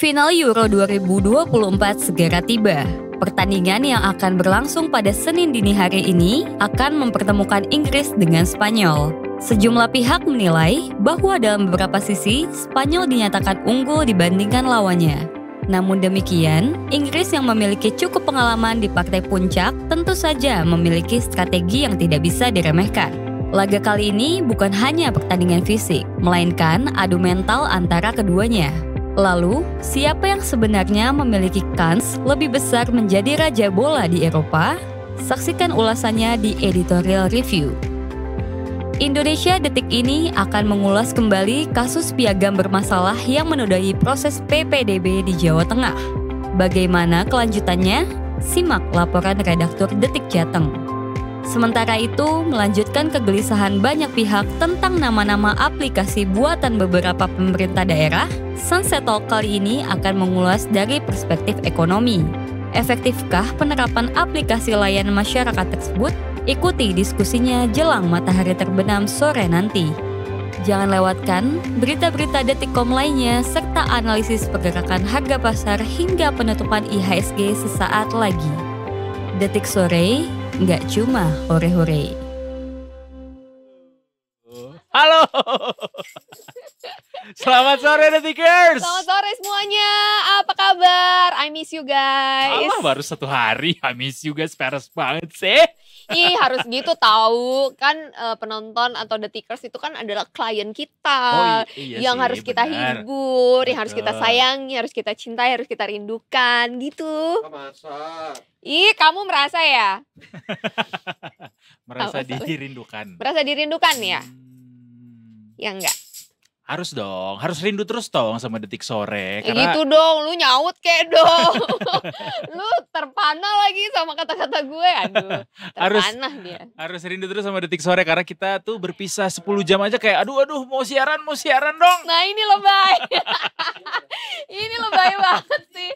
Final Euro 2024 segera tiba. Pertandingan yang akan berlangsung pada Senin dini hari ini akan mempertemukan Inggris dengan Spanyol. Sejumlah pihak menilai bahwa dalam beberapa sisi, Spanyol dinyatakan unggul dibandingkan lawannya. Namun demikian, Inggris yang memiliki cukup pengalaman di partai puncak tentu saja memiliki strategi yang tidak bisa diremehkan. Laga kali ini bukan hanya pertandingan fisik, melainkan adu mental antara keduanya. Lalu, siapa yang sebenarnya memiliki kans lebih besar menjadi raja bola di Eropa? Saksikan ulasannya di Editorial Review. Indonesia Detik ini akan mengulas kembali kasus piagam bermasalah yang menodai proses PPDB di Jawa Tengah. Bagaimana kelanjutannya? Simak laporan redaktur Detik Jateng. Sementara itu, melanjutkan kegelisahan banyak pihak tentang nama-nama aplikasi buatan beberapa pemerintah daerah, Sunset Talk kali ini akan mengulas dari perspektif ekonomi. Efektifkah penerapan aplikasi layanan masyarakat tersebut? Ikuti diskusinya jelang matahari terbenam sore nanti. Jangan lewatkan berita-berita Detikcom lainnya serta analisis pergerakan harga pasar hingga penutupan IHSG sesaat lagi. Detik Sore, nggak cuma hore-hore. Halo, selamat sore Detikers. Selamat sore semuanya, apa kabar? I miss you guys. Allah, baru 1 hari, I miss you guys, peres banget sih. Ih, harus gitu tahu kan, penonton atau Detikers itu kan adalah klien kita. Iya yang sih, harus kita benar. hibur, yang harus kita Betul. sayangi, harus kita cintai, harus kita rindukan gitu. Masa? Ih, kamu merasa ya? Merasa Apa? dirindukan. Merasa dirindukan ya? Ya enggak? Harus dong, harus rindu terus dong sama Detik Sore. Ya gitu dong, lu nyaut kayak dong. Lu terpana lagi sama kata-kata gue. Aduh, Harus- terpanah dia. Harus rindu terus sama Detik Sore karena kita tuh berpisah 10 jam aja kayak aduh mau siaran dong. Nah ini lebay. Ini lebay banget sih.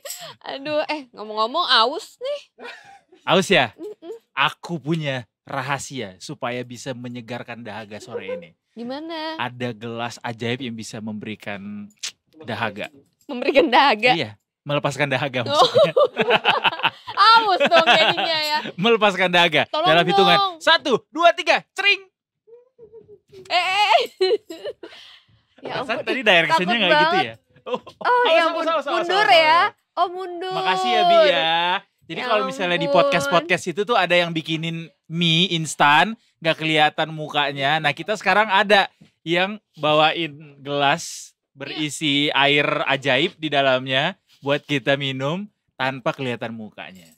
Aduh, ngomong-ngomong aus nih. Aus ya? Aku punya rahasia supaya bisa menyegarkan dahaga sore ini. Gimana? Ada gelas ajaib yang bisa memberikan dahaga. Memberikan dahaga. Iya, melepaskan dahaga Oh. maksudnya. Aus dong jadinya ya. Melepaskan dahaga Tolong dalam hitungan dong. 1, 2, 3, cering. Ya Perasaan ampun. tadi directionnya takut nggak gitu banget. ya? Oh, Ya sama, ampun, sama. mundur ya. Oh mundur. Makasih ya Bi ya. Jadi Ya kalau misalnya di ampun. podcast itu tuh ada yang bikinin mie instan, nggak kelihatan mukanya. Nah kita sekarang ada yang bawain gelas berisi air ajaib di dalamnya buat kita minum tanpa kelihatan mukanya.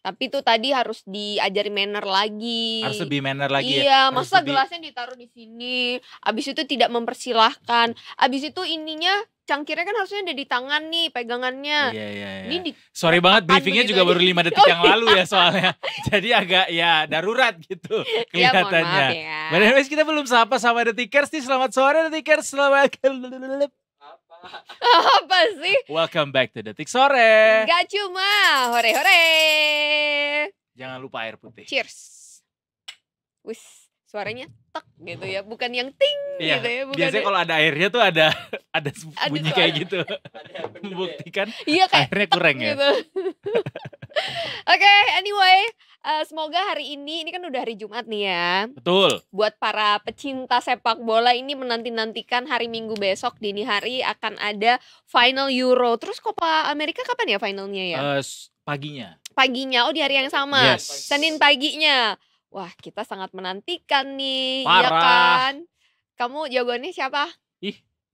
Tapi tuh tadi harus diajari manner lagi. Harus lebih manner lagi ya. Iya, Harus masa lebih- gelasnya ditaruh di sini. Abis itu tidak mempersilahkan. Abis itu ininya cangkirnya kan harusnya ada di tangan nih pegangannya. Iya. Ini di Sorry banget Tekan briefingnya begitu juga aja. baru 5 detik Oh, yang lalu ya soalnya. Jadi agak ya darurat gitu Ya mohon kelihatannya. maaf ya. But anyways kita belum sapa sama Detikers nih. Selamat sore Detikers. Apa sih? Welcome back to Detik Sore. Gak cuma hore-hore. Jangan lupa air putih. Cheers. Wis, suaranya tek gitu ya, bukan yang ting Iya, gitu ya, bukan. biasanya kalau ada airnya tuh ada bunyi suara. kayak gitu. Membuktikan Iya kayak airnya tek kurang ya. gitu. Oke, anyway, semoga hari ini kan udah hari Jumat nih ya. Betul. Buat para pecinta sepak bola ini menanti-nantikan hari Minggu besok dini hari akan ada final Euro. Terus Copa Amerika kapan ya finalnya ya? Paginya. Paginya, oh di hari yang sama. Yes. Senin paginya. Wah, kita sangat menantikan nih, ya Parah. kan? Kamu jagoannya siapa?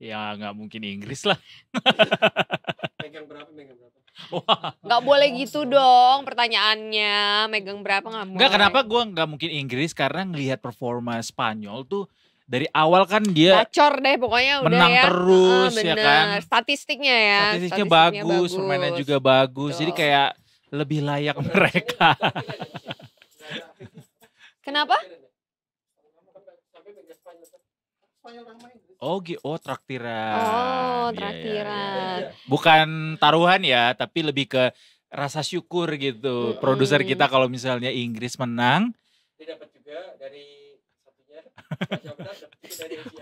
Ya nggak mungkin Inggris lah. Megang berapa? Wah. Nggak boleh gitu dong pertanyaannya. Megang berapa nggak boleh. Enggak, kenapa gue nggak mungkin Inggris karena ngelihat performa Spanyol tuh dari awal kan dia Gacor deh pokoknya udah menang ya. terus, ya bener. kan? Statistiknya ya. statistiknya bagus, permainnya juga bagus. Jadi Betul. kayak lebih layak mereka. Kenapa? Oh, traktiran. Oh, Iya, traktiran. iya. Bukan taruhan ya, tapi lebih ke rasa syukur gitu. Produser kita kalau misalnya Inggris menang, Dia dapat juga dari satunya.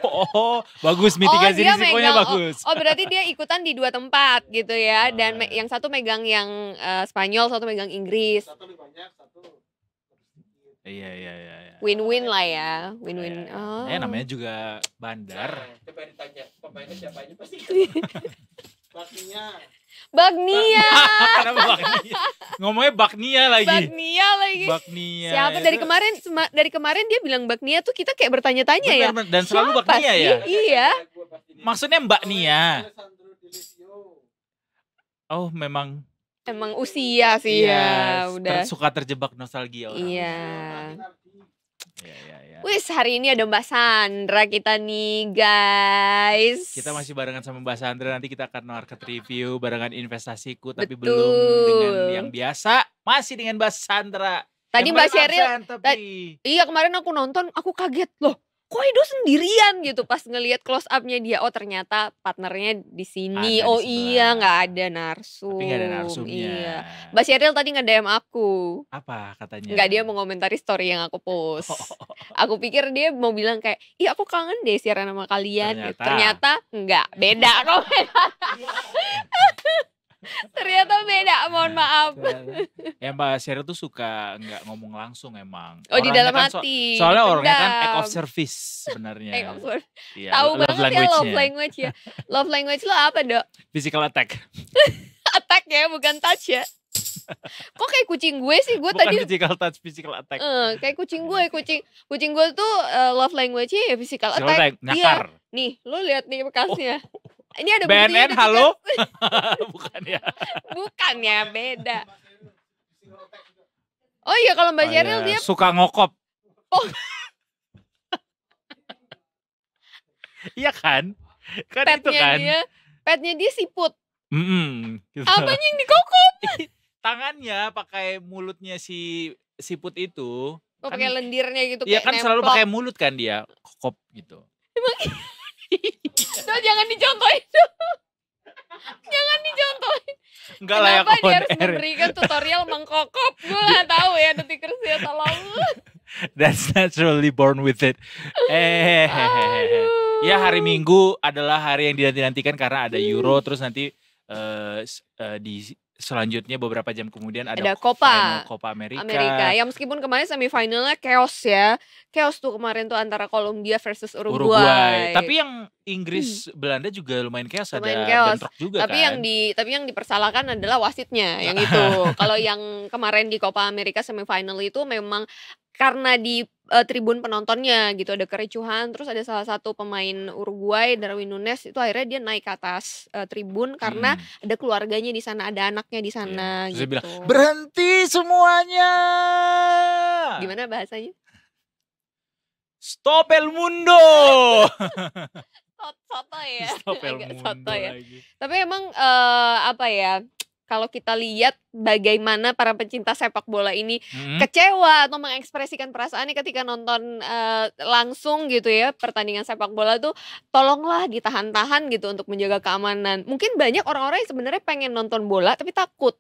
Oh, bagus mitigasi dia risikonya megang, bagus. berarti dia ikutan di 2 tempat gitu ya. Dan yang satu megang yang Spanyol, satu megang Inggris. Satu lebih banyak, satu Iya. Win-win lah ya, win-win. Namanya juga bandar. coba ditanya pemainnya siapa aja pasti. Bakninya. Bagnia. Kenapa Bagnia? Ngomongnya Bagnia lagi. Bagnia lagi. Bagnia. Siapa dari kemarin dia bilang Bagnia tuh kita kayak bertanya-tanya ya. Bener, dan selalu Siapa Bagnia sih? ya. Iya. Maksudnya Mbak Nia. Alessandro Di Lizio. Oh, memang Emang usia sih ya, udah. suka terjebak nostalgia orang. Iya. Iya. Wis, hari ini ada Mbak Sandra kita nih, guys. Kita masih barengan sama Mbak Sandra, nanti kita akan market review barengan investasiku, tapi Betul. belum dengan yang biasa, masih dengan Mbak Sandra. Tadi Yang Mbak paling Sheryl, absen, tapi iya kemarin aku nonton, aku kaget loh. Kok Edo sendirian gitu pas ngelihat close up-nya dia. Oh ternyata partnernya di sini. Ada di Oh sebelah. iya nggak ada narsum. tapi nggak ada narsumnya. Iya. Mbak Sheryl tadi nge-DM aku. Apa katanya? Nggak, dia mau komentari story yang aku post. Aku pikir dia mau bilang kayak, iya aku kangen deh siaran sama kalian. Ternyata enggak, beda komentar. Ternyata beda, mohon maaf. Ya Mbak Sheryl tuh suka nggak ngomong langsung emang. Oh di Orangnya dalam kan hati. soalnya orangnya kan pendam. act of service sebenarnya. Act of service. Iya, Tahu love banget ya love language-nya. language ya. Love language lo apa, Dok? Physical attack. Attack ya, bukan touch ya. Kok kayak kucing gue sih? Gue Bukan tadi physical touch, physical attack. kayak kucing gue tuh love language-nya ya physical Physical attack. attack, nyakar. Nih, lo lihat nih bekasnya. Ini ada BNN buktinya. halo? Bukan ya. Bukan ya, beda. Oh iya, kalau Mbak Sheryl dia suka ngokop. Oh. Iya kan? Kan itu kan. petnya dia siput. Gitu. Apanya yang dikokop? Tangannya pakai mulutnya si siput itu. Oh, Kan- pakai lendirnya gitu Iya kayak kan selalu nemplok. pakai mulut kan dia. Kokop gitu. Tuh, jangan dicontohin. Jangan dicontohin. Enggak lah ya Kenapa dia on harus air. memberikan tutorial mengkokop? Gue gak tahu ya, Detikers ya, tolong. That's naturally born with it. Ya hari Minggu adalah hari yang dinanti-nantikan karena ada Euro, terus nanti di selanjutnya beberapa jam kemudian Ada final Copa America. Ya meskipun kemarin semifinalnya chaos ya. Chaos tuh kemarin tuh antara Kolombia versus Uruguay. Tapi yang Inggris Belanda juga lumayan chaos, Lumayan ada chaos. bentrok juga Tapi kan. yang dipersalahkan adalah wasitnya yang itu. Kalau yang kemarin di Copa America semifinal itu memang karena di tribun penontonnya gitu ada kericuhan, terus ada salah satu pemain Uruguay, Darwin Nunes, itu akhirnya dia naik ke atas tribun karena ada keluarganya di sana, ada anaknya di sana Terus gitu. dia bilang, berhenti semuanya. Gimana bahasanya? Stop el mundo. Soto ya. Stop el Agak mundo soto ya. lagi. Tapi emang apa ya? Kalau kita lihat bagaimana para pencinta sepak bola ini kecewa atau mengekspresikan perasaannya ketika nonton langsung gitu ya pertandingan sepak bola tuh, tolonglah ditahan-tahan gitu untuk menjaga keamanan. Mungkin banyak orang-orang yang sebenarnya pengen nonton bola tapi takut.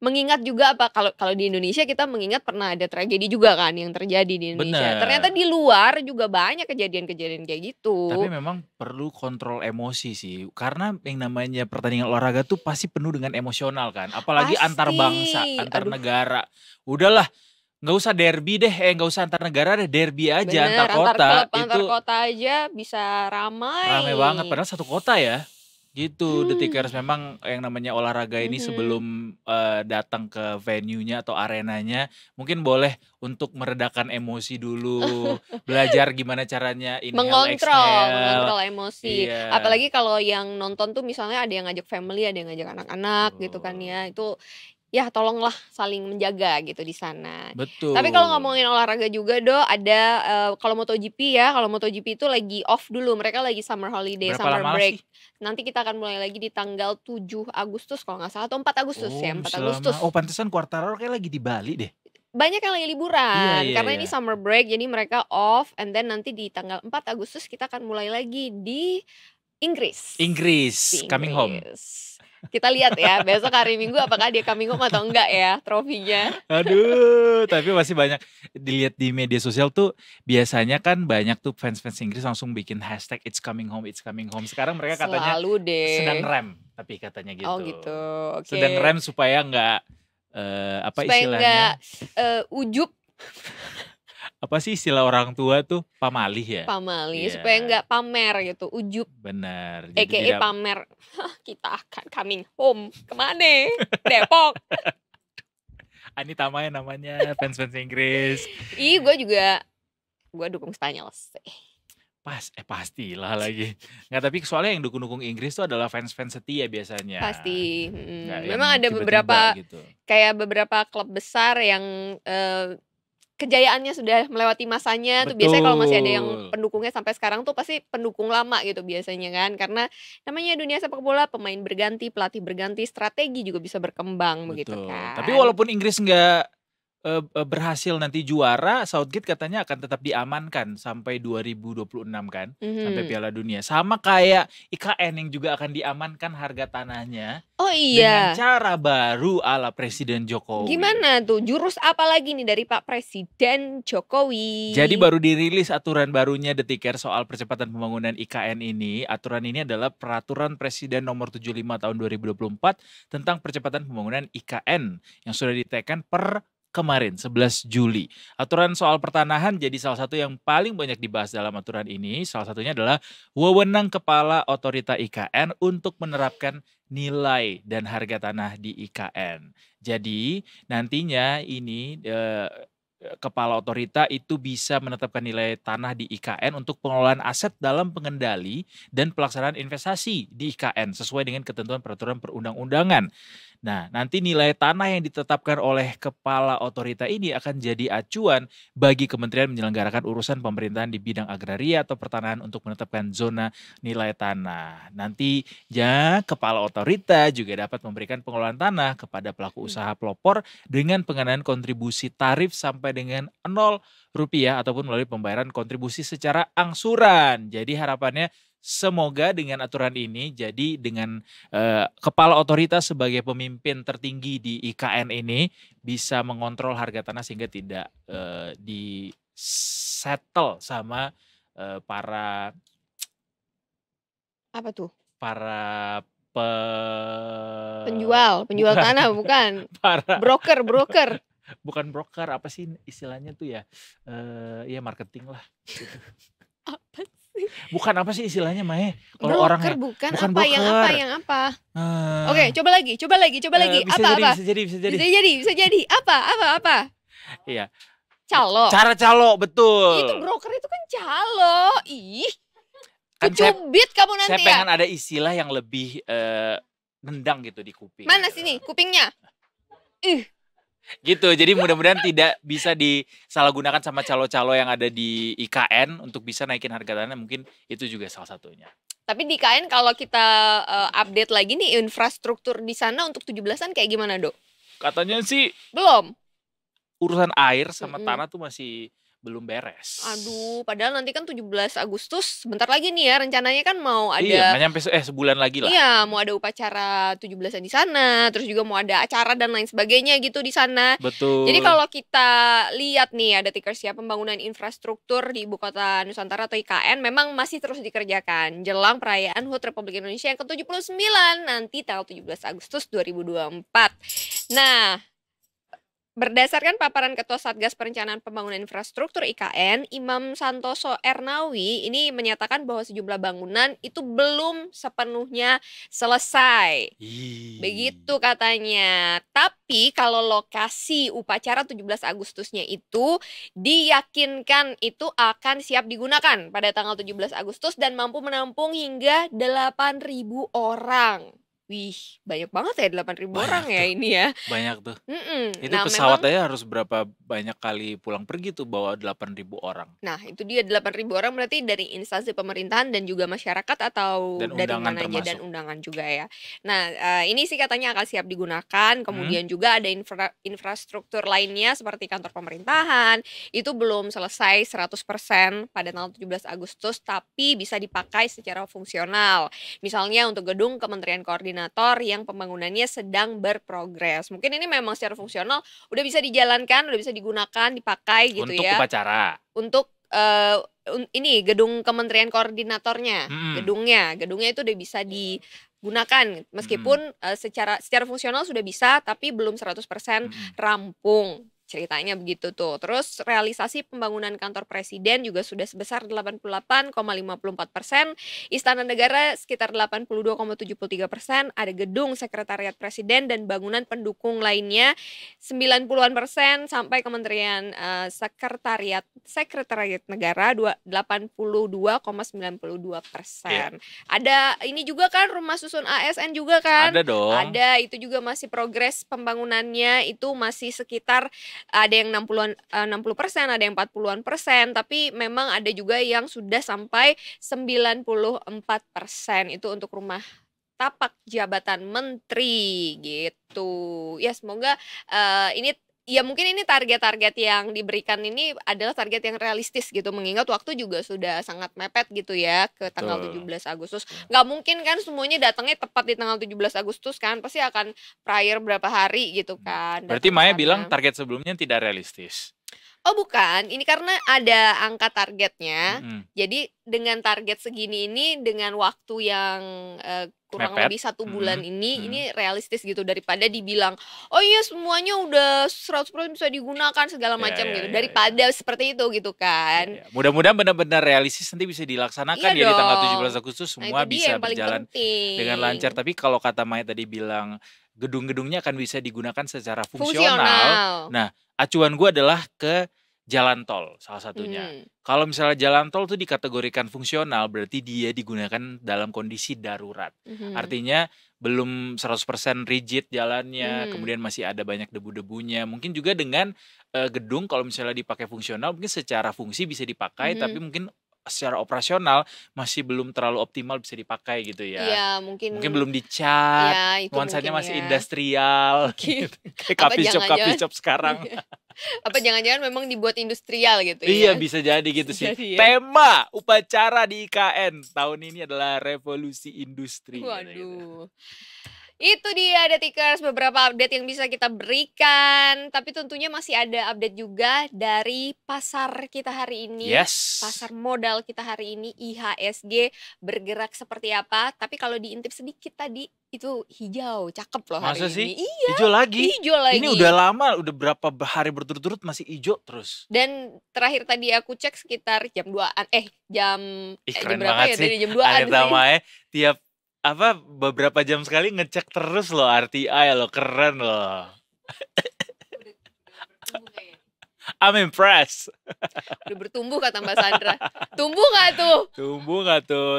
Mengingat juga apa kalau di Indonesia kita mengingat pernah ada tragedi juga kan yang terjadi di Indonesia. Bener. Ternyata di luar juga banyak kejadian-kejadian kayak gitu. Tapi memang perlu kontrol emosi sih. Karena yang namanya pertandingan olahraga tuh pasti penuh dengan emosional kan. Apalagi Pasti. antar bangsa, antar Aduh. negara. Udahlah, nggak usah derby deh, nggak usah antar negara deh, derby aja Bener, antar kota. klub, antar Itu kota aja bisa ramai. rame banget, padahal satu kota ya. Gitu, Hmm. Detikers memang yang namanya olahraga ini sebelum datang ke venue-nya atau arenanya, mungkin boleh untuk meredakan emosi dulu, belajar gimana caranya inhale, exhale. mengontrol emosi. Iya. Apalagi kalau yang nonton tuh misalnya ada yang ngajak family, ada yang ngajak anak-anak gitu kan ya. Itu ya tolonglah saling menjaga gitu di sana. Betul. Tapi kalau ngomongin olahraga juga ada kalau MotoGP ya, kalau MotoGP itu lagi off dulu, mereka lagi summer holiday, Berapa summer lama break. sih? Nanti kita akan mulai lagi di tanggal 7 Agustus kalau nggak salah atau 4 Agustus ya, 4 selama- Agustus. Oh, pantesan Quartararo kayak lagi di Bali deh. Banyak yang lagi liburan Iya, karena iya. ini summer break, jadi mereka off and then nanti di tanggal 4 Agustus kita akan mulai lagi di Inggris. Inggris, coming home. Kita lihat ya besok hari Minggu apakah dia coming home atau enggak ya trofinya. Aduh, tapi masih banyak dilihat di media sosial tuh biasanya kan banyak tuh fans-fans Inggris langsung bikin hashtag it's coming home, it's coming home. Sekarang mereka katanya Selalu deh. sedang rem, tapi katanya gitu. Oh gitu, oke. Sedang rem supaya nggak apa Supaya istilahnya? enggak ujub Apa sih istilah orang tua tuh? Pamalih ya? pamali, Iya. supaya enggak pamer gitu, ujub. Benar. AKA pamer. Hah, kita akan coming home. Kemana? Depok. Ani Tamaya namanya, fans-fans Inggris. Gue dukung Spanyol sih. Pastilah lagi. Nggak, tapi soalnya yang dukung-dukung Inggris tuh adalah fans-fans setia biasanya. Pasti. Nggak yang Memang ada tiba-tiba beberapa gitu. kayak beberapa klub besar yang kejayaannya sudah melewati masanya tuh biasanya kalau masih ada yang Betul. pendukungnya sampai sekarang tuh pasti pendukung lama gitu biasanya kan, karena namanya dunia sepak bola, pemain berganti, pelatih berganti, strategi juga bisa berkembang begitu Betul. kan. Tapi walaupun Inggris nggak berhasil nanti juara, Southgate katanya akan tetap diamankan sampai 2026 kan, sampai Piala Dunia. Sama kayak IKN yang juga akan diamankan harga tanahnya Oh dengan iya. cara baru ala Presiden Jokowi. Gimana tuh? Jurus apa lagi nih dari Pak Presiden Jokowi? Jadi baru dirilis aturan barunya Detiker soal percepatan pembangunan IKN ini. Aturan ini adalah Peraturan Presiden Nomor 75 Tahun 2024 tentang percepatan pembangunan IKN yang sudah diteken per kemarin 11 Juli. Aturan soal pertanahan jadi salah satu yang paling banyak dibahas dalam aturan ini. Salah satunya adalah wewenang Kepala Otorita IKN untuk menerapkan nilai dan harga tanah di IKN. Jadi nantinya ini Kepala Otorita itu bisa menetapkan nilai tanah di IKN untuk pengelolaan aset dalam pengendali dan pelaksanaan investasi di IKN sesuai dengan ketentuan peraturan perundang-undangan. Nah, nanti nilai tanah yang ditetapkan oleh Kepala Otorita ini akan jadi acuan bagi kementerian menyelenggarakan urusan pemerintahan di bidang agraria atau pertanahan untuk menetapkan zona nilai tanah. Nanti ya Kepala Otorita juga dapat memberikan pengelolaan tanah kepada pelaku usaha pelopor dengan pengenaan kontribusi tarif sampai dengan 0 rupiah ataupun melalui pembayaran kontribusi secara angsuran. Jadi harapannya semoga dengan aturan ini, jadi dengan Kepala Otorita sebagai pemimpin tertinggi di IKN ini bisa mengontrol harga tanah sehingga tidak di-settle sama para apa tuh? Para Penjual bukan. tanah bukan. Para Broker. bukan broker, apa sih istilahnya tuh ya? Ya marketing lah. Apa sih? Bukan, apa sih istilahnya, Mae? Kalau Broker orang bukan bukan apa yang apa broker. yang apa? eh, Oke, coba lagi. bisa Apa jadi, apa? bisa jadi. Bisa jadi. Apa? Iya. Calo. Cara calo, betul. Itu broker itu kan calo. Ih. Kan saya Kecubit kamu nanti ya. pengen ada istilah yang lebih nendang gitu di kuping. Mana sini kupingnya? Gitu, jadi mudah-mudahan tidak bisa disalahgunakan sama calo-calo yang ada di IKN untuk bisa naikin harga tanah, mungkin itu juga salah satunya. Tapi di KN kalau kita update lagi nih infrastruktur di sana untuk 17-an kayak gimana, Dok? Katanya sih Belum. urusan air sama tanah tuh masih belum beres. Aduh, padahal nanti kan 17 Agustus sebentar lagi nih ya, rencananya kan mau ada Iya, nggak nyampe sebulan lagi lah. Iya, mau ada upacara 17-an di sana, terus juga mau ada acara dan lain sebagainya gitu di sana. Betul. Jadi kalau kita lihat nih ada tikers ya, pembangunan infrastruktur di Ibu Kota Nusantara atau IKN memang masih terus dikerjakan jelang perayaan HUT Republik Indonesia yang ke-79 nanti tanggal 17 Agustus 2024. Nah, berdasarkan paparan Ketua Satgas Perencanaan Pembangunan Infrastruktur IKN, Imam Santoso Ernawi, ini menyatakan bahwa sejumlah bangunan itu belum sepenuhnya selesai. Begitu katanya. Tapi kalau lokasi upacara 17 Agustusnya itu diyakinkan itu akan siap digunakan pada tanggal 17 Agustus dan mampu menampung hingga 8.000 orang. Wih, banyak banget ya 8.000 orang Banyak ya tuh. ini ya. Banyak tuh. Itu Nah, pesawat memang aja harus berapa banyak kali pulang pergi tuh bawa 8.000 orang. nah itu dia 8.000 orang berarti dari instansi pemerintahan dan juga masyarakat atau Dan dari undangan mana aja dan termasuk. undangan juga ya. Nah, ini sih katanya akan siap digunakan. Kemudian juga ada infrastruktur lainnya seperti kantor pemerintahan. Itu belum selesai 100% pada tanggal 17 Agustus tapi bisa dipakai secara fungsional. Misalnya untuk gedung Kementerian Koordinator yang pembangunannya sedang berprogres. Mungkin ini memang secara fungsional udah bisa dijalankan, udah bisa digunakan, dipakai gitu Untuk ya. upacara. Untuk ini gedung Kementerian Koordinatornya, gedungnya itu udah bisa digunakan meskipun secara fungsional sudah bisa tapi belum 100% rampung. Ceritanya begitu tuh. Terus realisasi pembangunan kantor presiden juga sudah sebesar 88,54%, istana negara sekitar 82,73%, ada gedung sekretariat presiden dan bangunan pendukung lainnya 90-an% sampai kementerian sekretariat negara 82,92%. Ada ini juga kan rumah susun ASN juga kan? Ada dong. Ada, itu juga masih progres pembangunannya itu masih sekitar ada yang 60%, ada yang 40-an%, tapi memang ada juga yang sudah sampai 94%. Itu untuk rumah tapak jabatan menteri gitu. Ya semoga ini ya mungkin ini target-target yang diberikan ini adalah target yang realistis gitu, mengingat waktu juga sudah sangat mepet gitu ya ke tanggal 17 Agustus. Nggak mungkin kan semuanya datangnya tepat di tanggal 17 Agustus kan, pasti akan prior berapa hari gitu kan. Berarti Maya bilang target sebelumnya tidak realistis. Oh bukan, ini karena ada angka targetnya. Jadi dengan target segini ini dengan waktu yang kurang Mepet. lebih 1 bulan ini realistis gitu daripada dibilang oh iya semuanya udah 100% bisa digunakan segala macam gitu. Daripada seperti itu gitu kan. Mudah-mudahan benar-benar realistis nanti bisa dilaksanakan ya di tanggal 17 Agustus semua bisa berjalan dengan lancar. Tapi kalau kata Maya tadi bilang gedung-gedungnya akan bisa digunakan secara fungsional. Nah, acuan gue adalah ke jalan tol salah satunya. Kalau misalnya jalan tol tuh dikategorikan fungsional berarti dia digunakan dalam kondisi darurat. Artinya belum 100% rigid jalannya, kemudian masih ada banyak debu-debunya. Mungkin juga dengan gedung kalau misalnya dipakai fungsional mungkin secara fungsi bisa dipakai tapi mungkin secara operasional masih belum terlalu optimal bisa dipakai gitu ya. Iya, mungkin belum dicat, ya, nuansanya masih ya. industrial. Gitu. Kayak coffee shop sekarang. Apa jangan-jangan memang dibuat industrial gitu ya? Iya bisa jadi gitu sih. Tema upacara di IKN tahun ini adalah revolusi industri. Waduh. Itu dia Detikers beberapa update yang bisa kita berikan. Tapi tentunya masih ada update juga dari pasar kita hari ini. Yes. Pasar modal kita hari ini IHSG bergerak seperti apa. Tapi kalau diintip sedikit tadi itu hijau, cakep loh hari sih? ini. Iya. Hijau lagi? Hijau lagi. Ini udah lama, udah berapa hari berturut-turut masih hijau terus. Dan terakhir tadi aku cek sekitar jam 2-an. Jam berapa ya? Dari jam 2-an. Tiap beberapa jam sekali ngecek terus loh RTI loh, keren loh. I'm impressed. Udah bertumbuh kata Mbak Sandra. Tumbuh gak tuh?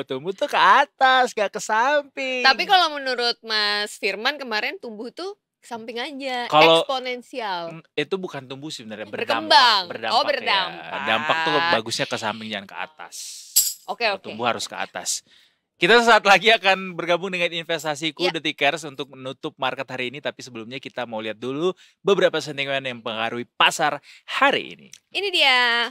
Tumbuh tuh ke atas, gak ke samping. Tapi kalau menurut Mas Firman kemarin tumbuh tuh ke samping aja, kalau eksponensial. Itu bukan tumbuh sih sebenarnya, berdampak. Ya. Dampak tuh bagusnya ke samping jangan ke atas. Oke. Tumbuh harus ke atas. Kita saat lagi akan bergabung dengan investasiku Detikers untuk menutup market hari ini. Tapi sebelumnya kita mau lihat dulu beberapa sentimen yang mempengaruhi pasar hari ini. Ini dia.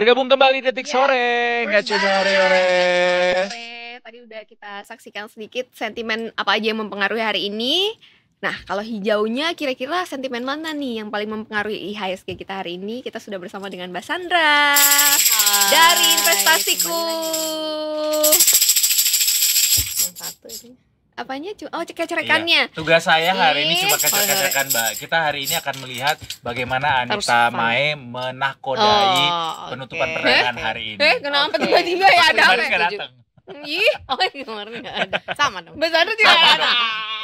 Bergabung kembali Detik Ya, Sore, nggak cuma Sore. ore-ore. Tadi udah kita saksikan sedikit sentimen apa aja yang mempengaruhi hari ini. Nah, kalau hijaunya kira-kira sentimen mana nih yang paling mempengaruhi IHSG kita hari ini? Kita sudah bersama dengan Mbak Sandra dari Investasiku. Yang satu ini. Apanya? Oh, cek-cekannya. Tugas saya hari ini Ih, cuma kecek-kecekan Mbak. Kita hari ini akan melihat bagaimana Anita fun. Mae menakodai penutupan oke. perdagangan hari ini. Kenapa Oke. tiba-tiba ya ada Kemarin apa? nggak datang. Ih, Oh, kemarin nggak ada. Sama dong. Mbak Sandra juga Sama ada. dong.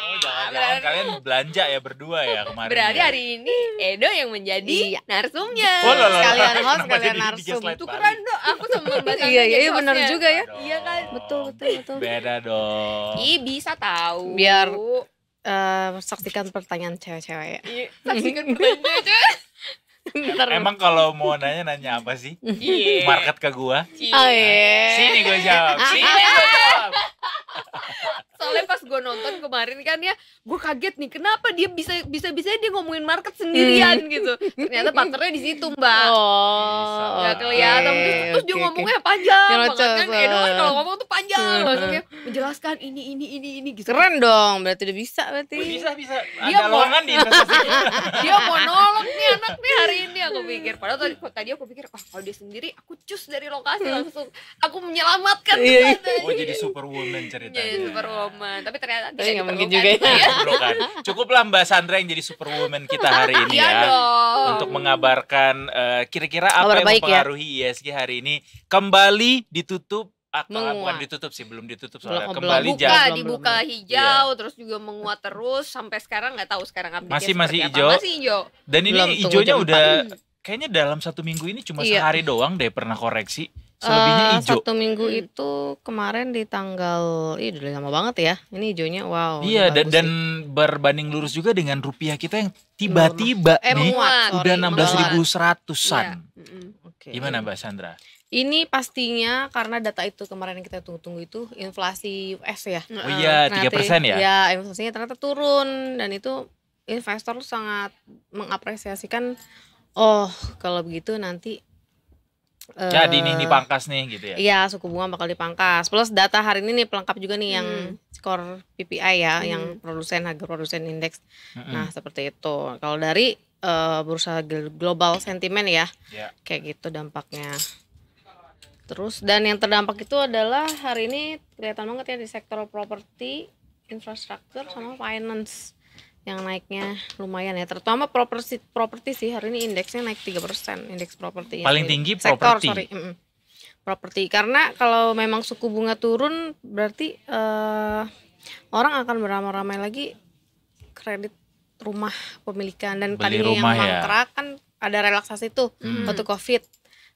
Oh, jangan-jangan kalian belanja ya berdua ya kemarin. Berarti ya? hari ini Edo yang menjadi Iya. narsumnya. Oh, loh, loh. Sekalian host, Kenapa sekalian jadi narsum. digaslight Itu balik? keren dong. Aku sama Mbak Sandra Iya, jadi iya benar hostnya. juga ya. Dong. Iya kan? Betul. Beda dong. Ih, bisa tahu. Biar saksikan pertanyaan cewek-cewek ya. Iya, saksikan pertanyaan aja. Ntar. Emang kalau mau nanya apa sih? Iya. Market ke gua? Oh iya. Sini gue jawab. Sini gue jawab. Soalnya pas gue nonton kemarin kan ya, gue kaget nih kenapa dia bisa dia ngomongin market sendirian gitu. Ternyata partnernya di situ, Mbak. Oh. Gak kelihatan terus dia ngomongnya panjang banget Nyerocos kan. Edo kan kalau ngomong tuh panjang Hmm. maksudnya menjelaskan ini gitu. Keren dong, berarti udah bisa berarti. Bisa. Dia Ada mau- lowongan di investasi. Dia monolog nih anak nih hari ini aku pikir. Padahal tadi aku pikir kalau dia sendiri aku cus dari lokasi langsung aku menyelamatkan Iya, kesana. Oh jadi superwoman ceritanya. Jadi superwoman. Tapi ternyata Tapi tidak nggak mungkin diperlukan juga ya. gitu Bukan. Cukuplah Mbak Sandra yang jadi superwoman kita hari ini Iya ya. dong. Untuk mengabarkan kira-kira apa Kabar yang baik ya. mempengaruhi ISG hari ini. Kembali ditutup atau Menguat. bukan ditutup sih, belum ditutup soalnya. Belum, Kembali belum. buka jam. Belum, dibuka belum. hijau terus juga menguat terus sampai sekarang nggak tahu sekarang update Masih hijau. masih hijau. Dan ini Belum, tunggu hijaunya jam udah kayaknya dalam 1 minggu ini cuma Iya. sehari doang deh pernah koreksi. Selebihnya hijau. 1 minggu itu kemarin di tanggal, udah lama banget ya. Ini hijaunya wow. Iya, ini dan, bagus dan sih. berbanding lurus juga dengan rupiah kita yang tiba-tiba nih menguat. udah Sorry, 16.100-an. Iya. Oke. Gimana Mbak Sandra? Ini pastinya karena data itu kemarin yang kita tunggu-tunggu itu inflasi US ya. Oh iya, 3% ya? Ya, inflasinya ternyata turun dan itu investor sangat mengapresiasikan. Oh, kalau begitu nanti Jadi ini pangkas nih gitu ya. iya, suku bunga bakal dipangkas. Plus data hari ini nih pelengkap juga nih yang skor PPI ya, yang harga produsen indeks. Nah, seperti itu. Kalau dari bursa global sentimen ya, Ya. kayak gitu dampaknya. Terus dan yang terdampak itu adalah hari ini kelihatan banget ya di sektor properti, infrastruktur sama finance yang naiknya lumayan ya. Terutama properti sih hari ini indeksnya naik 3%, indeks properti. Paling tinggi sektor, properti. sorry. Properti karena kalau memang suku bunga turun berarti orang akan beramai-ramai lagi kredit rumah pemilikan dan Beli tadinya yang rumah ya. mangkrak kan ada relaksasi tuh waktu Covid.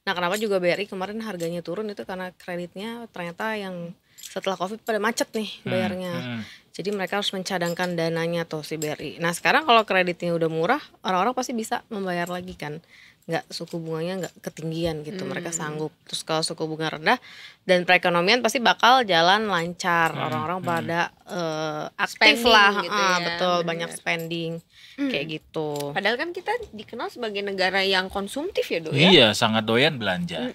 Nah, kenapa juga BRI kemarin harganya turun itu karena kreditnya ternyata yang setelah Covid pada macet nih bayarnya. Jadi mereka harus mencadangkan dananya tuh si BRI. Nah, sekarang kalau kreditnya udah murah, orang-orang pasti bisa membayar lagi kan. Nggak, suku bunganya nggak ketinggian gitu, mereka sanggup. Terus kalau suku bunga rendah dan perekonomian pasti bakal jalan lancar. Orang-orang pada aktif Spending lah, gitu ya, betul, bener. banyak spending kayak gitu. Padahal kan kita dikenal sebagai negara yang konsumtif ya, Do ya. Iya, sangat doyan belanja.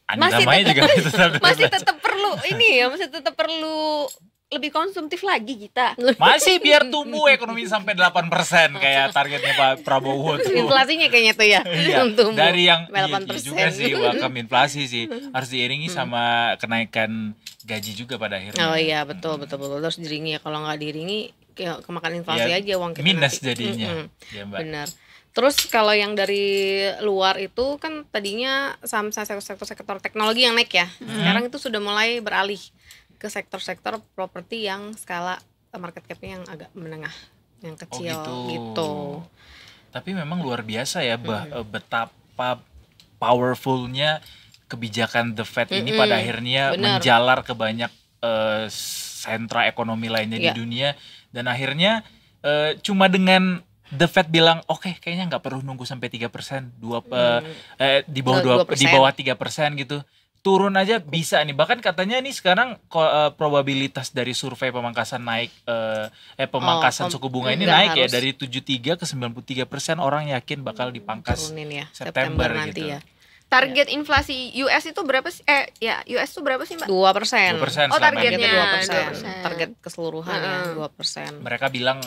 Anita Masih Mae juga tetap Masih belanja. tetap perlu ini ya, masih tetap perlu lebih konsumtif lagi kita. Masih biar tumbuh ekonomi sampai 8% kayak targetnya Pak Prabowo tuh. Inflasinya kayaknya tuh ya. Iya, tumbuh dari yang sampai iya 8%. juga sih welcome inflasi sih harus diiringi sama kenaikan gaji juga pada akhirnya. Oh iya, betul. Terus diiringi ya, kalau nggak diiringi kayak kemakan inflasi Ya, aja uang kita minus nanti. jadinya. Ya, Mbak. Benar. Terus kalau yang dari luar itu kan tadinya saham sektor teknologi yang naik ya. Sekarang itu sudah mulai beralih ke sektor-sektor properti yang skala market cap-nya yang agak menengah, yang kecil gitu. Tapi memang luar biasa ya betapa powerfulnya kebijakan The Fed ini pada akhirnya Benar. menjalar ke banyak sentra ekonomi lainnya di Iya. dunia dan akhirnya cuma dengan The Fed bilang oke, kayaknya nggak perlu nunggu sampai 3%, di bawah 2%. di bawah 3% gitu. Turun aja bisa nih. Bahkan katanya nih sekarang probabilitas dari survei pemangkasan naik pemangkasan suku bunga ini nggak naik ya harus. dari 73 ke 93% orang yakin bakal dipangkas Turunin ya September nanti gitu. ya. Target inflasi US itu berapa sih? US itu berapa sih, Mbak? 2%. 2% Oh, selama targetnya ini. 2%. Target keseluruhan ya 2%. Mereka bilang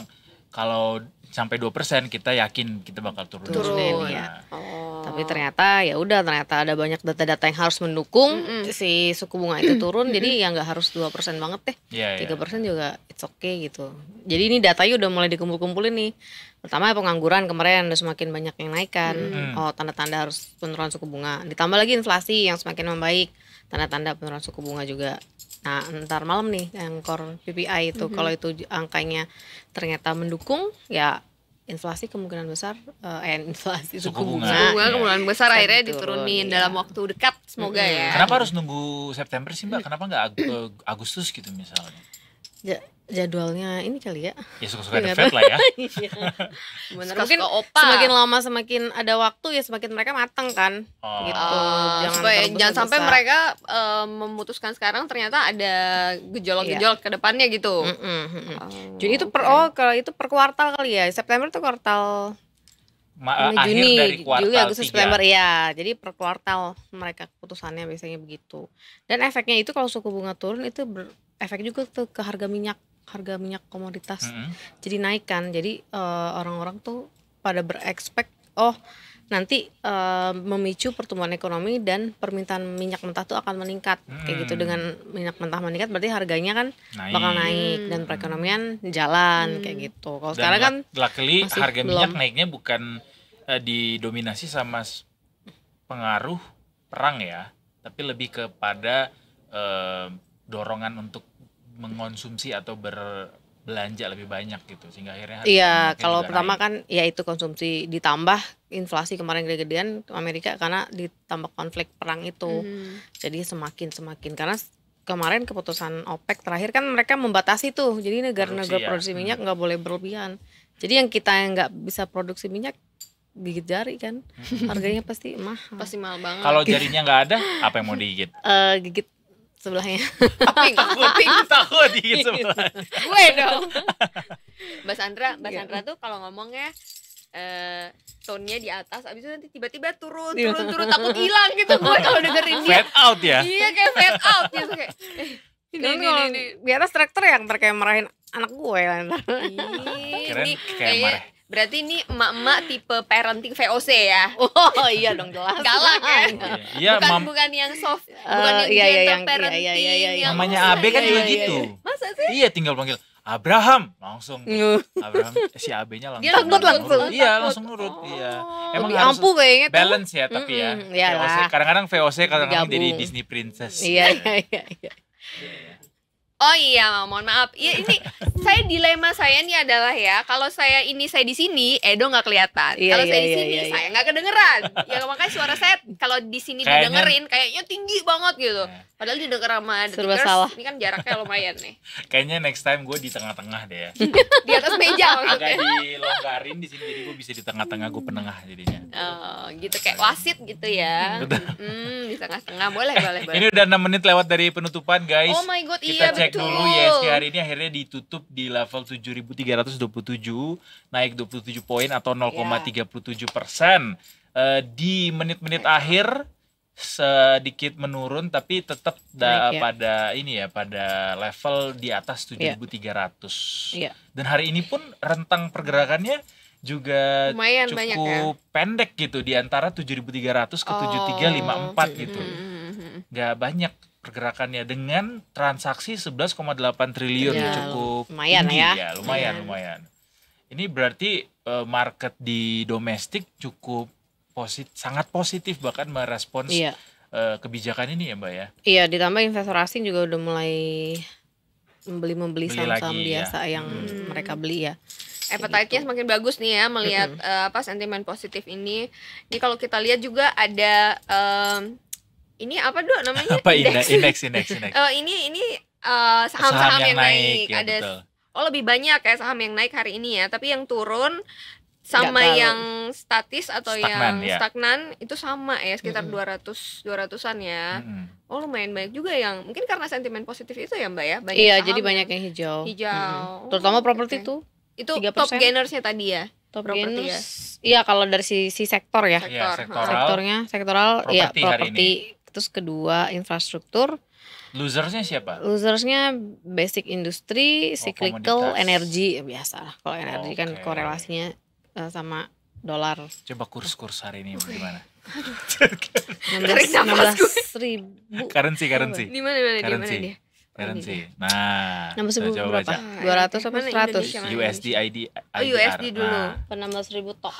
kalau sampai 2% kita yakin kita bakal turun. Turunin, Nah, ya. Oh. Tapi ternyata ternyata ada banyak data-data yang harus mendukung si suku bunga itu turun. Jadi ya nggak harus 2% banget deh. Iya, 3% juga it's okay gitu. Jadi ini datanya udah mulai dikumpul-kumpulin nih. Pertama pengangguran kemarin udah semakin banyak yang naik kan. Oh, tanda-tanda harus penurunan suku bunga. Ditambah lagi inflasi yang semakin membaik. Tanda-tanda penurunan suku bunga juga. Nah, ntar malam nih yang core PPI itu kalau itu angkanya ternyata mendukung, ya inflasi kemungkinan besar inflasi suku bunga. Suku bunga Iya. kemungkinan besar Bisa akhirnya diturun, diturunin iya. dalam waktu dekat semoga ya. Kenapa harus nunggu September sih Mbak? Kenapa nggak Agustus gitu misalnya? Jadwalnya ini kali ya. Ya suka-suka ada Nggak Fed tahu. lah ya. Bener. Suka-suka Mungkin opa. semakin lama semakin ada waktu ya semakin mereka matang kan. Oh. Gitu. Supaya jangan sampai tergesa-gesa. mereka memutuskan sekarang ternyata ada gejolak-gejolak ke depannya gitu. Juni itu kalau itu per kuartal kali ya. September itu kuartal Akhir Juni, dari kuartal Juli, Agustus, 3. September ya. Jadi per kuartal mereka keputusannya biasanya begitu. Dan efeknya itu kalau suku bunga turun itu efek juga tuh ke harga minyak komoditas. Jadi naik kan. Jadi orang-orang tuh pada berekspek nanti memicu pertumbuhan ekonomi dan permintaan minyak mentah tuh akan meningkat. Kayak gitu, dengan minyak mentah meningkat berarti harganya kan bakal naik dan perekonomian jalan kayak gitu. Kalau sekarang kan luckily masih harga belum. minyak naiknya bukan didominasi sama pengaruh perang ya, tapi lebih kepada dorongan untuk mengonsumsi atau berbelanja lebih banyak gitu, sehingga akhirnya harga iya, minyaknya kalau juga pertama naik. kan ya itu konsumsi ditambah inflasi kemarin gede-gedean Amerika karena ditambah konflik perang itu. Jadi semakin karena kemarin keputusan OPEC terakhir kan mereka membatasi tuh. Jadi negara-negara Produksi, produksi ya. minyak nggak boleh berlebihan. Jadi yang kita yang nggak bisa produksi minyak gigit jari kan. Harganya pasti mahal. Pasti mahal banget. Kalau jarinya nggak ada, apa yang mau digigit? Gigit sebelahnya. Takut digigit sebelah. Gue dong. Mbak Sandra tuh kalau ngomongnya tone-nya di atas, abis itu nanti tiba-tiba turun takut hilang gitu gue kalau dengerin dia. Fade out ya. Iya kayak fade out gitu kayak. Kan kalau di atas traktor yang kayak marahin anak gue lah. Keren Ini kayak kayaknya marah. berarti ini emak-emak tipe parenting VOC ya. Oh iya dong, jelas. Galak ya. Iya, bukan yang soft, bukan yang iya, gentle yang- parenting. iya. yang Namanya AB kan Iya, juga iya, gitu. Masa sih? Iya, tinggal panggil Abraham langsung. Abraham si AB-nya langsung. Dia takut langsung. nurut. Iya, langsung nurut. Iya. Emang Lebih harus ampuh kayaknya tuh. balance ya tapi ya. Iyalah. VOC, kadang-kadang VOC kadang-kadang jadi Digabung. Disney Princess. Iya. Oh iya, mohon maaf. Iya ini dilema saya nih adalah ya, kalau saya di sini, Edo nggak kelihatan. Iya, Kalau saya iya, di iya, sini, iya, iya. saya nggak kedengeran. Ya makanya suara saya kalau di sini Kayaknya- didengerin kayaknya tinggi banget gitu. Iya. Padahal didengar sama The Serba Tickers, salah. ini kan jaraknya lumayan nih. Kayaknya next time gue di tengah-tengah deh ya. Di atas meja Agak maksudnya. dilonggarin di sini jadi gue bisa di tengah-tengah, gue penengah jadinya. Oh, gitu kayak wasit gitu ya. Di tengah-tengah boleh. Ini udah 6 menit lewat dari penutupan guys. Oh my god, Kita iya cek betul. dulu ISG hari ini akhirnya ditutup di level 7.327, naik 27 poin atau 0,37%. Di menit-menit akhir sedikit menurun tapi tetap Naik, ya. pada level di atas 7.300. Iya. Dan hari ini pun rentang pergerakannya juga Lumayan banyak ya. cukup pendek gitu, di antara 7.300 ke 7.354 gitu. Nggak banyak pergerakannya dengan transaksi 11,8 triliun, Ya, cukup lumayan tinggi ya. lumayan. Ini berarti market di domestik cukup sangat positif bahkan merespons Iya. kebijakan ini ya Mbak ya. Iya, ditambah investor asing juga udah mulai membeli Beli saham-saham lagi, ya. biasa yang mereka beli ya. Appetite-nya semakin bagus nih ya melihat sentimen positif ini. Ini kalau kita lihat juga ada ini apa namanya? Apa indeks. Ini saham-saham yang naik. ya, Ada betul. lebih banyak ya saham yang naik hari ini ya. Tapi yang turun sama Nggak tahu. yang statis atau Stagnan, yang ya. stagnan itu sama ya, sekitar 200-an ya. Oh lumayan banyak juga yang mungkin karena sentimen positif itu ya Mbak ya. Banyak Iya, saham jadi yang banyak yang hijau. hijau. Terutama properti Oke. tuh. Itu 3%. top gainersnya tadi ya. Top Properti gainers. Iya kalau dari sisi sektor ya. Iya, Sektor. Sektoral ya Properti hari properti. Terus kedua infrastruktur. Losersnya siapa? Losersnya basic industri, cyclical, komoditas. energi biasa lah. Kalau energi kan Oke. korelasinya sama dolar. Coba kurs hari ini bagaimana? 16.000. Currency. Di mana Currency. dia? Currency. Nah, 16.000 kita coba berapa? baca. 200 apa Mana 100? Indonesia? USD IDR. USD dulu. Nah, 16.000 tok.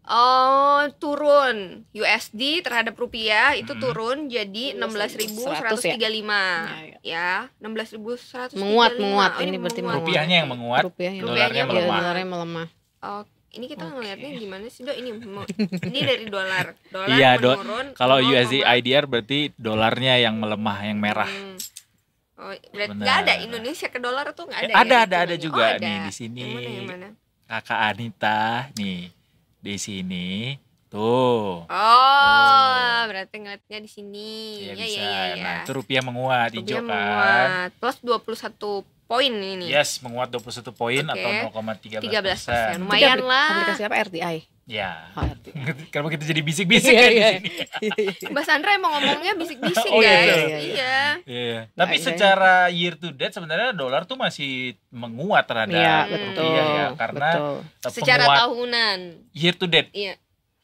Oh, turun. USD terhadap rupiah itu Mm-mm. turun jadi 16.135 ya. 16.135. Menguat. Oh, Ini berarti menguat. rupiahnya yang menguat, Rupiahnya dolarnya Rupiahnya melemah. dolarnya melemah. Oh, ini kita Oke. ngelihatnya gimana sih, Dok? Ini dari dolar. Dolar Iya, menurun. Kalau 0, USD IDR berarti dolarnya yang melemah, yang merah. Oh, berarti Benar. nggak ada Indonesia ke dolar tuh nggak ada. Ada hitungannya? juga Oh, ada. nih di sini. Yang mana? Kakak Anita nih di sini tuh. Oh, berarti ngeliatnya di sini. Iya Ya, bisa. ya. Nah, itu rupiah menguat hijau Rupiah kan. menguat. Plus 21 poin ini. Yes, menguat 21 poin Oke. atau 0,13%. 13%. Itu Lumayan apli- lah. Aplikasi apa? RTI. Ya. Oh, RTI. Kenapa kita jadi bisik-bisik Iya, ya di iya. sini? Mbak Sandra emang ngomongnya bisik-bisik Oh, iya, guys. iya. Iya. Iya. Tapi iya. secara year to date sebenarnya dolar tuh masih menguat terhadap Iya, betul. rupiah ya, karena betul. Secara penguat tahunan. year to date. Iya.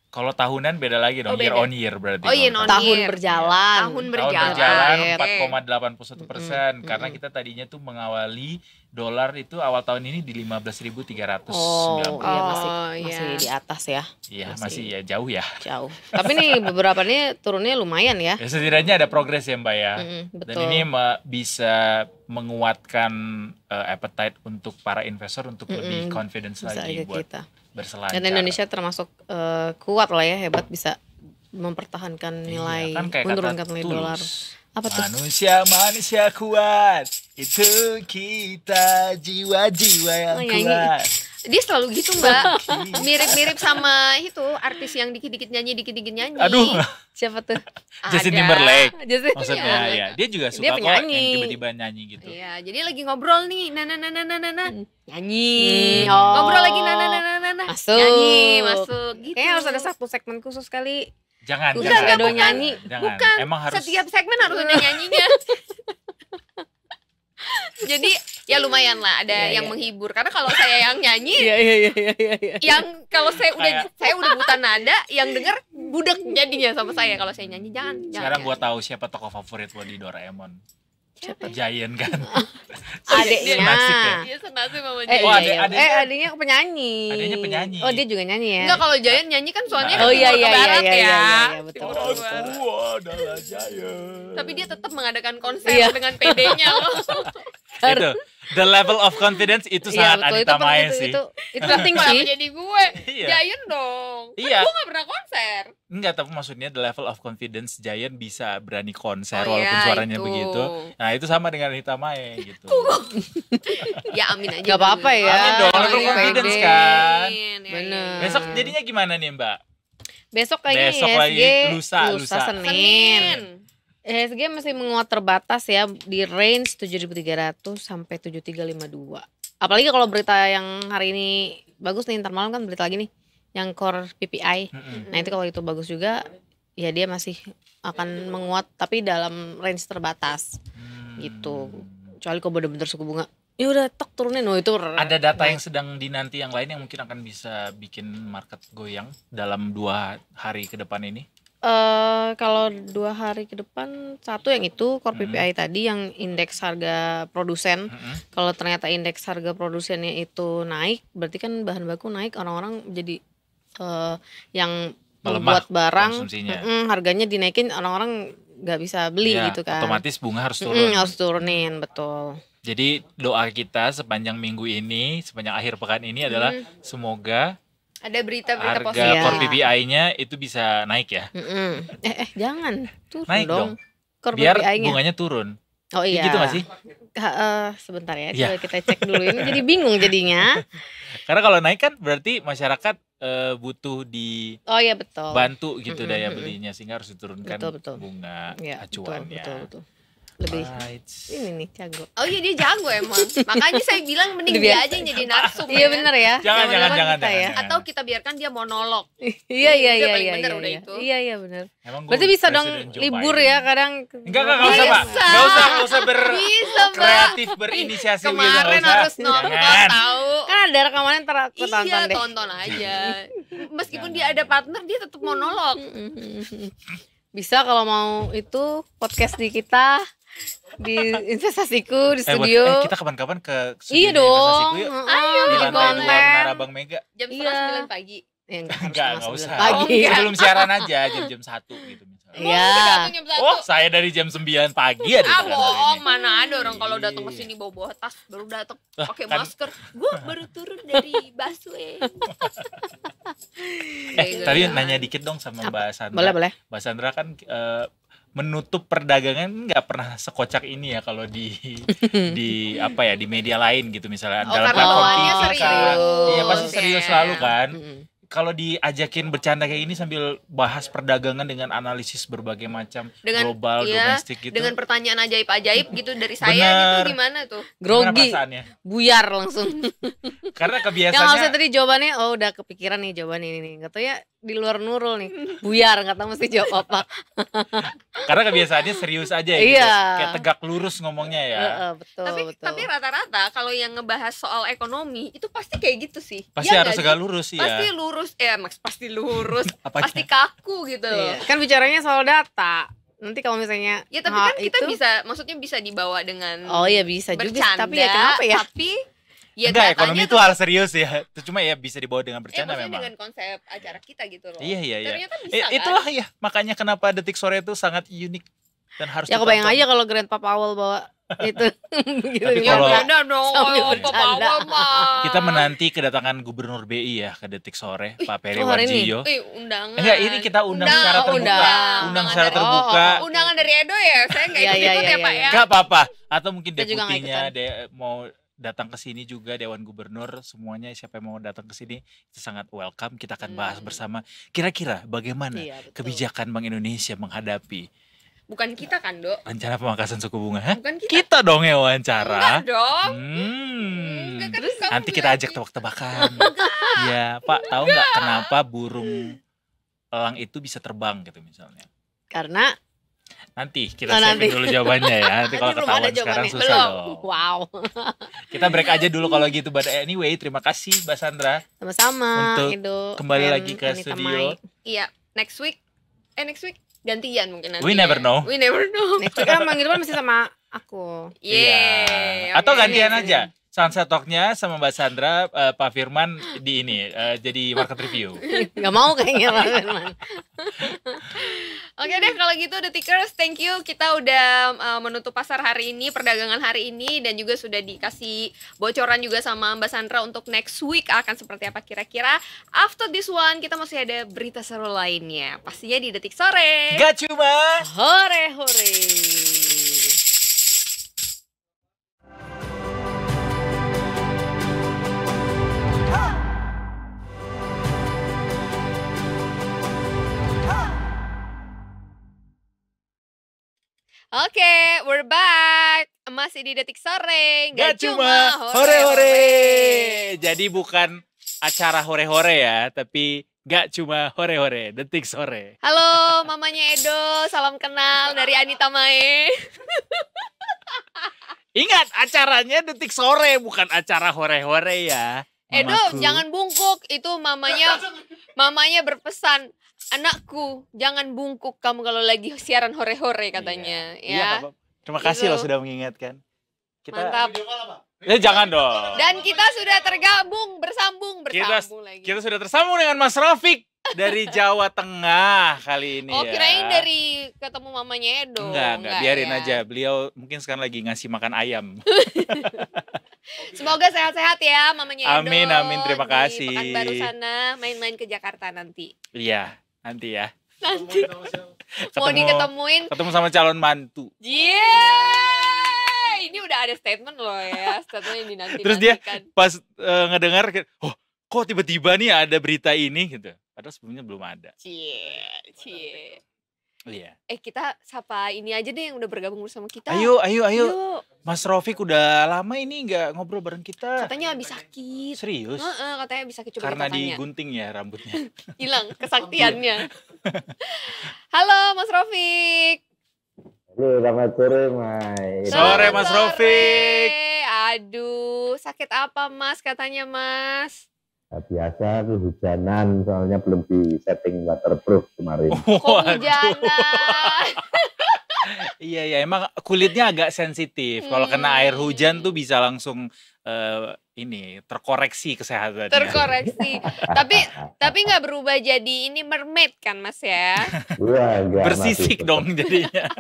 Kalau tahunan beda lagi dong, Oh, beda. year on year berarti. Oh, year kalau on Tahun year. berjalan. Tahun Tahun berjalan. berjalan Oke. 4,81%, Mm-mm, karena mm-mm. kita tadinya tuh mengawali dolar itu awal tahun ini di 15.390. Oh, iya masih Oh, masih iya. di atas ya, Iya, masih. masih ya jauh ya. jauh. Tapi nih beberapa nih turunnya lumayan ya. Ya setidaknya ada progres ya, Mbak ya. Mm-mm, Dan betul. ini bisa menguatkan appetite untuk para investor untuk lebih Mm-mm, confidence bisa lagi ke buat kita. berselancar. Dan Indonesia termasuk kuat lah ya, hebat bisa mempertahankan nilai, Iya, kan kayak menurunkan kata nilai Tulus. dolar. Apa tuh? Manusia kuat, itu kita jiwa-jiwa yang Oh, nyanyi. kuat. Dia selalu gitu, Mbak. Mirip-mirip sama itu artis yang dikit-dikit nyanyi. Aduh, Siapa tuh? Justin Ada. Timberlake. Justin Maksudnya Iya. ya, dia juga suka Dia kok penyanyi. yang tiba-tiba nyanyi gitu. Iya, jadi lagi ngobrol nih. Nah. nyanyi. Ngobrol lagi nah. Masuk. Nyanyi, masuk gitu. Kayaknya harus ada satu segmen khusus kali. Jangan, Enggak, jangan. enggak, nyanyi. Jangan. Bukan, Emang harus setiap segmen harus ada nyanyinya. Jadi ya lumayan lah ada Iya, yang iya. menghibur, karena kalau saya yang nyanyi, Iya. yang kalau saya Kayak- udah buta nada, yang denger budek jadinya sama saya. Kalau saya nyanyi jangan. sekarang jangan. gua tahu siapa tokoh favorit gua di Doraemon. Siapa? Giant kan. Adeknya. Senasib ya? Dia senasib sama Eh, Giant. Oh, iya, adek- iya. adeknya- Adeknya penyanyi. Adeknya penyanyi. Oh, dia juga nyanyi ya. Enggak, kalau Giant nyanyi kan soalnya Oh, ke iya, timur iya, ke barat iya, ya. iya, betul, Timur ke betul. barat. Aku adalah Giant. Tapi dia tetap mengadakan konser Iya. dengan PD-nya loh. Itu the level of confidence itu Iya, sangat betul. Anita Mae itu, sih. itu penting Kenapa sih. jadi gue? Iya. Giant dong. Iya. Gue gak pernah konser. Enggak, tapi maksudnya the level of confidence Giant bisa berani konser Oh, walaupun iya, suaranya itu. begitu. Nah, itu sama dengan Anita Mae gitu. Ya amin aja. Gak apa-apa dulu. ya. Amin dong, Namanya level confidence pede. kan. Amin, ya, Bener. ya. Besok jadinya gimana nih, Mbak? Besok kayaknya Besok IHSG lagi, lusa. Senin. Senin. IHSG masih menguat terbatas ya di range 7.300 sampai 7.352. Apalagi kalau berita yang hari ini bagus nih, ntar malam kan berita lagi nih yang core PPI. Mm-mm. Nah, itu kalau itu bagus juga ya dia masih akan menguat tapi dalam range terbatas gitu. Kecuali kalau bener-bener suku bunga ya udah tok turunin, oh itu Ada data yang sedang dinanti yang lain yang mungkin akan bisa bikin market goyang dalam 2 hari ke depan ini. Kalau 2 hari ke depan, satu yang itu core PPI tadi yang indeks harga produsen. Mm-mm. Kalau ternyata indeks harga produsennya itu naik, berarti kan bahan baku naik, orang-orang jadi yang Melemah membuat barang konsumsinya. harganya dinaikin, orang-orang nggak bisa beli Ya, gitu kan. otomatis bunga harus turun. Harus turunin, betul. Jadi doa kita sepanjang minggu ini, sepanjang akhir pekan ini adalah semoga Ada berita-berita harga positif. core PPI-nya itu bisa naik ya. Jangan turun Naik dong. dong. Core Biar PPI-nya. bunganya turun. Oh iya. Gitu gak sih? Sebentar ya, Iya. coba kita cek dulu ini. Jadi bingung jadinya. Karena kalau naik kan berarti masyarakat butuh Oh iya betul. dibantu gitu daya belinya, sehingga harus diturunkan Betul, betul. bunga Iya, acuannya. betul. lebih Right. ini nih jago. Oh iya dia jago emang. Makanya saya bilang mending Udah dia biasa. aja yang jadi narsum. Iya benar ya. Jangan, Zaman-zaman jangan, kita ya. jangan. Atau kita biarkan dia monolog. Iya iya Udah iya paling iya. bener iya, udah iya. itu. Iya iya benar. Emang gua Berarti bisa dong Presiden Joe libur Biden. ya kadang. Enggak usah Pak. Bisa. Enggak usah Bisa, Mbak. kreatif berinisiasi gitu, Kemarin nggak usah. harus nonton Jangan. tahu. Kan ada rekamannya ntar aku tonton Iya, deh. tonton aja. Meskipun dia ada partner, dia tetap monolog. Bisa kalau mau itu podcast di kita di investasiku di Eh, studio. kita kapan-kapan ke Iya studio dong. investasiku yuk. Ayo Di bikin lantai 2 konten. Menara Bang Mega. Jam Iya. 9 pagi. Ya, enggak Enggak harus usah. pagi. Oh, enggak. Sebelum siaran aja jam 1 gitu misalnya. Iya. Datang jam 1. Oh, saya dari jam 9 pagi ada. Ah di kantor bohong, ini. mana ada orang kalau datang ke Iya. sini bawa tas baru datang Lah, pakai kan- masker. Gue baru turun dari busway. Tadi nanya dikit dong sama Mbak Sandra. Boleh boleh. Mbak Sandra kan menutup perdagangan nggak pernah sekocak ini ya kalau di apa ya di media lain gitu misalnya Oh, dalam karena platform bawaannya TV serius. kan. Iya pasti Oke. serius selalu kan. Mm-mm. Kalau diajakin bercanda kayak ini sambil bahas perdagangan dengan analisis berbagai macam Dengan- global, iya, domestik gitu. Dengan pertanyaan ajaib-ajaib gitu dari saya Bener. gitu gimana tuh? Gimana Grogi, perasaannya? buyar langsung. Karena Yang kebiasaannya harusnya tadi jawabannya, oh udah kepikiran nih jawaban ini nih. Gak tau ya di luar Nurul nih, buyar gak tau mesti jawab apa. karena kebiasaannya serius aja ya gitu. Iya. Kayak tegak lurus ngomongnya ya. Betul betul. Tapi rata-rata kalau yang ngebahas soal ekonomi itu pasti kayak gitu sih. Pasti Iya harus nggak tegak sih? lurus ya. Pasti lurus, pasti lurus, Apanya? pasti kaku gitu loh. Iya. Kan bicaranya soal data. Nanti kalau misalnya Ya tapi kan kita bisa, maksudnya bisa dibawa dengan Oh iya bisa juga. bercanda. Tapi ya kenapa ya? Tapi ya Enggak, datanya ekonomi itu tetap- hal serius ya. Itu cuma ya bisa dibawa dengan bercanda maksudnya memang. dengan konsep acara kita gitu loh. Iya iya iya. Ternyata bisa kan? Itulah ya makanya kenapa Detik Sore itu sangat unik dan harus Ya kebayang ditonton. aja kalau Grandpa Powell bawa itu. Gitu, Tapi Ya kalau- beda dong, Sambil oh, bercanda. Awal mah. Kita menanti kedatangan Gubernur BI ya ke Detik Sore, Pak Peri oh, hari ini? Warjio. Undangan. Enggak, ini kita undang secara terbuka. Undang secara dari- terbuka. Undangan dari Edo ya, saya nggak Iya, ikut iya, ya iya, Pak iya. ya. Enggak apa-apa. Atau mungkin Kita juga nggak deputinya mau datang ke sini juga, Dewan Gubernur, semuanya siapa yang mau datang ke sini itu sangat welcome. Kita akan bahas bersama kira-kira bagaimana Iya, betul. kebijakan Bank Indonesia menghadapi Bukan kita kan, Dok? rencana pemangkasan suku bunga. Hah? Bukan kita. Kita dong yang wawancara. Enggak dong. Hmm. Enggak, kan kamu Nanti kita bilang ajak gitu. tebak-tebakan. Iya, Pak, tahu nggak kenapa burung elang itu bisa terbang gitu misalnya? Karena Nanti kita Oh, siapin nanti. dulu jawabannya ya. Nanti kalau belum ada ketahuan sekarang jawabannya. susah Belum. dong. wow. Kita break aja dulu kalau gitu. But anyway, terima kasih Mbak Sandra. Sama Untuk Edo kembali dan lagi ke Anita studio. Mai. Iya, next week gantian mungkin nanti. We never know. We never know. Next week kan minggu depan masih sama aku. Yeah. Atau oke. gantian aja. Sunset Talk-nya sama Mbak Sandra, Pak Firman di ini jadi market review. Gak mau kayaknya Pak Firman. Oke deh kalau gitu Detikers, thank you. Kita udah menutup pasar hari ini, perdagangan hari ini, dan juga sudah dikasih bocoran juga sama Mbak Sandra untuk next week akan seperti apa kira-kira. After this one kita masih ada berita seru lainnya, pastinya di Detik Sore. Gak cuma Hore hore. Oke, we're back. Masih di Detik Sore. Gak cuma hore-hore. Jadi bukan acara hore-hore ya, tapi gak cuma hore-hore, Detik Sore. Halo, mamanya Edo. Salam kenal dari Anita Mae. Ingat, acaranya Detik Sore, bukan acara hore-hore ya. Edo, Mamaku. jangan bungkuk. Itu mamanya berpesan, anakku, jangan bungkuk kamu kalau lagi siaran hore-hore katanya. Iya, Ya. Pak. Terima kasih Gitu. loh sudah mengingatkan. Kita Mantap. jangan dong. Dan kita sudah tergabung, bersambung lagi. Kita sudah tersambung dengan Mas Rafiq dari Jawa Tengah kali ini Oh, ya. kirain dari ketemu mamanya Edo. Enggak, biarin ya. aja. Beliau mungkin sekarang lagi ngasih makan ayam. Semoga sehat-sehat ya mamanya Edo. Amin, amin. Terima Di kasih. Pekanbaru sana, main-main ke Jakarta nanti. Iya, nanti ya. Nanti mau diketemuin. Ketemu sama calon mantu. Yeay! Ini udah ada statement loh ya, statement yang dinanti. Terus dia pas ngedengar, oh kok tiba-tiba nih ada berita ini gitu. Padahal sebelumnya belum ada. cie. Iya. Kita sapa ini aja deh yang udah bergabung bersama kita. Ayo. Yuk. Mas Rofik udah lama ini nggak ngobrol bareng kita. Katanya habis sakit. Serius? Katanya habis sakit, coba Karena kita tanya. digunting ya rambutnya. Hilang kesaktiannya. Halo Mas Rofik. Halo, selamat sore, Mai. Sore, Mas Sore. Rofik. Aduh, sakit apa Mas katanya Mas? Nah, biasa kehujanan, soalnya belum di setting waterproof kemarin. Kok hujanan? Iya, emang kulitnya agak sensitif. Kalau kena air hujan tuh bisa langsung ini terkoreksi kesehatannya. Terkoreksi. Tapi nggak berubah jadi ini mermaid kan Mas ya? Wah, enggak, Bersisik masih dong jadinya.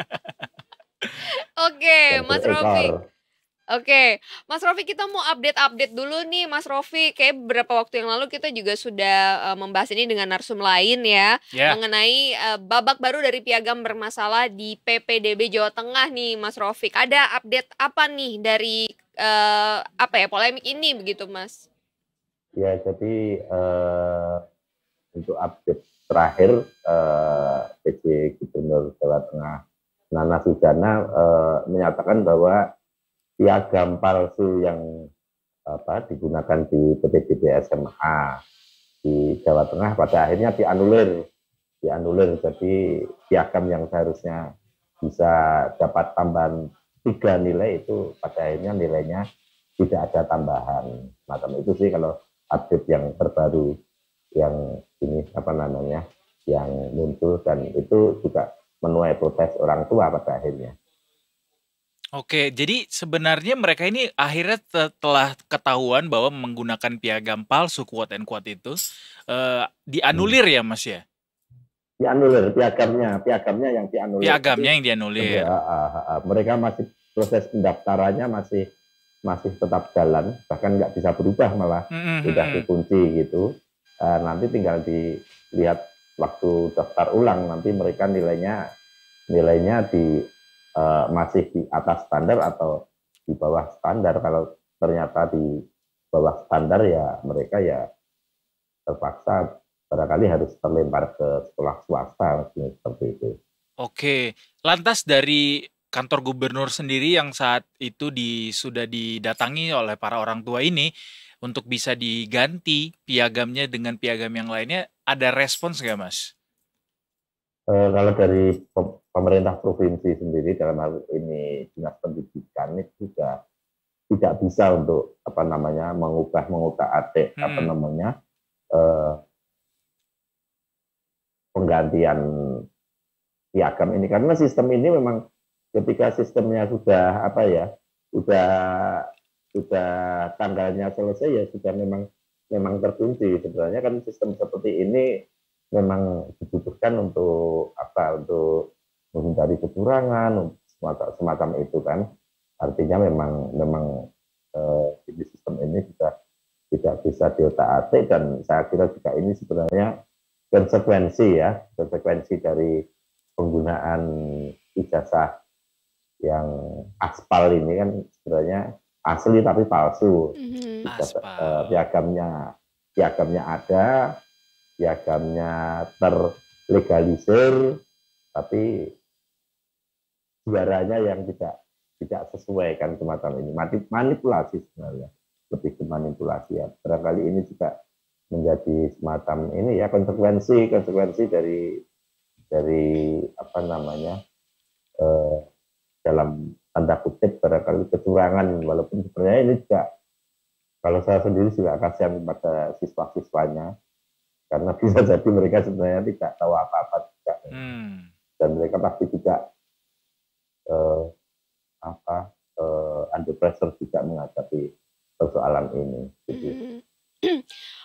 Oke, Mas berekor. Rofik. Oke, Mas Rofik kita mau update dulu nih Mas Rofik. Kayak beberapa waktu yang lalu kita juga sudah membahas ini dengan narsum lain ya. Ya. Mengenai babak baru dari piagam bermasalah di PPDB Jawa Tengah nih Mas Rofik. Ada update apa nih dari polemik ini begitu Mas? Ya, jadi untuk update terakhir PJ Gubernur Jawa Tengah Nana Sujana menyatakan bahwa piagam palsu yang digunakan di PPDB SMA di Jawa Tengah pada akhirnya dianulir. Jadi piagam yang seharusnya bisa dapat tambahan 3 nilai itu pada akhirnya nilainya tidak ada tambahan. Macam itu sih kalau update yang terbaru yang ini yang muncul, dan itu juga menuai protes orang tua pada akhirnya. Oke, jadi sebenarnya mereka ini akhirnya setelah ketahuan bahwa menggunakan piagam palsu quote and quote itu dianulir ya Mas ya? Dianulir piagamnya yang dianulir. Piagamnya yang dianulir. Mereka masih proses pendaftarannya masih tetap jalan, bahkan nggak bisa berubah, malah sudah dikunci gitu. Nanti tinggal dilihat waktu daftar ulang, nanti mereka nilainya masih di atas standar atau di bawah standar. Kalau ternyata di bawah standar ya mereka ya terpaksa barangkali harus terlempar ke sekolah swasta seperti itu. Oke, lantas dari kantor gubernur sendiri yang saat itu sudah didatangi oleh para orang tua ini untuk bisa diganti piagamnya dengan piagam yang lainnya, ada respons nggak Mas? Kalau dari pemerintah provinsi sendiri dalam hal ini dinas pendidikan itu juga tidak bisa untuk mengutak-atik penggantian piagam ini, karena sistem ini memang ketika sistemnya sudah tanggalnya selesai ya sudah memang terkunci. Sebenarnya kan sistem seperti ini memang dibutuhkan untuk menghindari kecurangan semacam itu kan. Artinya memang sistem ini juga tidak bisa diotak-atik, dan saya kira juga ini sebenarnya konsekuensi dari penggunaan ijazah yang aspal ini kan sebenarnya asli tapi palsu. Piagamnya ada, piagamnya terlegalisir, tapi juaranya yang tidak sesuai kan, semacam ini. Manipulasi sebenarnya, lebih ke manipulasi ya. Barangkali ini juga menjadi semacam ini ya, konsekuensi dari dalam tanda kutip barangkali kecurangan, walaupun sebenarnya ini juga kalau saya sendiri juga kasihan pada siswa-siswanya, karena bisa jadi mereka sebenarnya tidak tahu apa-apa juga, dan mereka pasti juga under pressure juga menghadapi persoalan ini. Gitu.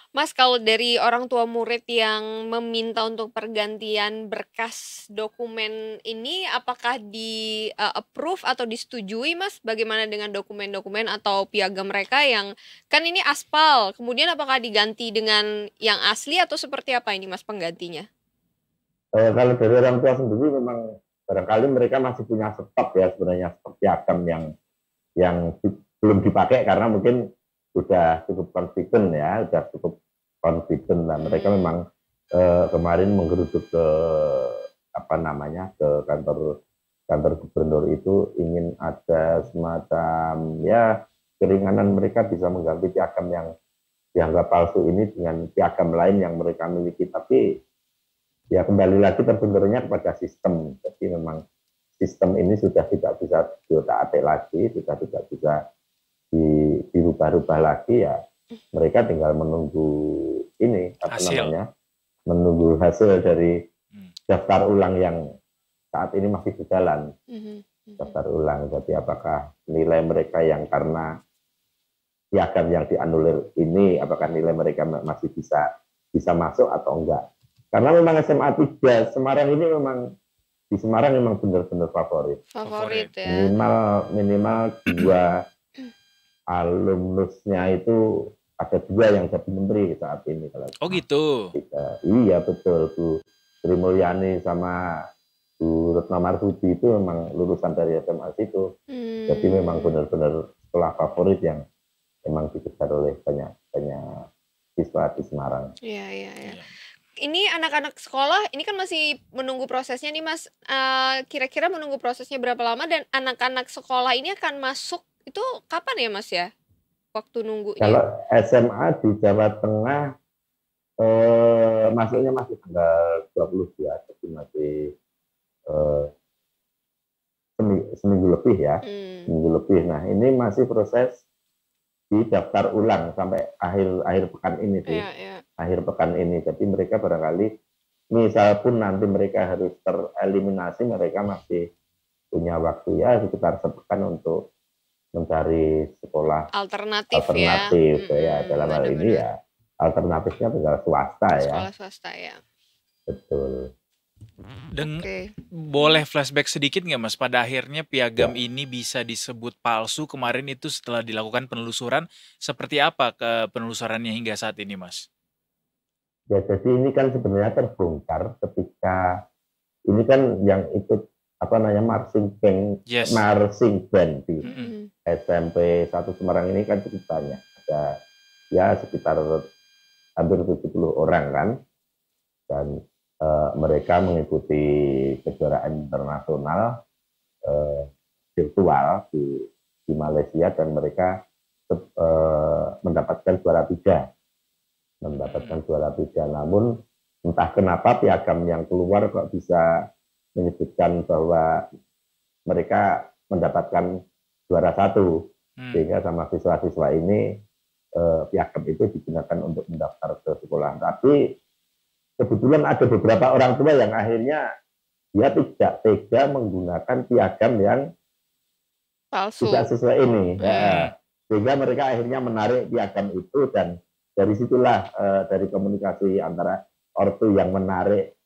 Mas, kalau dari orang tua murid yang meminta untuk pergantian berkas dokumen ini, apakah di approve atau disetujui Mas? Bagaimana dengan dokumen-dokumen atau piagam mereka yang kan ini aspal, kemudian apakah diganti dengan yang asli atau seperti apa ini Mas penggantinya? Kalau dari orang tua sendiri memang barangkali mereka masih punya stok ya sebenarnya, stok piagam yang belum dipakai karena mungkin sudah cukup confident ya, Nah, mereka memang kemarin menggeruduk ke apa namanya ke kantor gubernur itu ingin ada semacam ya keringanan, mereka bisa mengganti piagam yang dianggap palsu ini dengan piagam lain yang mereka miliki. Tapi ya kembali lagi terbenturnya kepada sistem. Jadi memang sistem ini sudah tidak bisa diotak-atik lagi, sudah tidak bisa dirubah-rubah lagi, ya mereka tinggal menunggu ini menunggu hasil dari daftar ulang yang saat ini masih berjalan. Daftar ulang. Jadi apakah nilai mereka yang karena piagam yang dianulir ini, apakah nilai mereka masih bisa masuk atau enggak? Karena memang SMA 3 Semarang ini memang di Semarang memang benar-benar favorit ya. Minimal 2 alumnusnya itu ada 2 yang jadi menteri saat ini. Oh gitu. Iya betul, Bu Sri Mulyani sama Bu Retno Marsudi itu memang lulusan dari SMA situ. Jadi memang benar-benar sekolah favorit yang memang dikejar oleh banyak siswa di Semarang. Iya. Ini anak-anak sekolah ini kan masih menunggu prosesnya nih Mas. Kira-kira menunggu prosesnya berapa lama, dan anak-anak sekolah ini akan masuk itu kapan ya Mas ya? Waktu nunggunya. Kalau SMA di Jawa Tengah masuknya masih tanggal 22, jadi masih seminggu lebih ya. Seminggu lebih. Nah, ini masih proses di daftar ulang sampai akhir pekan ini sih. Iya. Akhir pekan ini. Jadi mereka barangkali misal pun nanti mereka harus tereliminasi, mereka masih punya waktu ya sekitar sepekan untuk mencari sekolah alternatif ya. Dalam hal ini ya alternatifnya tinggal swasta ya. Sekolah swasta ya. Betul. Dan boleh flashback sedikit nggak Mas, pada akhirnya piagam ini bisa disebut palsu kemarin itu setelah dilakukan penelusuran, seperti apa ke penelusurannya hingga saat ini Mas? Ya jadi ini kan sebenarnya terbongkar ketika ini kan yang ikut marching band di SMP 1 Semarang ini kan cukup banyak, ada ya sekitar hampir 70 orang kan, dan mereka mengikuti kejuaraan internasional virtual di Malaysia, dan mereka mendapatkan juara 3. Namun entah kenapa piagam yang keluar kok bisa menyebutkan bahwa mereka mendapatkan juara 1, sehingga sama siswa-siswa ini piagam itu digunakan untuk mendaftar ke sekolah. Tapi kebetulan ada beberapa orang tua yang akhirnya dia tidak tega menggunakan piagam yang palsu, tidak sesuai ini. Sehingga mereka akhirnya menarik piagam itu, dan dari situlah dari komunikasi antara ortu yang menarik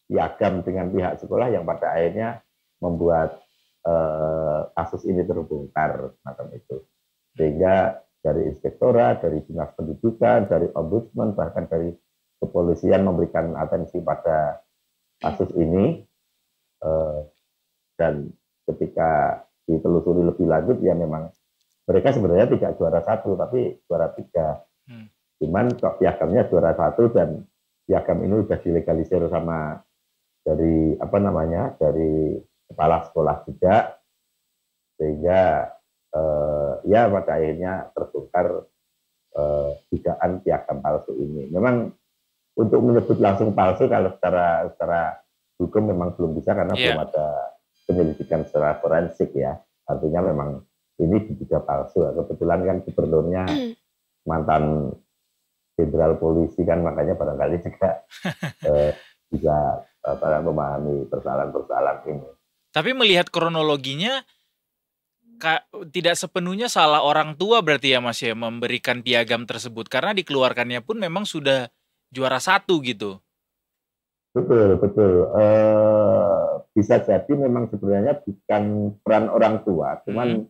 piagam dengan pihak sekolah yang pada akhirnya membuat kasus ini terbongkar macam itu. Sehingga dari inspektorat, dari dinas pendidikan, dari ombudsman, bahkan dari kepolisian memberikan atensi pada kasus ini, dan ketika ditelusuri lebih lanjut ya memang mereka sebenarnya tidak juara 1 tapi juara 3. Cuman kok piagamnya juara 1, dan piagam ini sudah dilegalisir sama dari dari kepala sekolah juga, sehingga ya pada akhirnya terbongkar dugaan piagam palsu ini. Memang untuk menyebut langsung palsu kalau secara hukum memang belum bisa, karena belum ada penyelidikan secara forensik ya. Artinya memang ini diduga palsu. Kebetulan kan gubernurnya mantan jenderal polisi kan, makanya barangkali juga bisa memahami persoalan-persoalan ini. Tapi melihat kronologinya, tidak sepenuhnya salah orang tua berarti ya Mas ya memberikan piagam tersebut, karena dikeluarkannya pun memang sudah juara 1 gitu. Betul. Bisa jadi memang sebenarnya bukan peran orang tua, cuman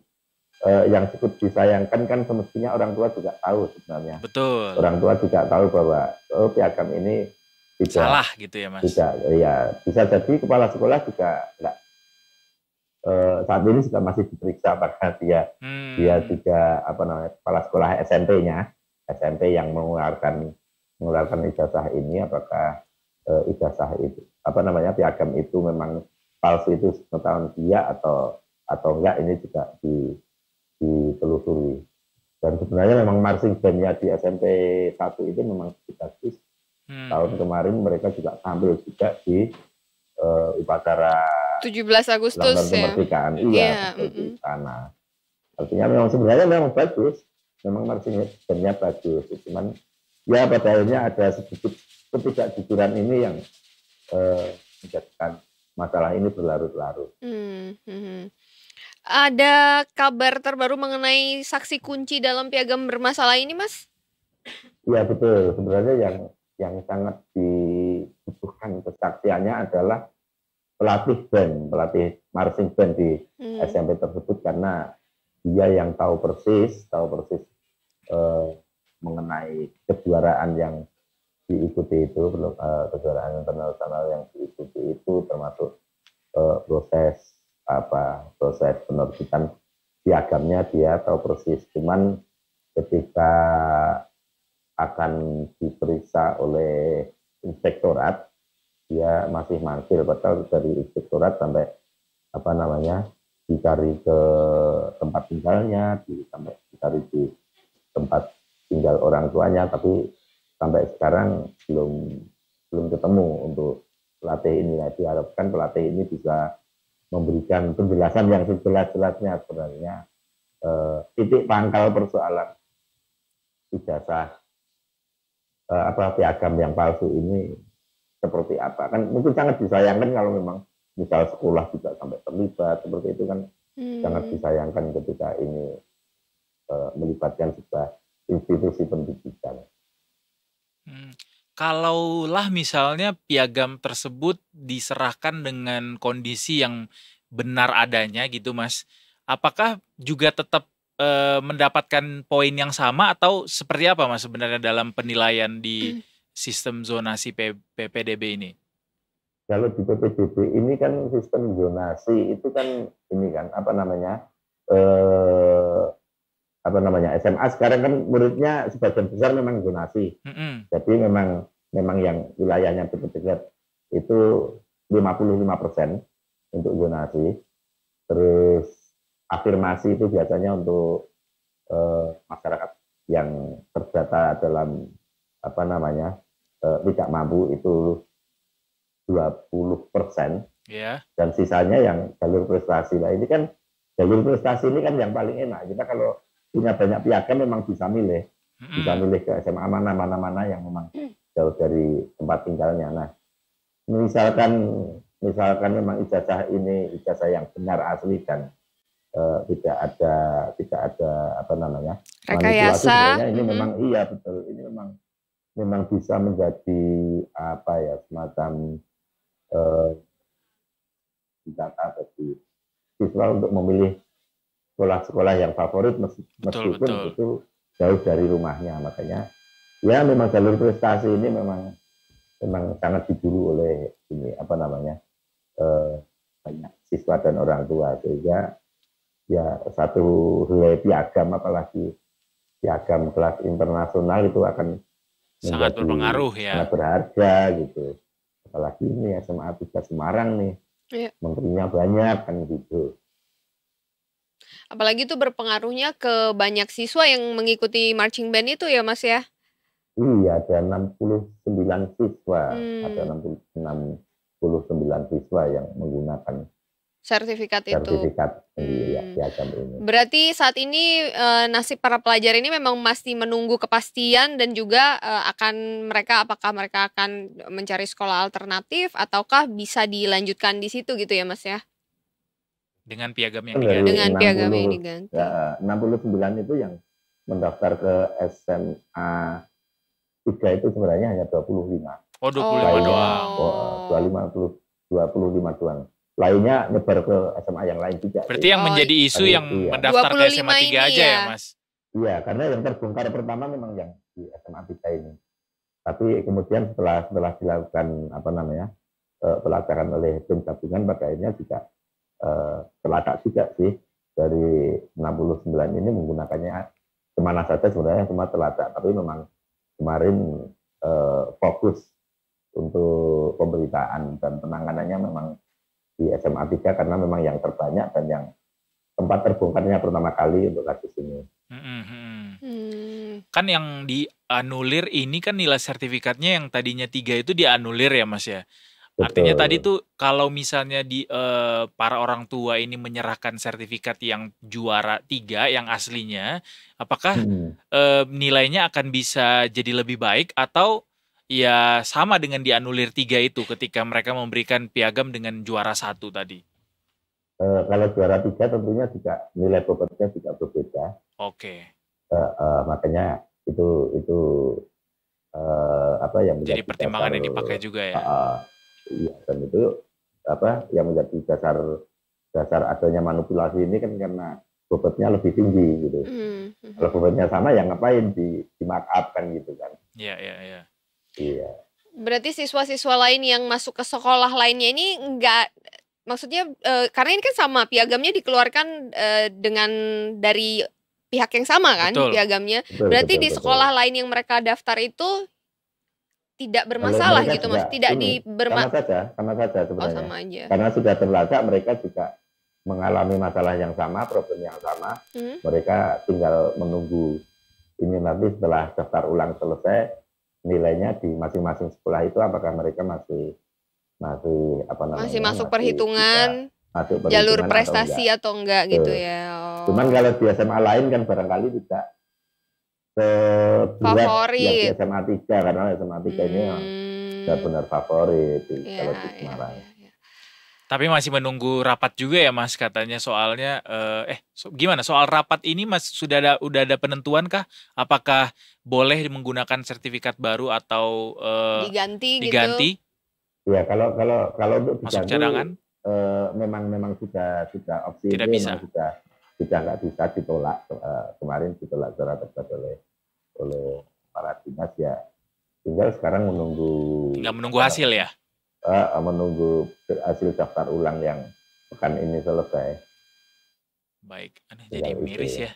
yang cukup disayangkan kan semestinya orang tua juga tahu sebenarnya. Betul. Orang tua juga tahu bahwa piagam ini tidak salah gitu ya Mas. Tidak, ya bisa jadi kepala sekolah juga enggak. Saat ini juga masih diperiksa apakah dia juga kepala sekolah SMP yang mengeluarkan ijazah ini, apakah ijazah itu piagam itu memang palsu itu pengetahuan dia atau enggak, ini juga ditelusuri. Dan sebenarnya memang marching band-nya di SMP 1 itu memang bagus. Tahun kemarin mereka juga tampil juga di upacara 17 Agustus ya. Kemerdekaan. Iya, di sana. Artinya memang sebenarnya memang bagus. Memang marching band-nya bagus. Cuman ya pada akhirnya ada sedikit ketidakjujuran ini yang menjadikan masalah ini berlarut-larut. Ada kabar terbaru mengenai saksi kunci dalam piagam bermasalah ini, Mas? Iya betul. Sebenarnya yang sangat dibutuhkan kesaksiannya adalah pelatih marching band di SMP tersebut, karena dia yang tahu persis mengenai kejuaraan yang diikuti itu, kejuaraan internasional yang diikuti itu, termasuk proses penerbitan piagamnya dia tahu persis. Cuman ketika akan diperiksa oleh inspektorat, dia masih mangkir, padahal dari inspektorat sampai dicari ke tempat tinggalnya, sampai dicari di tempat tinggal orang tuanya, tapi sampai sekarang belum ketemu untuk pelatih ini. Nah, diharapkan pelatih ini bisa memberikan penjelasan yang sejelas-jelasnya sebenarnya titik pangkal persoalan ijazah piagam yang palsu ini seperti apa. Kan mungkin sangat disayangkan kalau memang misal sekolah juga sampai terlibat seperti itu, kan sangat disayangkan ketika ini melibatkan sebuah institusi pendidikan. Kalaulah misalnya piagam tersebut diserahkan dengan kondisi yang benar adanya gitu, Mas, apakah juga tetap mendapatkan poin yang sama atau seperti apa, Mas, sebenarnya dalam penilaian di sistem zonasi PPDB ini? Kalau di PPDB ini kan sistem zonasi itu kan ini kan SMA sekarang kan muridnya sebagian besar memang zonasi. Jadi memang yang wilayahnya dekat-dekat itu 55% untuk zonasi. Terus afirmasi itu biasanya untuk masyarakat yang terdata dalam tidak mampu itu 20%. Yeah. Dan sisanya yang jalur prestasi. Nah ini kan jalur prestasi ini kan yang paling enak. Kita kalau punya banyak piagam memang bisa milih ke SMA mana yang memang jauh dari tempat tinggalnya. Nah, misalkan memang ijazah ini ijazah yang benar asli dan tidak ada rekayasa. Ini memang iya betul. Ini memang bisa menjadi semacam data bagi siswa untuk memilih sekolah-sekolah yang favorit meskipun betul. Itu jauh dari rumahnya. Makanya ya memang jalur prestasi ini memang sangat diburu oleh banyak siswa dan orang tua, sehingga ya satu helai piagam, apalagi piagam kelas internasional itu akan sangat berpengaruh ya, sangat berharga gitu. Apalagi ini SMA 3 Semarang nih, menterinya banyak kan gitu. Apalagi itu berpengaruhnya ke banyak siswa yang mengikuti marching band itu ya, Mas ya? Iya, ada 69 siswa, ada 69 siswa yang menggunakan sertifikat itu. Piagam ini. Berarti saat ini nasib para pelajar ini memang masih menunggu kepastian dan juga apakah mereka akan mencari sekolah alternatif ataukah bisa dilanjutkan di situ gitu ya, Mas ya? Dengan piagam yang diganti. Dengan piagam yang diganti. Ya, 69 itu yang mendaftar ke SMA 3 itu sebenarnya hanya 25. Oh, 25 doang. 25 doang. Lainnya nyebar ke SMA yang lain juga. Berarti yang menjadi isu yang mendaftar ke SMA 3 aja ya, Mas? Iya, karena yang terbongkar pertama memang yang di SMA 3 ini. Tapi kemudian setelah dilakukan pelacakan oleh tim gabungan, pada akhirnya juga terlacak juga sih dari 69 ini menggunakannya kemana saja sebenarnya semua terlacak. Tapi memang kemarin fokus untuk pemberitaan dan penanganannya memang di SMA 3 karena memang yang terbanyak dan yang tempat terbongkarnya pertama kali untuk kasus ini. Kan yang dianulir ini kan nilai sertifikatnya yang tadinya 3 itu dianulir ya Mas ya. Artinya Betul. tadi tuh kalau misalnya para orang tua ini menyerahkan sertifikat yang juara 3 yang aslinya, apakah nilainya akan bisa jadi lebih baik atau ya sama dengan dianulir 3 itu ketika mereka memberikan piagam dengan juara 1 tadi? Kalau juara 3 tentunya juga nilai bobotnya juga berbeda. Oke. Makanya itu apa yang Jadi pertimbangan yang dipakai juga ya. Iya, dan itu apa yang menjadi dasar adanya manipulasi ini kan karena bobotnya lebih tinggi gitu. Kalau bobotnya sama ya ngapain di mark up kan gitu kan. Iya. Berarti siswa-siswa lain yang masuk ke sekolah lainnya ini enggak, maksudnya karena ini kan sama piagamnya dikeluarkan dengan dari pihak yang sama kan. Betul. Piagamnya. Berarti di sekolah lain yang mereka daftar itu tidak bermasalah gitu Mas, tidak sama saja sebenarnya. Oh, sama aja. Karena sudah terlacak mereka juga mengalami masalah yang sama, problem yang sama. Mereka tinggal menunggu ini nanti setelah daftar ulang selesai, nilainya di masing-masing sekolah itu apakah mereka masih masuk perhitungan jalur prestasi atau enggak gitu ya. Cuman kalau di SMA lain kan barangkali tidak favorit ya, di SMA 3 karena SMA 3 ini benar-benar favorit kalau di Semarang. Tapi masih menunggu rapat juga ya Mas katanya soalnya gimana soal rapat ini Mas udah ada penentuan kah? Apakah boleh menggunakan sertifikat baru atau diganti? Ya kalau untuk masuk diganti cadangan memang sudah opsi tidak itu bisa. Sudah nggak bisa ditolak, kemarin ditolak secara tegas oleh para dinas ya, tinggal sekarang menunggu hasil ya, menunggu hasil daftar ulang yang pekan ini selesai. Baik, jadi miris ya.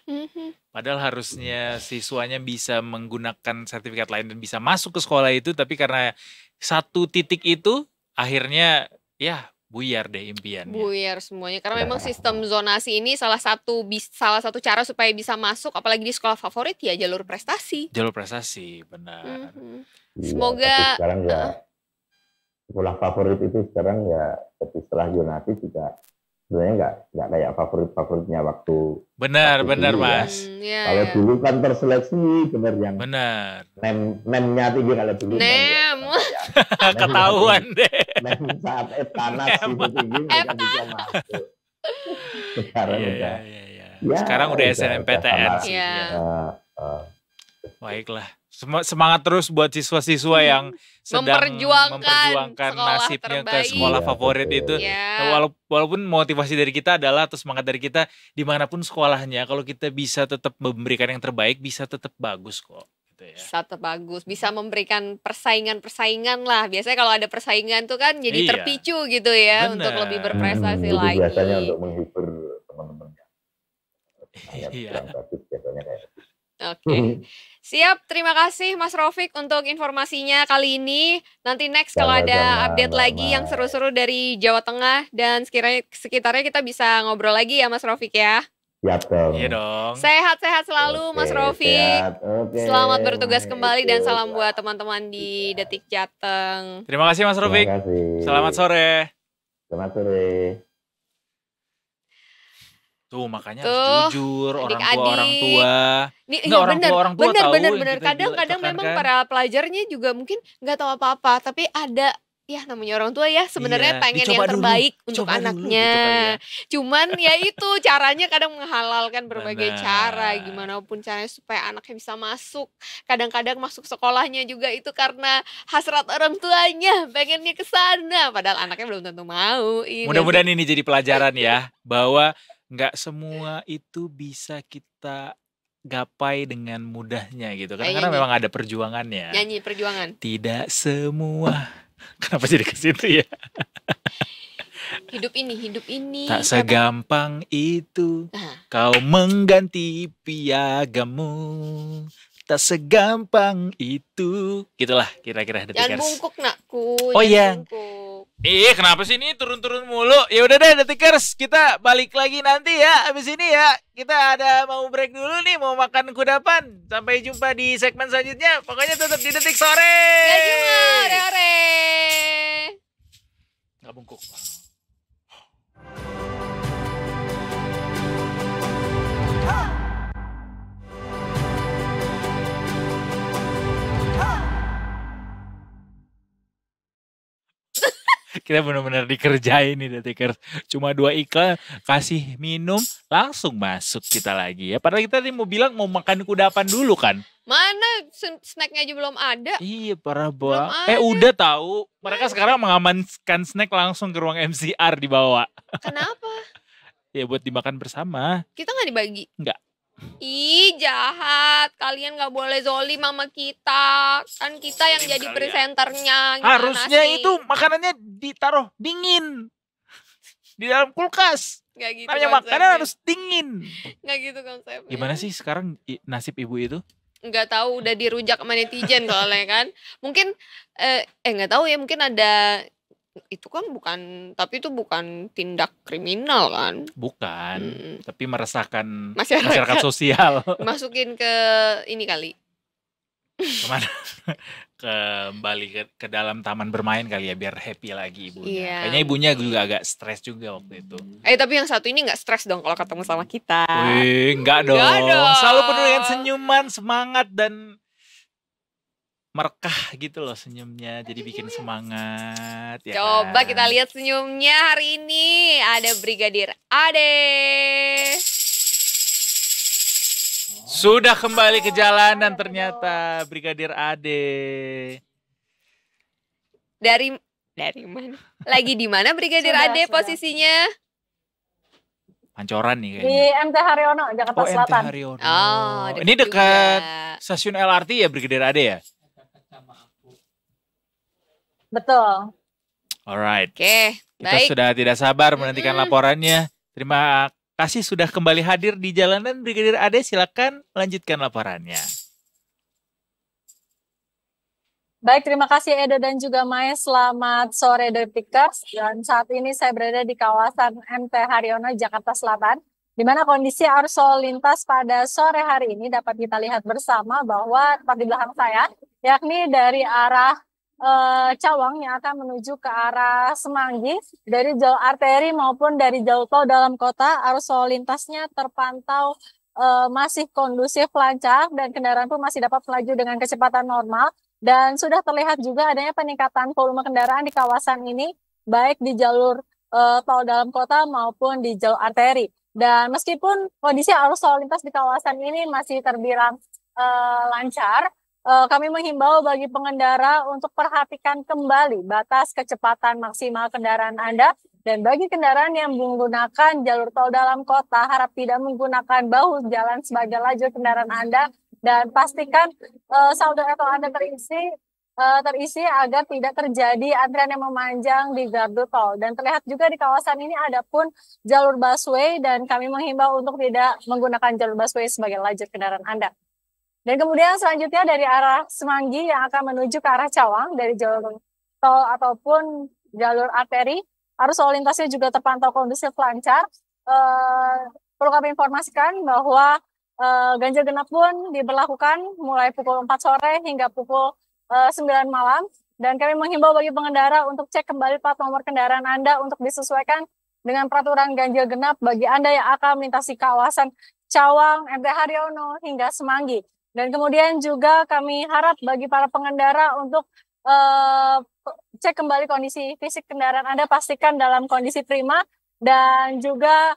Padahal harusnya siswanya bisa menggunakan sertifikat lain dan bisa masuk ke sekolah itu, tapi karena satu titik itu akhirnya ya buyar deh impiannya. Buyar semuanya karena memang sistem zonasi ini salah satu cara supaya bisa masuk apalagi di sekolah favorit ya jalur prestasi. Jalur prestasi, benar. Semoga sekarang ya sekolah favorit itu sekarang ya setelah zonasi juga sebenarnya nggak kayak favoritnya waktu. Benar Mas. Kalau dulu kan terseleksi benar yang nemnya tinggi kalau dulu. Ketahuan deh. Nem saat panas itu tinggi mereka bisa masuk. Sekarang udah. Ya, sekarang udah SNMPTN sih. Baiklah. Semangat terus buat siswa-siswa yang sedang memperjuangkan nasibnya ke sekolah favorit itu. Walaupun motivasi dari kita adalah atau semangat dari kita dimanapun sekolahnya, kalau kita bisa tetap memberikan yang terbaik, bisa tetap bagus kok. Gitu ya. Bisa tetap bagus, bisa memberikan persaingan lah. Biasanya kalau ada persaingan tuh kan jadi terpicu gitu ya. Bener. Untuk lebih berprestasi lagi. Biasanya untuk menghibur teman-temannya. Oke. Siap, terima kasih Mas Rofik untuk informasinya kali ini. Nanti next kalau ada update lagi yang seru-seru dari Jawa Tengah dan sekitarnya kita bisa ngobrol lagi ya Mas Rofik ya. Siap dong. Iya dong. Sehat-sehat selalu Mas Rofik. Selamat bertugas kembali dan salam buat teman-teman di Detik Jateng. Terima kasih Mas Rofik. Selamat sore. Selamat sore. Tuh makanya harus jujur orang tua. Orang tua bener. Kadang-kadang memang para pelajarnya juga mungkin nggak tahu apa-apa, tapi ada ya namanya orang tua ya sebenarnya pengen yang terbaik untuk anaknya. Gitu cuman ya itu caranya kadang menghalalkan berbagai cara, gimana pun caranya supaya anaknya bisa masuk. Kadang-kadang masuk sekolahnya juga itu karena hasrat orang tuanya, pengennya ke sana, padahal anaknya belum tentu mau. Mudah-mudahan ini jadi pelajaran ya, bahwa nggak semua itu bisa kita gapai dengan mudahnya gitu. Karena memang ada perjuangannya. Nyanyi perjuangan. Tidak semua. Kenapa jadi ke situ ya? Hidup ini. Tak segampang itu kau mengganti piagamu. tak segampang itu. Gitulah kira-kira Jangan Detikers. bungkuk nakku. Oh, jangan iya. bungkuk. Kenapa sih ini turun-turun mulu? Ya udah deh Detikers, kita balik lagi nanti ya. Abis ini ya, kita ada mau break dulu nih, mau makan kudapan. Sampai jumpa di segmen selanjutnya. Pokoknya tetap di Detik Sore. Ya cuma ore-ore. Nggak bungkuk. Kita benar-benar dikerjain nih Detikers. Cuma 2 iklan, kasih minum, langsung masuk kita lagi ya. Padahal kita tadi mau bilang mau makan kudapan dulu kan. Mana snacknya aja belum ada. Iya parah Belum banget. ada. Udah tahu. Mereka sekarang mengamankan snack langsung ke ruang MCR dibawa. Kenapa? Ya buat dimakan bersama. Kita nggak dibagi? Nggak. Ih jahat, kalian nggak boleh zolim sama kita. Kan kita yang Zolim jadi kalian. presenternya. Gimana Harusnya sih? itu makanannya ditaruh dingin. Di dalam kulkas. Nggak gitu Namanya konsepnya. makanan harus dingin. Nggak gitu konsepnya. Gimana sih sekarang nasib ibu itu? Nggak tahu, udah dirujak sama netizen soalnya kan. Mungkin nggak tahu ya, mungkin ada itu kan bukan, tapi itu bukan tindak kriminal kan. Bukan. Mm. Tapi meresahkan Masyarakat. masyarakat sosial. Masukin ke ini kali. Kemana? Kembali ke dalam taman bermain kali ya biar happy lagi ibunya. Iya. Kayaknya ibunya juga agak stres juga waktu itu. Tapi yang satu ini nggak stres dong kalau ketemu sama kita. Wih, enggak dong. dong. Selalu penuh dengan senyuman, semangat dan merekah gitu loh senyumnya. Jadi bikin semangat. Ya Coba kan? kita lihat senyumnya hari ini. Ada Brigadir Ade. Sudah kembali ke jalanan ternyata Brigadir Ade. Dari mana? Lagi di mana Brigadir Sudah, Ade sudah. posisinya? Pancoran nih Di kayaknya. MT Haryono, Jakarta Oh, MT Selatan. Haryono. Oh, Ini dekat juga. stasiun LRT ya Brigadir Ade ya? Betul. Alright. Oke, Kita baik. sudah tidak sabar menantikan laporannya. Terima kasih sudah kembali hadir di jalanan Brigadir Ade. Silakan lanjutkan laporannya. Baik, terima kasih Edo dan juga Mae. Selamat sore Detikers. Dan saat ini saya berada di kawasan MT Haryono, Jakarta Selatan, di mana kondisi arus lalu lintas pada sore hari ini dapat kita lihat bersama bahwa tepat di belakang saya, yakni dari arah Cawang yang akan menuju ke arah Semanggi, dari jalur arteri maupun dari jalur tol dalam kota, arus lalu lintasnya terpantau masih kondusif, lancar, dan kendaraan pun masih dapat melaju dengan kecepatan normal. Dan sudah terlihat juga adanya peningkatan volume kendaraan di kawasan ini, baik di jalur tol dalam kota maupun di jalur arteri. Dan meskipun kondisi arus lalu lintas di kawasan ini masih terbilang lancar, kami menghimbau bagi pengendara untuk perhatikan kembali batas kecepatan maksimal kendaraan Anda. Dan bagi kendaraan yang menggunakan jalur tol dalam kota, harap tidak menggunakan bahu jalan sebagai lajur kendaraan Anda. Dan pastikan saldo atau Anda terisi agar tidak terjadi antrian yang memanjang di gardu tol. Dan terlihat juga di kawasan ini ada pun jalur busway, dan kami menghimbau untuk tidak menggunakan jalur busway sebagai lajur kendaraan Anda. Dan kemudian selanjutnya dari arah Semanggi yang akan menuju ke arah Cawang dari jalur tol ataupun jalur arteri, arus lalu lintasnya juga terpantau kondusif, lancar. Perlu kami informasikan bahwa ganjil genap pun diberlakukan mulai pukul 4 sore hingga pukul 9 malam. Dan kami menghimbau bagi pengendara untuk cek kembali plat nomor kendaraan Anda untuk disesuaikan dengan peraturan ganjil genap bagi Anda yang akan melintasi kawasan Cawang, MT Haryono hingga Semanggi. Dan kemudian juga kami harap bagi para pengendara untuk cek kembali kondisi fisik kendaraan Anda, pastikan dalam kondisi prima. Dan juga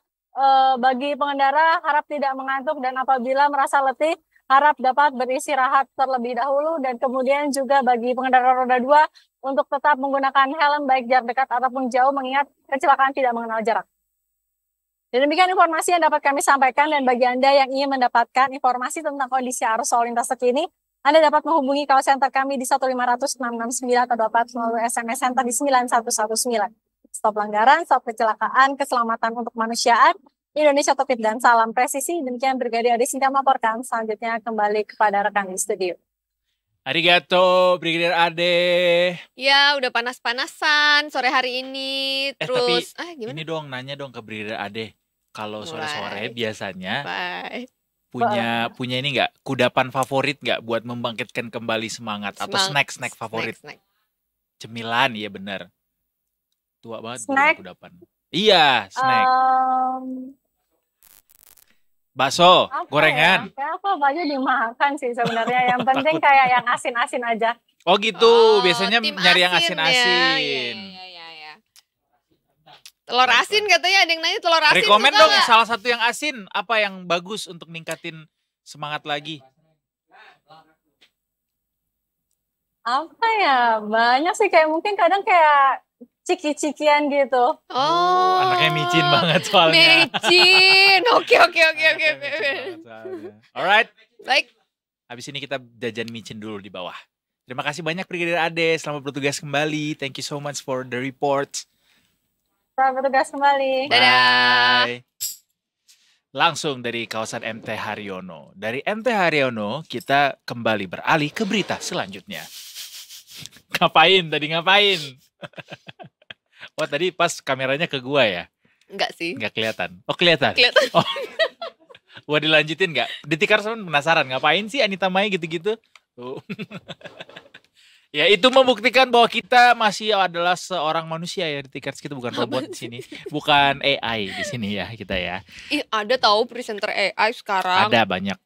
bagi pengendara harap tidak mengantuk, dan apabila merasa letih harap dapat beristirahat terlebih dahulu. Dan kemudian juga bagi pengendara roda 2 untuk tetap menggunakan helm baik jarak dekat ataupun jauh, mengingat kecelakaan tidak mengenal jarak. Dan demikian informasi yang dapat kami sampaikan, dan bagi Anda yang ingin mendapatkan informasi tentang kondisi arus lalu lintas terkini, Anda dapat menghubungi call center kami di 1500669 atau dapat melalui SMS center di 9119. Stop pelanggaran, stop kecelakaan, keselamatan untuk kemanusiaan, Indonesia Topik dan salam presisi. Demikian Brigadir Ade Sinta melaporkan. Selanjutnya kembali kepada rekan di studio. Arigato, Brigadir Ade. Ya, udah panas-panasan sore hari ini. Terus, Tapi gimana? ini dong, nanya dong ke Brigadir Ade. Kalau Mulai. sore-sore biasanya Bye. punya ini nggak, kudapan favorit nggak buat membangkitkan kembali semangat atau snack favorit? Snack. Cemilan, iya benar. Tua banget gue Snack? kudapan. Iya, snack. Bakso, Apa gorengan. Ya? Kayak apa aja dimakan sih sebenarnya. Yang penting kayak yang asin-asin aja. Oh gitu, Oh, biasanya tim nyari yang asin ya. asin-asin. Iya. Telur asin katanya ada yang nanya telur asin. Rekomen suka dong nggak? salah satu yang asin, apa yang bagus untuk ningkatin semangat lagi? Apa ya? Banyak sih kayak mungkin kadang kayak ciki-cikian gitu. Oh, Anaknya micin banget soalnya. Micin. Oke. Anaknya micin banget soalnya. Alright, Baik. habis ini kita jajan micin dulu di bawah. Terima kasih banyak Brigadir Ade, selamat bertugas kembali. Thank you so much for the report. Selamat bertugas kembali. Dadah. Bye. Langsung dari kawasan MT Haryono. Dari MT Haryono kita kembali beralih ke berita selanjutnya. Ngapain? Oh tadi pas kameranya ke gua ya? Enggak sih. Nggak kelihatan. Oh kelihatan. Kelihatan. Oh. Gua dilanjutin nggak? Detikar penasaran ngapain sih Anita Mai gitu-gitu? Tuh. Ya itu membuktikan bahwa kita masih adalah seorang manusia ya Detikar, kita bukan robot di sini, bukan AI di sini ya kita ya. Ih, ada tahu presenter AI sekarang. Ada banyak.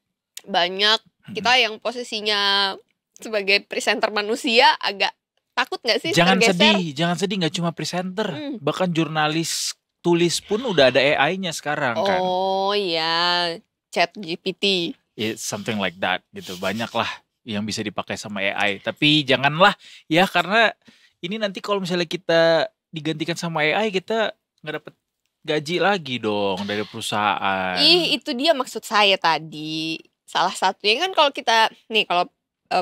Banyak. Kita yang posisinya sebagai presenter manusia agak takut nggak sih Jangan tergeser? sedih nggak cuma presenter, Hmm. bahkan jurnalis tulis pun udah ada AI-nya sekarang kan. Oh iya, Chat GPT. It's something like that gitu. Banyak lah yang bisa dipakai sama AI. Tapi janganlah ya, karena ini nanti kalau misalnya kita digantikan sama AI, kita nggak dapet gaji lagi dong dari perusahaan. Itu dia maksud saya tadi. Salah satunya kan kalau kita nih kalau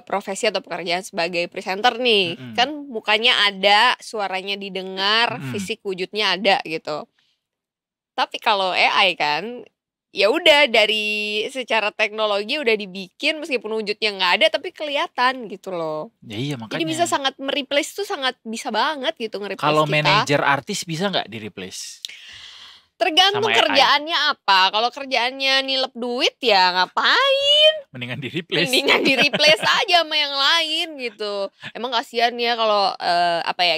profesi atau pekerjaan sebagai presenter nih, Mm-mm. kan mukanya ada, suaranya didengar, Mm-mm. fisik wujudnya ada gitu. Tapi kalau AI kan ya udah dari secara teknologi udah dibikin meskipun wujudnya nggak ada tapi kelihatan gitu loh. Ya iya makanya. Jadi bisa sangat mereplace tuh sangat bisa banget gitu nge-replace Kalau kita. manajer artis bisa nggak di-replace? Tergantung sama AI. kerjaannya apa. Kalau kerjaannya nilep duit ya ngapain? Mendingan di-replace. Mendingan di-replace aja sama yang lain gitu. Emang kasihan ya kalau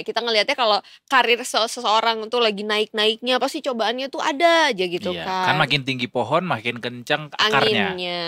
kita ngelihatnya kalau karir seseorang tuh lagi naik-naiknya pasti cobaannya tuh ada aja gitu Iya, kan. kan makin tinggi pohon makin kencang akarnya. Anginnya.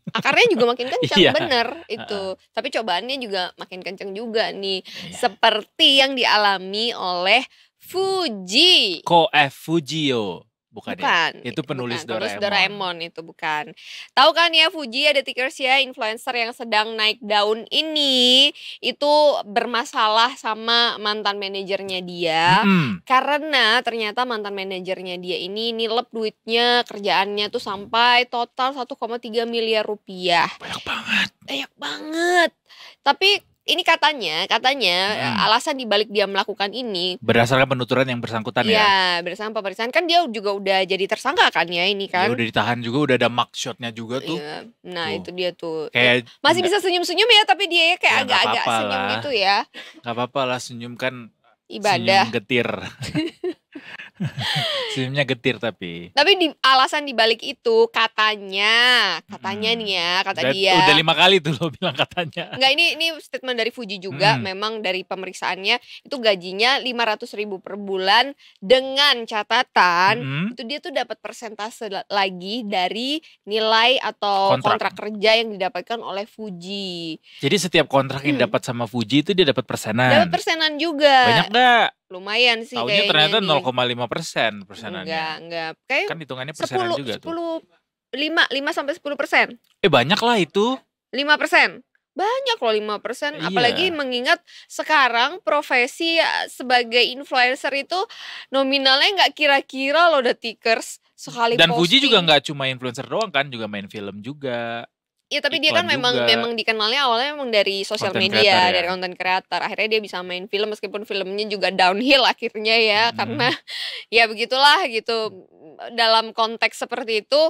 Akarnya juga makin kencang, Iya. bener itu. Tapi cobaannya juga makin kencang juga nih. Iya. Seperti yang dialami oleh Fuji. Fujio. Bukan, Bukan, ya? Itu penulis bukan, Doraemon. itu bukan. Tahu kan ya Fuji ada tikers ya, influencer yang sedang naik daun ini itu bermasalah sama mantan manajernya dia. Mm-mm. Karena ternyata mantan manajernya dia ini nilep duitnya, kerjaannya tuh sampai total 1,3 miliar rupiah. Banyak banget. Banyak banget. Tapi ini katanya alasan dibalik dia melakukan ini Berdasarkan penuturan yang bersangkutan ya. ya berdasarkan pemeriksaan kan dia juga udah jadi tersangka kan ya ini Ya kan. udah ditahan juga, udah ada mugshotnya juga tuh. Iya. Nah Tuh. itu dia tuh. Kayak Masih bisa senyum-senyum ya tapi dia kayak Ya, nggak agak-agak apa-apa senyum lah. gitu ya. nggak apa-apa lah, senyum kan Ibadah. senyum getir. Senyumnya getir tapi. Tapi alasan dibalik itu katanya nih ya, kata dia. Udah 5 kali tuh lo bilang katanya. Enggak, ini statement dari Fuji juga. Memang dari pemeriksaannya itu gajinya 500.000 per bulan dengan catatan itu dia tuh dapat persentase lagi dari nilai atau kontrak kerja yang didapatkan oleh Fuji. Jadi setiap kontrak yang dapat sama Fuji itu dia dapat persenan. Dapat persenan juga. Banyak gak? Lumayan sih Taunya kayaknya. ternyata nih. 0,5% persenannya. Enggak. Kayak Kan hitungannya persenan 10, juga tuh. 5 sampai 10%. Banyak lah itu. 5%. Banyak loh 5%. Iya. Apalagi mengingat sekarang profesi sebagai influencer itu nominalnya nggak kira-kira loh The Tickers sekali Dan posting. Fuji juga nggak cuma influencer doang kan, juga main film juga. Iya, tapi dia kan iklan memang juga. dikenalnya awalnya memang dari sosial Content media, creator ya? dari konten kreator. Akhirnya dia bisa main film meskipun filmnya juga downhill akhirnya ya, karena ya begitulah gitu. Dalam konteks seperti itu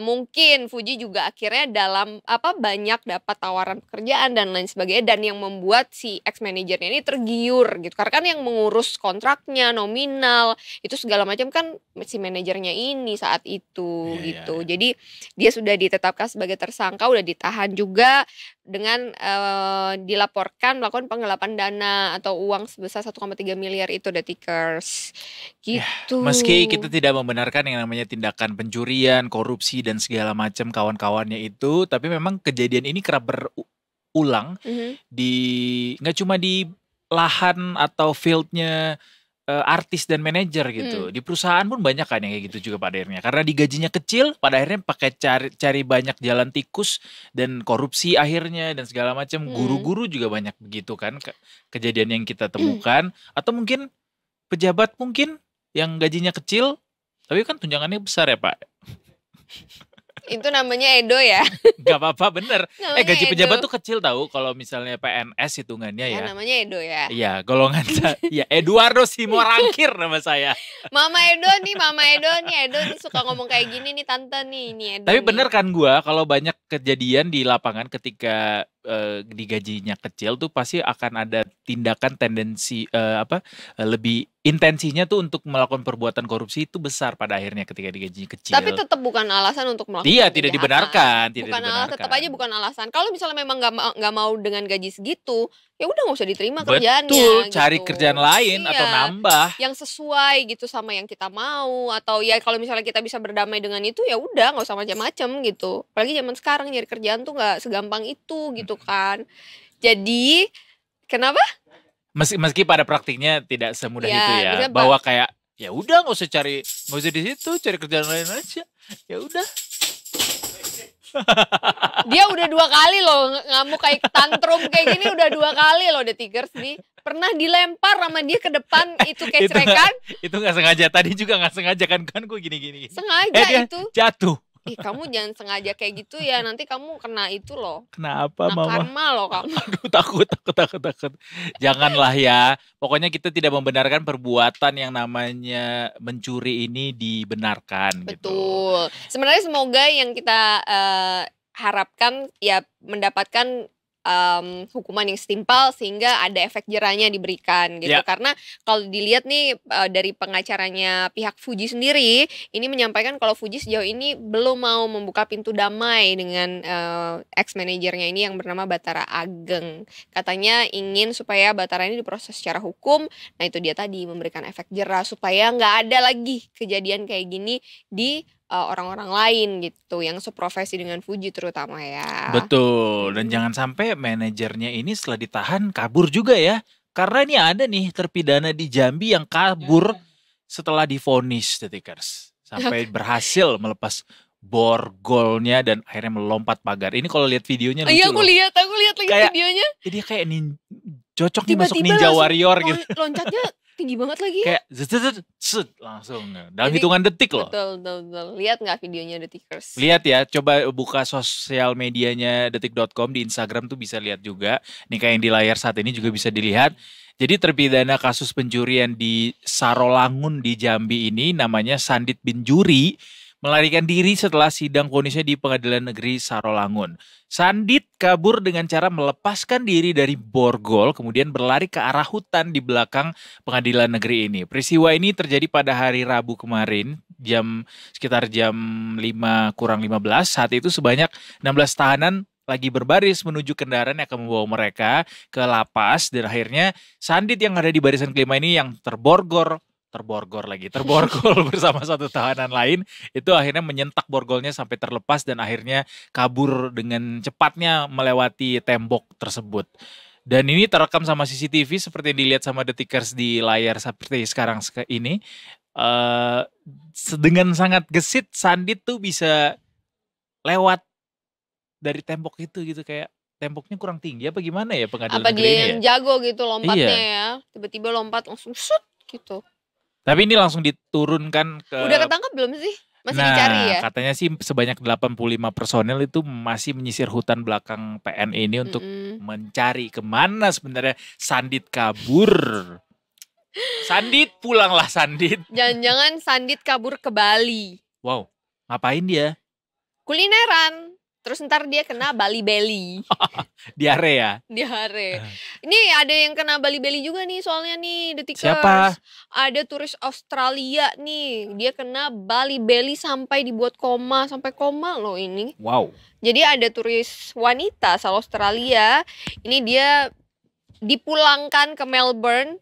mungkin Fuji juga akhirnya dalam banyak dapat tawaran pekerjaan dan lain sebagainya, dan yang membuat si ex manajernya ini tergiur gitu. Karena kan yang mengurus kontraknya, nominal, itu segala macam kan si manajernya ini saat itu Iya, gitu. iya. Jadi dia sudah ditetapkan sebagai tersangka, udah ditahan juga dengan dilaporkan melakukan penggelapan dana atau uang sebesar 1,3 miliar itu Detikers gitu. Meski kita tidak membenarkan yang namanya tindakan pencurian, korupsi dan segala macam kawan-kawannya itu, tapi memang kejadian ini kerap berulang di nggak cuma di lahan atau fieldnya artis dan manajer gitu. Di perusahaan pun banyak kan yang kayak gitu juga pada akhirnya. Karena digajinya kecil, pada akhirnya pakai cari banyak jalan tikus dan korupsi akhirnya dan segala macam. Guru-guru juga banyak begitu kan kejadian yang kita temukan. Atau mungkin pejabat mungkin yang gajinya kecil, tapi kan tunjangannya besar ya Pak. Itu namanya Edo ya. Gak apa-apa bener. Namanya Gaji pejabat Edo. tuh kecil tahu kalau misalnya PNS hitungannya Ya, ya. namanya Edo ya. Iya, golongan ya Eduardo Simorangkir nama saya. Mama Edo nih Edo nih suka ngomong kayak gini nih tante nih, ini Edo. Tapi nih. bener kan gua kalau banyak kejadian di lapangan ketika digajinya kecil tuh pasti akan ada tindakan tendensi lebih intensinya tuh untuk melakukan perbuatan korupsi itu besar pada akhirnya ketika digajinya kecil. Tapi tetap bukan alasan untuk melakukan Iya, tidak kejahatan. dibenarkan, tidak Bukan alasan, dibenarkan. tetap aja bukan alasan. Kalau misalnya memang nggak mau dengan gaji segitu, ya udah nggak usah diterima Betul, kerjaannya. cari gitu. kerjaan lain atau Iya, nambah. yang sesuai gitu sama yang kita mau, atau ya kalau misalnya kita bisa berdamai dengan itu ya udah nggak usah macam-macam gitu. Apalagi zaman sekarang nyari kerjaan tuh nggak segampang itu gitu kan. Jadi kenapa? Meski pada praktiknya tidak semudah Ya, itu ya, maksudnya bahwa kayak ya udah nggak usah di situ, cari kerjaan lain aja. Ya udah. Dia udah 2 kali loh ngamuk kayak tantrum kayak gini, udah 2 kali loh Detikers nih. Pernah dilempar sama dia ke depan itu kecerekan. Itu nggak sengaja, tadi juga nggak sengaja kan gue gini. Sengaja dia itu. jatuh. Ih, kamu jangan sengaja kayak gitu ya, nanti kamu kena itu loh. Kenapa Kena mama? karma loh kamu. Aduh takut. Janganlah ya. Pokoknya kita tidak membenarkan perbuatan yang namanya mencuri ini dibenarkan gitu. Betul. Sebenarnya semoga yang kita harapkan ya mendapatkan hukuman yang setimpal sehingga ada efek jerahnya diberikan gitu. Ya. Karena kalau dilihat nih dari pengacaranya pihak Fuji sendiri, ini menyampaikan kalau Fuji sejauh ini belum mau membuka pintu damai dengan ex manajernya ini yang bernama Batara Ageng. Katanya ingin supaya Batara ini diproses secara hukum. Nah itu dia tadi, memberikan efek jerah supaya nggak ada lagi kejadian kayak gini di orang-orang lain gitu yang seprofesi dengan Fuji terutama ya. Betul. Dan jangan sampai manajernya ini setelah ditahan kabur juga ya. Karena ini ada nih terpidana di Jambi yang kabur setelah divonis Detikers. Sampai berhasil melepas borgolnya dan akhirnya melompat pagar. Ini kalau lihat videonya lucu Iya loh. aku lihat lagi Kayak videonya. Dia kayak cocok nih masuk Tiba-tiba Ninja langsung Warrior gitu. Loncatnya tinggi banget lagi. Kayak zet, langsung dalam Jadi, hitungan detik loh. Betul. Lihat nggak videonya Detikers? Lihat ya, coba buka sosial medianya detik.com di Instagram tuh bisa lihat juga. Nih kayak yang di layar saat ini juga bisa dilihat. Jadi terpidana kasus pencurian di Sarolangun di Jambi ini namanya Sandit bin Juri melarikan diri setelah sidang vonisnya di Pengadilan Negeri Sarolangun. Sandit kabur dengan cara melepaskan diri dari borgol kemudian berlari ke arah hutan di belakang Pengadilan Negeri ini. Peristiwa ini terjadi pada hari Rabu kemarin sekitar jam 5:15. Saat itu sebanyak 16 tahanan lagi berbaris menuju kendaraan yang akan membawa mereka ke lapas dan akhirnya Sandit yang ada di barisan kelima ini yang terborgol bersama satu tahanan lain itu akhirnya menyentak borgolnya sampai terlepas dan akhirnya kabur dengan cepatnya melewati tembok tersebut. Dan ini terekam sama CCTV seperti yang dilihat sama Detikers di layar seperti sekarang ini. Dengan sangat gesit Sandit tuh bisa lewat dari tembok itu gitu, kayak temboknya kurang tinggi apa gimana ya Pengadilan Apa Negeri dia ini yang ya? jago gitu lompatnya Iya. ya? Tiba-tiba lompat langsung shoot gitu. Tapi ini langsung diturunkan ke Udah ketangkap belum sih? Masih dicari ya? Katanya sih sebanyak 85 personel itu masih menyisir hutan belakang PN ini untuk mencari kemana sebenarnya Sandit kabur. Sandit, pulanglah Sandit. Jangan-jangan Sandit kabur ke Bali. Wow, ngapain dia? Kulineran. Terus ntar dia kena Bali Belly. Diare ya? Diare. Ini ada yang kena Bali Belly juga nih soalnya nih, Detikers. Siapa? Ada turis Australia nih. Dia kena Bali Belly sampai dibuat koma. Sampai koma loh ini. Wow. Jadi ada turis wanita asal Australia. Ini dia dipulangkan ke Melbourne.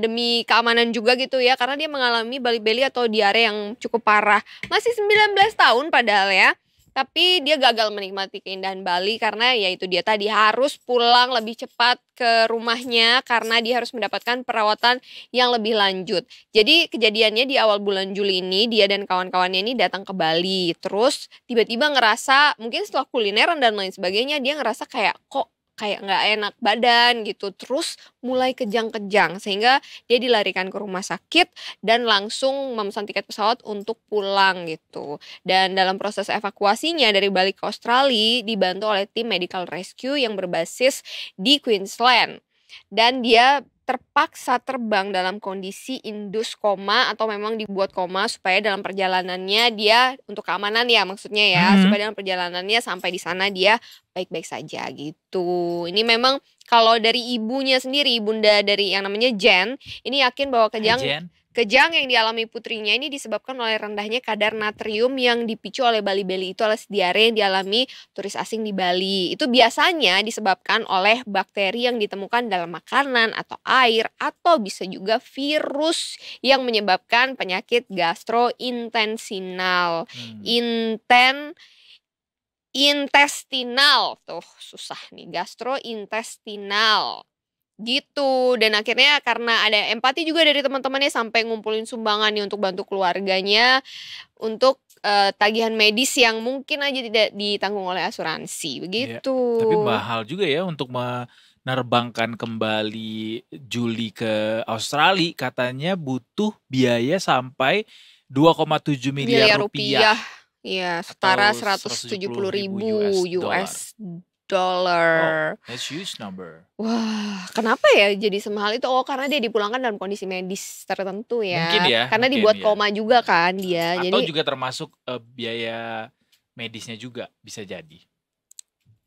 Demi keamanan juga gitu ya, karena dia mengalami Bali Belly atau diare yang cukup parah. Masih 19 tahun padahal ya. Tapi dia gagal menikmati keindahan Bali karena ya itu dia tadi harus pulang lebih cepat ke rumahnya karena dia harus mendapatkan perawatan yang lebih lanjut. Jadi kejadiannya di awal bulan Juli ini dia dan kawan-kawannya ini datang ke Bali. Terus tiba-tiba ngerasa mungkin setelah kulineran dan lain sebagainya dia ngerasa kayak kok kayak nggak enak badan gitu, terus mulai kejang-kejang sehingga dia dilarikan ke rumah sakit dan langsung memesan tiket pesawat untuk pulang gitu. Dan dalam proses evakuasinya dari Bali ke Australia dibantu oleh tim medical rescue yang berbasis di Queensland. Dan dia terpaksa terbang dalam kondisi indus koma atau memang dibuat koma supaya dalam perjalanannya dia untuk keamanan ya maksudnya ya, supaya dalam perjalanannya sampai di sana dia baik-baik saja gitu. Ini memang kalau dari ibunya sendiri, bunda dari yang namanya Jen, ini yakin bahwa kejang yang dialami putrinya ini disebabkan oleh rendahnya kadar natrium yang dipicu oleh Bali Belly itu alias diare yang dialami turis asing di Bali. Itu biasanya disebabkan oleh bakteri yang ditemukan dalam makanan atau air atau bisa juga virus yang menyebabkan penyakit gastrointestinal. Intestinal. Tuh susah nih, gastrointestinal. Gitu. Dan akhirnya karena ada empati juga dari teman-temannya sampai ngumpulin sumbangan nih untuk bantu keluarganya untuk tagihan medis yang mungkin aja tidak ditanggung oleh asuransi begitu. Ya, tapi mahal juga ya untuk menerbangkan kembali Juli ke Australia, katanya butuh biaya sampai 2,7 miliar rupiah. Iya, setara 170.000 US dollar. Oh, that's huge number. Wah, kenapa ya jadi semahal itu? Oh, karena dia dipulangkan dalam kondisi medis tertentu ya. Mungkin ya. Karena dibuat koma juga kan dia. Atau jadi juga termasuk biaya medisnya juga bisa jadi.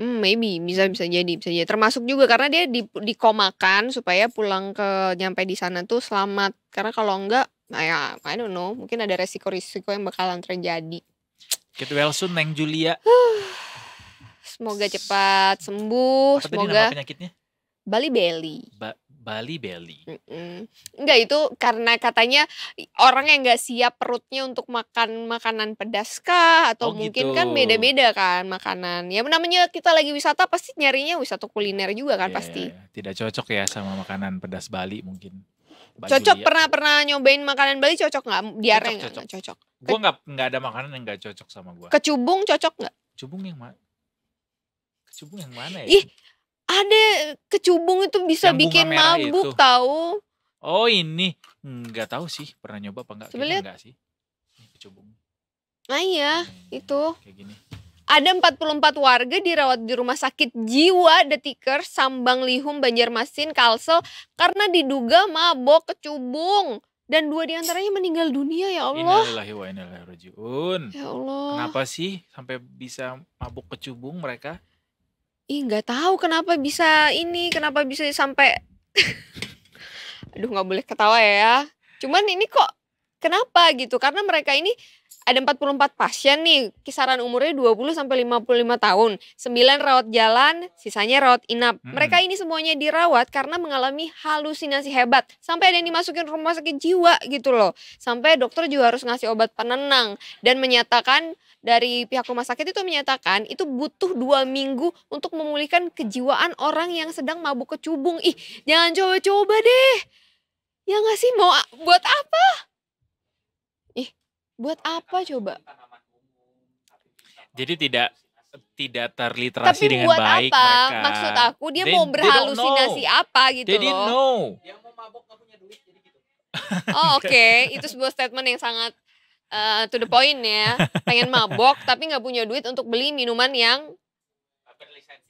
Maybe bisa jadi. Termasuk juga karena dia dikomakan supaya pulang ke nyampe di sana tuh selamat. Karena kalau enggak, nah ya I don't know, mungkin ada resiko-resiko yang bakalan terjadi. Get well soon, Neng Julia. Semoga cepat sembuh. Apa semoga tadi nama penyakitnya? Bali Belly. Bali Belly. Enggak, itu karena katanya orang yang nggak siap perutnya untuk makan makanan pedas kah atau mungkin gitu. Kan beda-beda kan makanan. Ya namanya kita lagi wisata pasti nyarinya wisata kuliner juga kan pasti. Ya. Tidak cocok ya sama makanan pedas Bali mungkin. Cocok, pernah nyobain makanan Bali cocok nggak? Diare nggak cocok? Gue nggak ada makanan yang nggak cocok sama gue. Kecubung cocok nggak? Kecubung yang mana? Kecubung yang mana ya? Ih, ada kecubung itu bisa yang bikin mabuk itu. Tahu? Oh ini nggak tahu sih, pernah nyoba apa enggak? Kayaknya enggak sih. Ini kecubung. Nah iya, itu. Kayak gini. Ada 44 warga dirawat di rumah sakit jiwa Detikers, Sambang Lihum, Banjarmasin, Kalsel karena diduga mabok kecubung. Dan 2 diantaranya meninggal dunia, ya Allah. Innalillahi wa inna ilaihi raji'un. Ya Allah. Kenapa sih sampai bisa mabuk kecubung mereka? Nggak tahu kenapa bisa sampai aduh nggak boleh ketawa ya. Cuman ini kok kenapa gitu? Karena mereka ini ada 44 pasien nih, kisaran umurnya 20 sampai 55 tahun. 9 rawat jalan, sisanya rawat inap. Mereka ini semuanya dirawat karena mengalami halusinasi hebat. Sampai ada yang dimasukin rumah sakit jiwa gitu loh. Sampai dokter juga harus ngasih obat penenang dan menyatakan dari pihak rumah sakit itu menyatakan itu butuh 2 minggu untuk memulihkan kejiwaan orang yang sedang mabuk kecubung. Jangan coba-coba deh. Ya nggak sih, mau buat apa? Buat apa coba? Jadi tidak terliterasi dengan baik apa? Mereka. Maksud aku dia mau berhalusinasi apa gitu They didn't know. Dia mau mabok gak punya duit jadi gitu. Oh oke. Itu sebuah statement yang sangat to the point ya, pengen mabok tapi nggak punya duit untuk beli minuman yang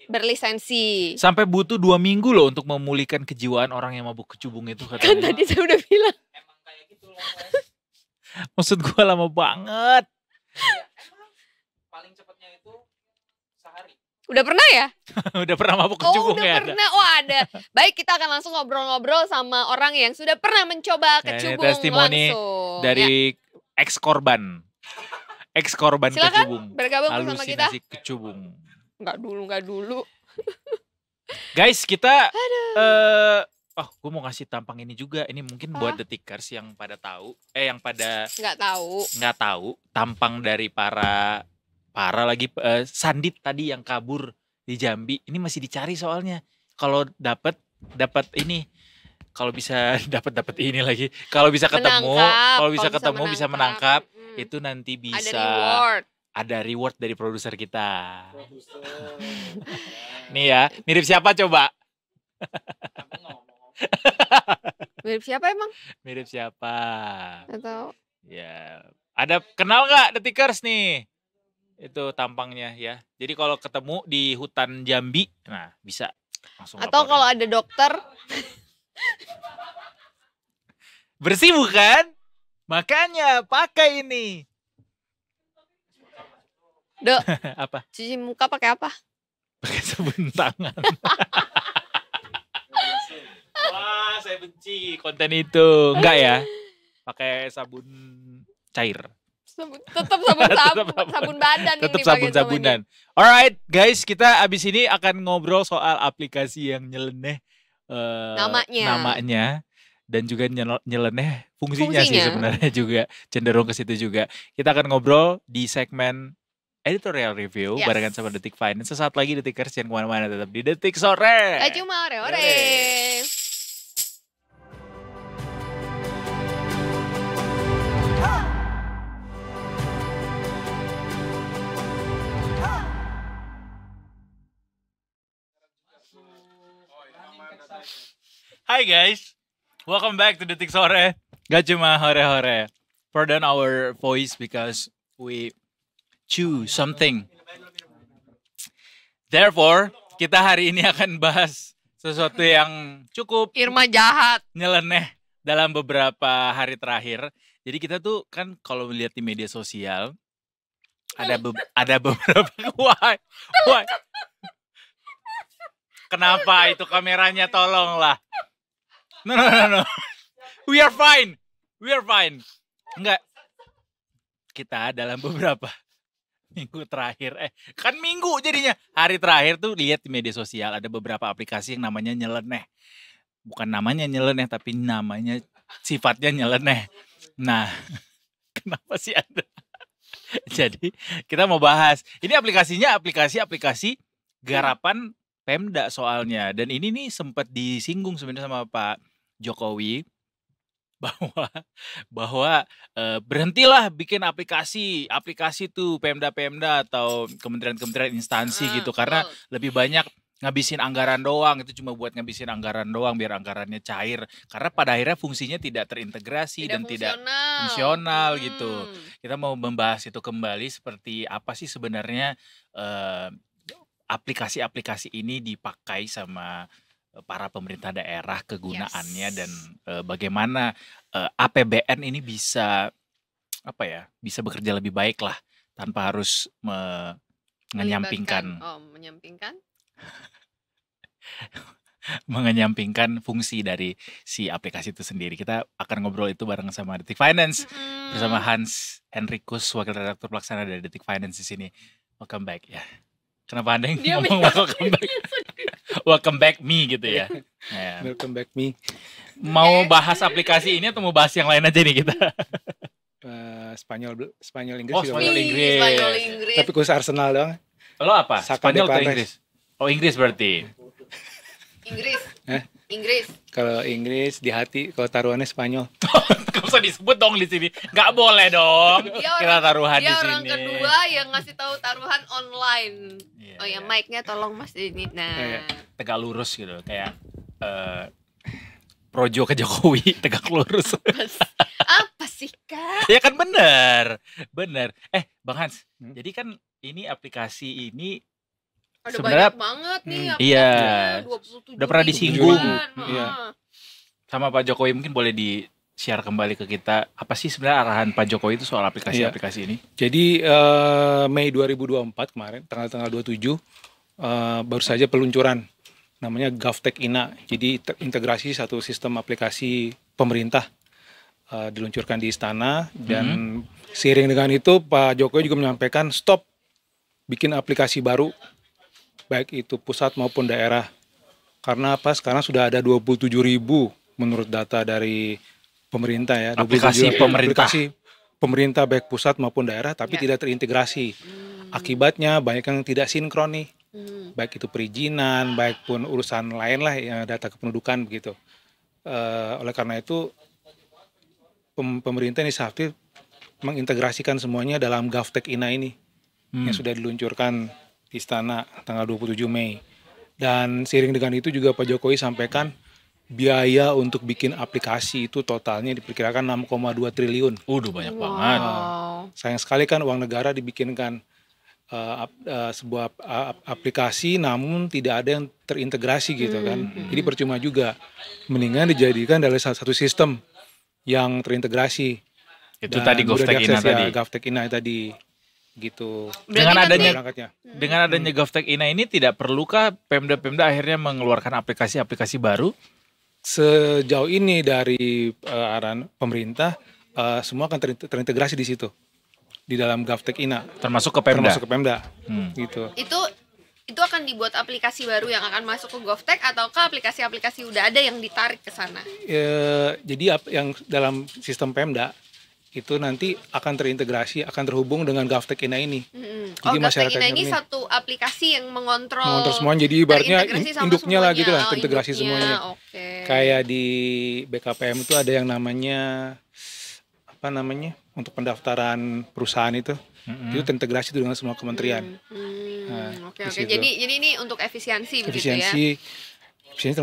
berlisensi. Sampai butuh 2 minggu loh untuk memulihkan kejiwaan orang yang mabuk kecubung itu Kan katanya. tadi saya udah bilang. Emang kayak gitu loh. Maksud gue lama banget. Paling cepatnya itu sehari. Udah pernah ya? Udah pernah mabuk Oh kecubung udah ya? pernah. Oh ada. Baik, kita akan langsung ngobrol-ngobrol sama orang yang sudah pernah mencoba Ya, ini kecubung testimoni langsung. Ya, Dari ex-korban. Ex-korban silakan kecubung. bergabung bersama kita. Halusinasi kecubung. Enggak dulu. Guys, kita gue mau ngasih tampang ini juga. Ini mungkin buat detikers yang pada tahu, yang pada nggak tahu tampang dari para lagi Sandit tadi yang kabur di Jambi. Ini masih dicari soalnya. Kalau dapat ini, kalau bisa dapat ini lagi. Kalau bisa ketemu, bisa menangkap, itu nanti bisa ada reward dari produser kita. Nih ya, mirip siapa coba? Mirip siapa emang? Mirip siapa? Nggak tahu. Ya, ada kenal nggak detikers nih? Itu tampangnya ya. Jadi kalau ketemu di hutan Jambi, nah bisa langsung. Atau laporin. kalau ada dokter, Bersih bukan? Makanya pakai ini. Dok, Apa? cuci muka pakai apa? Pakai sabun tangan. Wah, saya benci konten itu. Enggak ya? Pakai sabun cair. Tetap sabun badan yang Tetap dipakai sama dia. sabun-sabunan. Alright, guys, kita abis ini akan ngobrol soal aplikasi yang nyeleneh namanya dan juga nyeleneh fungsinya sih sebenarnya juga cenderung ke situ juga. Kita akan ngobrol di segmen editorial review barengan sama Detik Finance. Sesaat lagi Detikers, jangan kemana-mana, tetap di Detik Sore. Gak cuma ore-ore. Hi guys, welcome back to Detik Sore. Gak cuma hore-hore. Pardon our voice because we chew something. Therefore, kita hari ini akan bahas sesuatu yang cukup Irma jahat. nyeleneh dalam beberapa hari terakhir. Jadi kita tuh kan kalau melihat di media sosial ada beberapa why? Kenapa itu kameranya, tolonglah. No. We are fine. Enggak. Kita dalam beberapa minggu terakhir, kan minggu jadinya. Hari terakhir tuh lihat di media sosial ada beberapa aplikasi yang namanya nyeleneh. Bukan namanya nyeleneh, tapi namanya sifatnya nyeleneh. Nah, kenapa sih ada? Jadi kita mau bahas. Ini aplikasinya aplikasi garapan Pemda soalnya. Dan ini nih sempat disinggung sebenarnya sama Pak Jokowi bahwa berhentilah bikin aplikasi tuh Pemda atau kementerian instansi gitu, karena lebih banyak ngabisin anggaran doang. Itu cuma buat ngabisin anggaran doang biar anggarannya cair, karena pada akhirnya fungsinya tidak terintegrasi dan tidak fungsional gitu. Kita mau membahas itu kembali, seperti apa sih sebenarnya aplikasi-aplikasi ini dipakai sama para pemerintah daerah, kegunaannya dan bagaimana APBN ini bisa bisa bekerja lebih baik lah tanpa harus menyampingkan fungsi dari si aplikasi itu sendiri. Kita akan ngobrol itu bareng sama Detik Finance bersama Hans Henrikus, wakil redaktur pelaksana dari Detik Finance di sini. Welcome back ya. Kenapa Anda yang ngomong welcome back? Welcome back me gitu ya. Welcome back me. Mau bahas aplikasi ini atau mau bahas yang lain aja nih kita? Spanyol Inggris. Oh, Spanyol Inggris. Tapi khusus Arsenal doang. Lo apa? Spanyol atau Inggris? Oh, Inggris berarti. Inggris. Kalau Inggris di hati, kalau taruhannya Spanyol. Gak usah disebut dong di sini. Gak boleh dong. Kita taruhan di sini. Dia orang kedua yang ngasih tahu taruhan online. Mic-nya tolong Mas ini. Nah, tegak lurus gitu, kayak Projo ke Jokowi, tegak lurus. Apa sih, Kak? Ya kan bener. Bang Hans, Hmm. jadi kan ini aplikasi ini Ada sebenarnya banyak banget nih iya, aplikasinya, udah pernah 27 disinggung. ribuan. Iya. sama Pak Jokowi, mungkin boleh di-share kembali ke kita, apa sih sebenarnya arahan Pak Jokowi itu soal aplikasi-aplikasi ini? Jadi Mei 2024 kemarin, tanggal 27, baru saja peluncuran namanya GovTech INA. Jadi integrasi satu sistem aplikasi pemerintah diluncurkan di istana, dan seiring dengan itu Pak Jokowi juga menyampaikan stop bikin aplikasi baru baik itu pusat maupun daerah. Karena apa? Sekarang sudah ada 27.000 menurut data dari pemerintah ya. Aplikasi 27.000 pemerintah. aplikasi pemerintah baik pusat maupun daerah, tapi tidak terintegrasi. Akibatnya banyak yang tidak sinkron nih. Baik itu perizinan, baik pun urusan lain lah, ya, data kependudukan begitu. Oleh karena itu pemerintah inisiatif mengintegrasikan semuanya dalam GovTech INA ini yang sudah diluncurkan di istana tanggal 27 Mei. Dan seiring dengan itu juga Pak Jokowi sampaikan biaya untuk bikin aplikasi itu totalnya diperkirakan 6,2 triliun. Udah banyak banget. Sayang sekali kan uang negara dibikinkan sebuah aplikasi namun tidak ada yang terintegrasi gitu kan. Jadi percuma juga. Mendingan dijadikan dari satu sistem yang terintegrasi. Itu Dan tadi mudah GovTech INA diakses ya, tadi. GovTech INA tadi gitu. Dengan Berarti adanya Berangkatnya. dengan adanya GovTech INA ini tidak perlukah Pemda-Pemda akhirnya mengeluarkan aplikasi-aplikasi baru? Sejauh ini dari arahan pemerintah semua akan terintegrasi di situ di dalam GovTech INA Termasuk ke Pemda? termasuk ke Pemda gitu. Itu akan dibuat aplikasi baru yang akan masuk ke GovTech, ataukah aplikasi-aplikasi udah ada yang ditarik ke sana? Jadi yang dalam sistem Pemda itu nanti akan terintegrasi, akan terhubung dengan GovTech INA ini. Oh, Jadi GovTech masyarakatnya ini ini satu aplikasi yang mengontrol semuanya, jadi ibaratnya terintegrasi sama induknya lah semuanya. gitu lah, Oh, terintegrasi induknya, semuanya. oke. Kayak di BKPM itu ada yang namanya apa namanya untuk pendaftaran perusahaan itu terintegrasi dengan semua kementerian. Oke. di situ. Jadi ini untuk efisiensi begitu ya. Efisiensi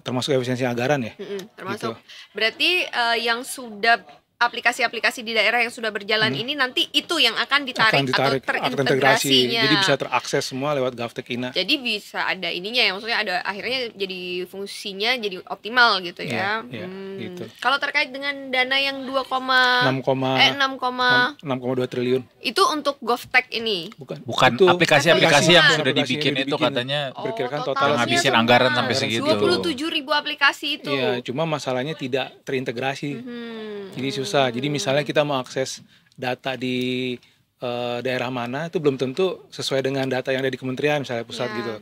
termasuk efisiensi anggaran ya. Termasuk. Gitu. Berarti yang sudah aplikasi-aplikasi di daerah yang sudah berjalan ini nanti itu yang akan ditarik, atau akan terintegrasi. terintegrasinya. Jadi bisa terakses semua lewat GovTech INA. Jadi bisa ada ininya ya, maksudnya ada akhirnya jadi fungsinya jadi optimal gitu ya. Iya, gitu. Kalau terkait dengan dana yang 6,2 triliun. itu untuk GovTech ini. Bukan Itu aplikasi-aplikasi yang aplikasi sudah dibikin itu katanya Diperkirakan Oh, total yang ngabisin anggaran sampai segitu. 27.000 aplikasi itu. Iya, cuma masalahnya tidak terintegrasi. Jadi susah. Jadi misalnya kita mau akses data di daerah mana itu belum tentu sesuai dengan data yang ada di kementerian misalnya pusat Iya. gitu.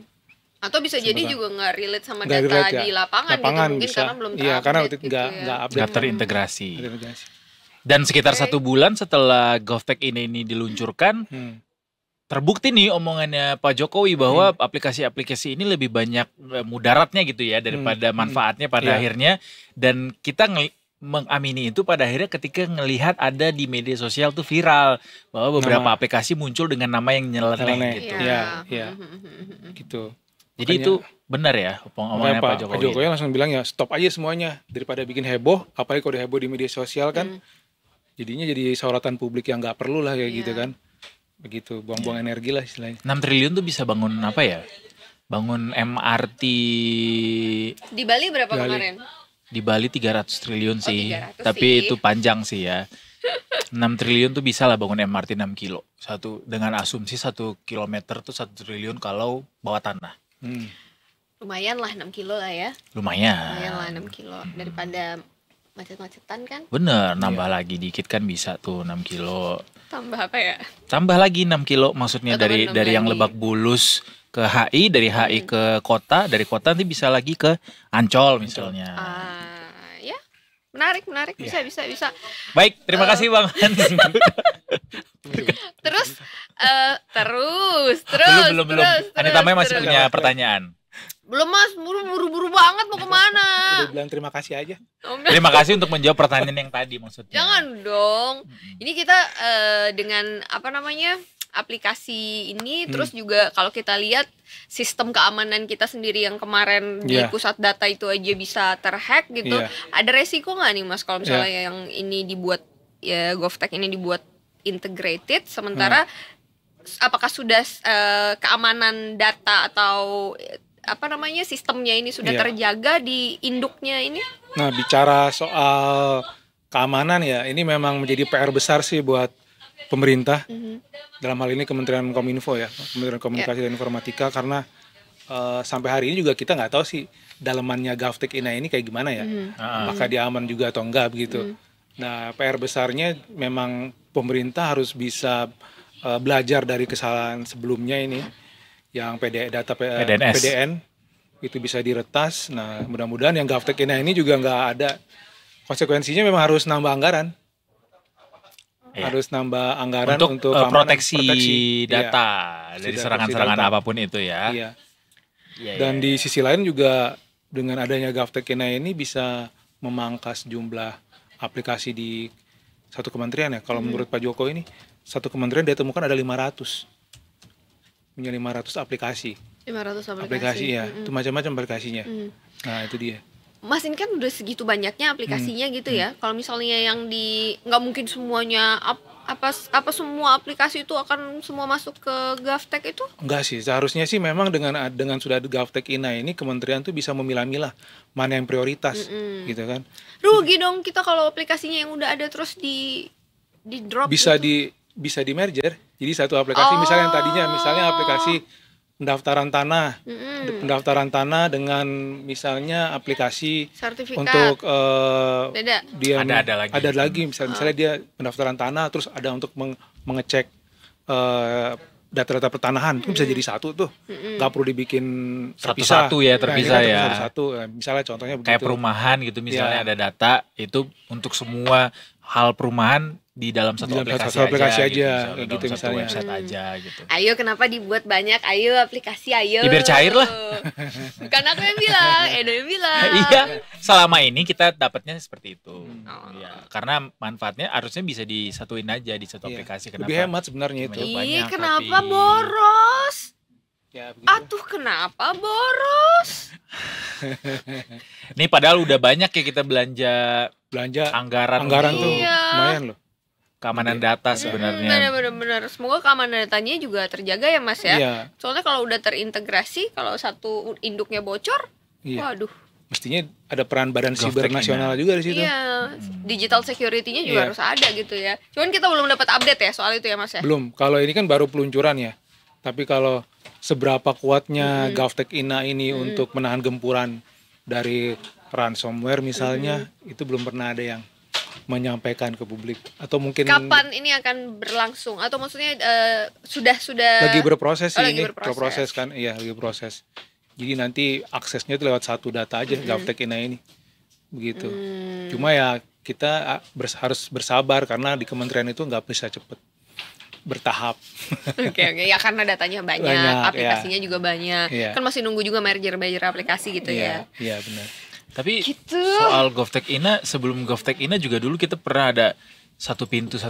Atau bisa jadi Sebentar. juga nggak relate sama Nggak data relate ya. di lapangan, gitu mungkin bisa. karena belum Iya, karena waktu itu gitu nggak ya. update. nggak terintegrasi. Terintegrasi. Dan sekitar 1 bulan setelah GovTech ini diluncurkan, terbukti nih omongannya Pak Jokowi bahwa aplikasi-aplikasi ini lebih banyak mudaratnya gitu ya daripada manfaatnya pada Iya. akhirnya. Dan kita mengamini itu pada akhirnya ketika ngelihat ada di media sosial tuh viral bahwa beberapa aplikasi muncul dengan nama yang nyeleneh gitu. Iya. Gitu. Jadi Makanya- itu benar ya omongannya Pak Jokowi. Pak Jokowi langsung bilang ya stop aja semuanya daripada bikin heboh, apalagi kalau heboh di media sosial kan. Jadinya jadi sorotan publik yang nggak perlu lah kayak gitu kan. Begitu, buang-buang energi lah istilahnya. 6 triliun tuh bisa bangun apa ya? Bangun MRT Di Bali berapa Bali. kemarin? di Bali 300 triliun sih. 300 Tapi sih. itu panjang sih ya. 6 triliun tuh bisa lah bangun MRT 6 kilo. Dengan asumsi 1 kilometer tuh 1 triliun kalau bawah tanah. Lumayan lah 6 kilo lah ya. Lumayan. Lumayan lah 6 kilo daripada macet-macetan kan. Bener, nambah lagi dikit kan bisa tuh 6 kilo. Tambah apa ya? Tambah lagi 6 kilo maksudnya Oh, tambah dari 6 yang lagi. Lebak Bulus ke HI, dari HI ke kota, dari kota nanti bisa lagi ke Ancol misalnya. Ya. Menarik, bisa. Baik, terima kasih Bang Hans. Terus belum. Anita May masih punya pertanyaan. Belum Mas, buru-buru banget mau kemana? Udah bilang terima kasih aja. Terima kasih untuk menjawab pertanyaan yang tadi maksudnya. Jangan dong. Ini kita dengan apa namanya aplikasi ini, terus juga kalau kita lihat sistem keamanan kita sendiri yang kemarin di pusat data itu aja bisa terhack gitu. Iya. Ada resiko nggak nih Mas kalau misalnya yang ini dibuat ya GovTech ini dibuat integrated, sementara apakah sudah keamanan data atau apa namanya sistemnya ini sudah terjaga di induknya ini? Nah, bicara soal keamanan ya, ini memang menjadi PR besar sih buat pemerintah. Dalam hal ini Kementerian Kominfo ya, Kementerian Komunikasi dan Informatika, karena sampai hari ini juga kita nggak tahu sih dalemannya GovTech INA ini kayak gimana ya. Apakah dia aman juga atau enggak begitu. Nah, PR besarnya memang pemerintah harus bisa belajar dari kesalahan sebelumnya ini, yang PDN itu bisa diretas. Nah, mudah-mudahan yang GovTech INA ini juga nggak ada konsekuensinya, memang harus nambah anggaran. Harus nambah anggaran untuk proteksi data dari serangan-serangan apapun itu ya. Dan di sisi lain juga dengan adanya GovTech INA ini bisa memangkas jumlah aplikasi di satu kementerian ya. Kalau menurut Pak Joko ini, satu kementerian dia temukan ada 500. Punya 500 aplikasi. 500 aplikasi ya. Itu macam-macam aplikasinya. Nah, itu dia. Mas, ini kan udah segitu banyaknya aplikasinya gitu ya. Kalau misalnya yang nggak mungkin semuanya apa semua aplikasi itu akan semua masuk ke GovTech itu? Enggak sih, seharusnya sih memang dengan sudah ada GovTech INA ini, kementerian tuh bisa memilah-milah mana yang prioritas, gitu kan. Rugi dong kita kalau aplikasinya yang udah ada terus di drop. Bisa gitu. bisa di merger. Jadi satu aplikasi misalnya yang tadinya aplikasi pendaftaran pendaftaran tanah dengan misalnya aplikasi sertifikat untuk dia ada lagi misalnya dia pendaftaran tanah, terus ada untuk mengecek data-data pertanahan, itu bisa jadi satu tuh, nggak perlu dibikin terpisah. Terpisah ya. Satu-satu, misalnya contohnya begitu. Kayak perumahan gitu, misalnya ada data itu untuk semua hal perumahan di dalam satu aplikasi aja gitu, misalnya website aja gitu. Ayo, kenapa dibuat banyak? Ayo aplikasi, ayo. Ya, biar cair lah. Bukan aku yang bilang, Edo yang bilang. Iya, selama ini kita dapatnya seperti itu. Ya, karena manfaatnya harusnya bisa disatuin aja di satu aplikasi. Kenapa? Lebih hemat sebenarnya itu. Iya, kenapa boros? Ya, Atuh, kenapa boros? Ini padahal udah banyak ya kita belanja anggaran tuh lumayan loh. Keamanan data sebenarnya. Benar. Semoga keamanan datanya juga terjaga ya, Mas ya. Iya. Soalnya kalau udah terintegrasi, kalau satu induknya bocor, waduh. Mestinya ada peran Badan Siber Nasional juga di situ. Iya, digital security-nya juga harus ada gitu ya. Cuman kita belum dapat update ya soal itu ya, Mas ya. Belum. Kalau ini kan baru peluncuran ya. Tapi kalau seberapa kuatnya GovTech INA ini untuk menahan gempuran dari ransomware misalnya, itu belum pernah ada yang menyampaikan ke publik. Atau mungkin kapan ini akan berlangsung, atau maksudnya sudah lagi berproses sih, lagi ini berproses kan. Iya, lagi proses. Jadi nanti aksesnya itu lewat satu data aja, GovTech INA ini begitu. Cuma ya kita harus bersabar karena di kementerian itu nggak bisa cepet, bertahap. Oke, ya karena datanya banyak aplikasinya juga banyak. Kan masih nunggu juga merger aplikasi gitu ya. Iya, benar. Tapi soal GovTech INA, sebelum GovTech INA juga dulu kita pernah ada satu pintu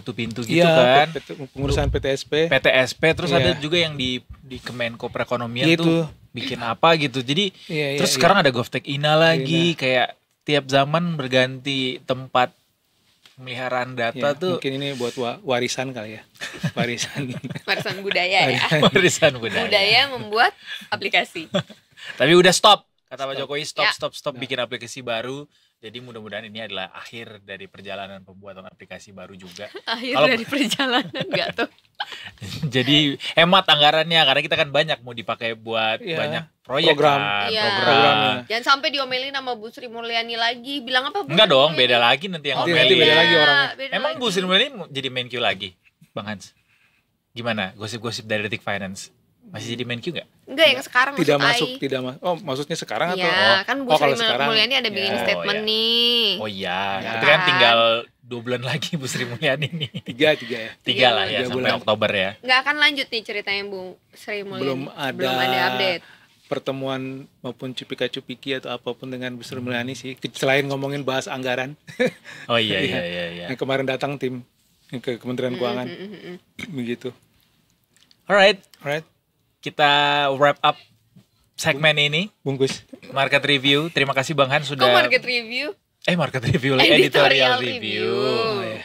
gitu kan. Pengurusan PTSP terus ada juga yang di Kemenko Perekonomian tuh bikin apa gitu. Jadi terus sekarang ada GovTech INA lagi, kayak tiap zaman berganti tempat pemeliharaan data tuh. Mungkin ini buat warisan kali ya. Warisan budaya ya. Warisan budaya membuat aplikasi. Tapi udah stop. Kata Pak Jokowi stop bikin aplikasi baru. Jadi mudah-mudahan ini adalah akhir dari perjalanan pembuatan aplikasi baru juga. Dari perjalanan enggak tuh. Jadi hemat anggarannya, karena kita kan banyak mau dipakai buat banyak proyek program. Jangan sampai diomelin sama Bu Sri Mulyani lagi. Bilang apa Bu? Enggak dong, beda lagi nanti yang ngomelin. Beda lagi orangnya. Emang Bu Sri Mulyani jadi main Q lagi, Bang Hans? Gimana gosip-gosip dari Detik Finance? Masih jadi main Q nggak? Enggak, yang sekarang tidak masuk. Oh, maksudnya sekarang atau? Iya, kan Bu Sri Mulyani ada bikin statement nih. Oh iya, itu kan tinggal 2 bulan lagi Bu Sri Mulyani nih. 3 lah ya, sampai Oktober ya. Nggak akan lanjut nih ceritanya Bu Sri Mulyani. Belum ada update. Pertemuan maupun cupika-cupiki atau apapun dengan Bu Sri Mulyani sih, selain ngomongin bahas anggaran. Oh iya. Yang kemarin datang tim ke Kementerian Keuangan. Begitu. Alright. Kita wrap up segmen ini. Bungkus. Market review. Terima kasih Bang Han sudah. Kok market review? Market review, editorial review.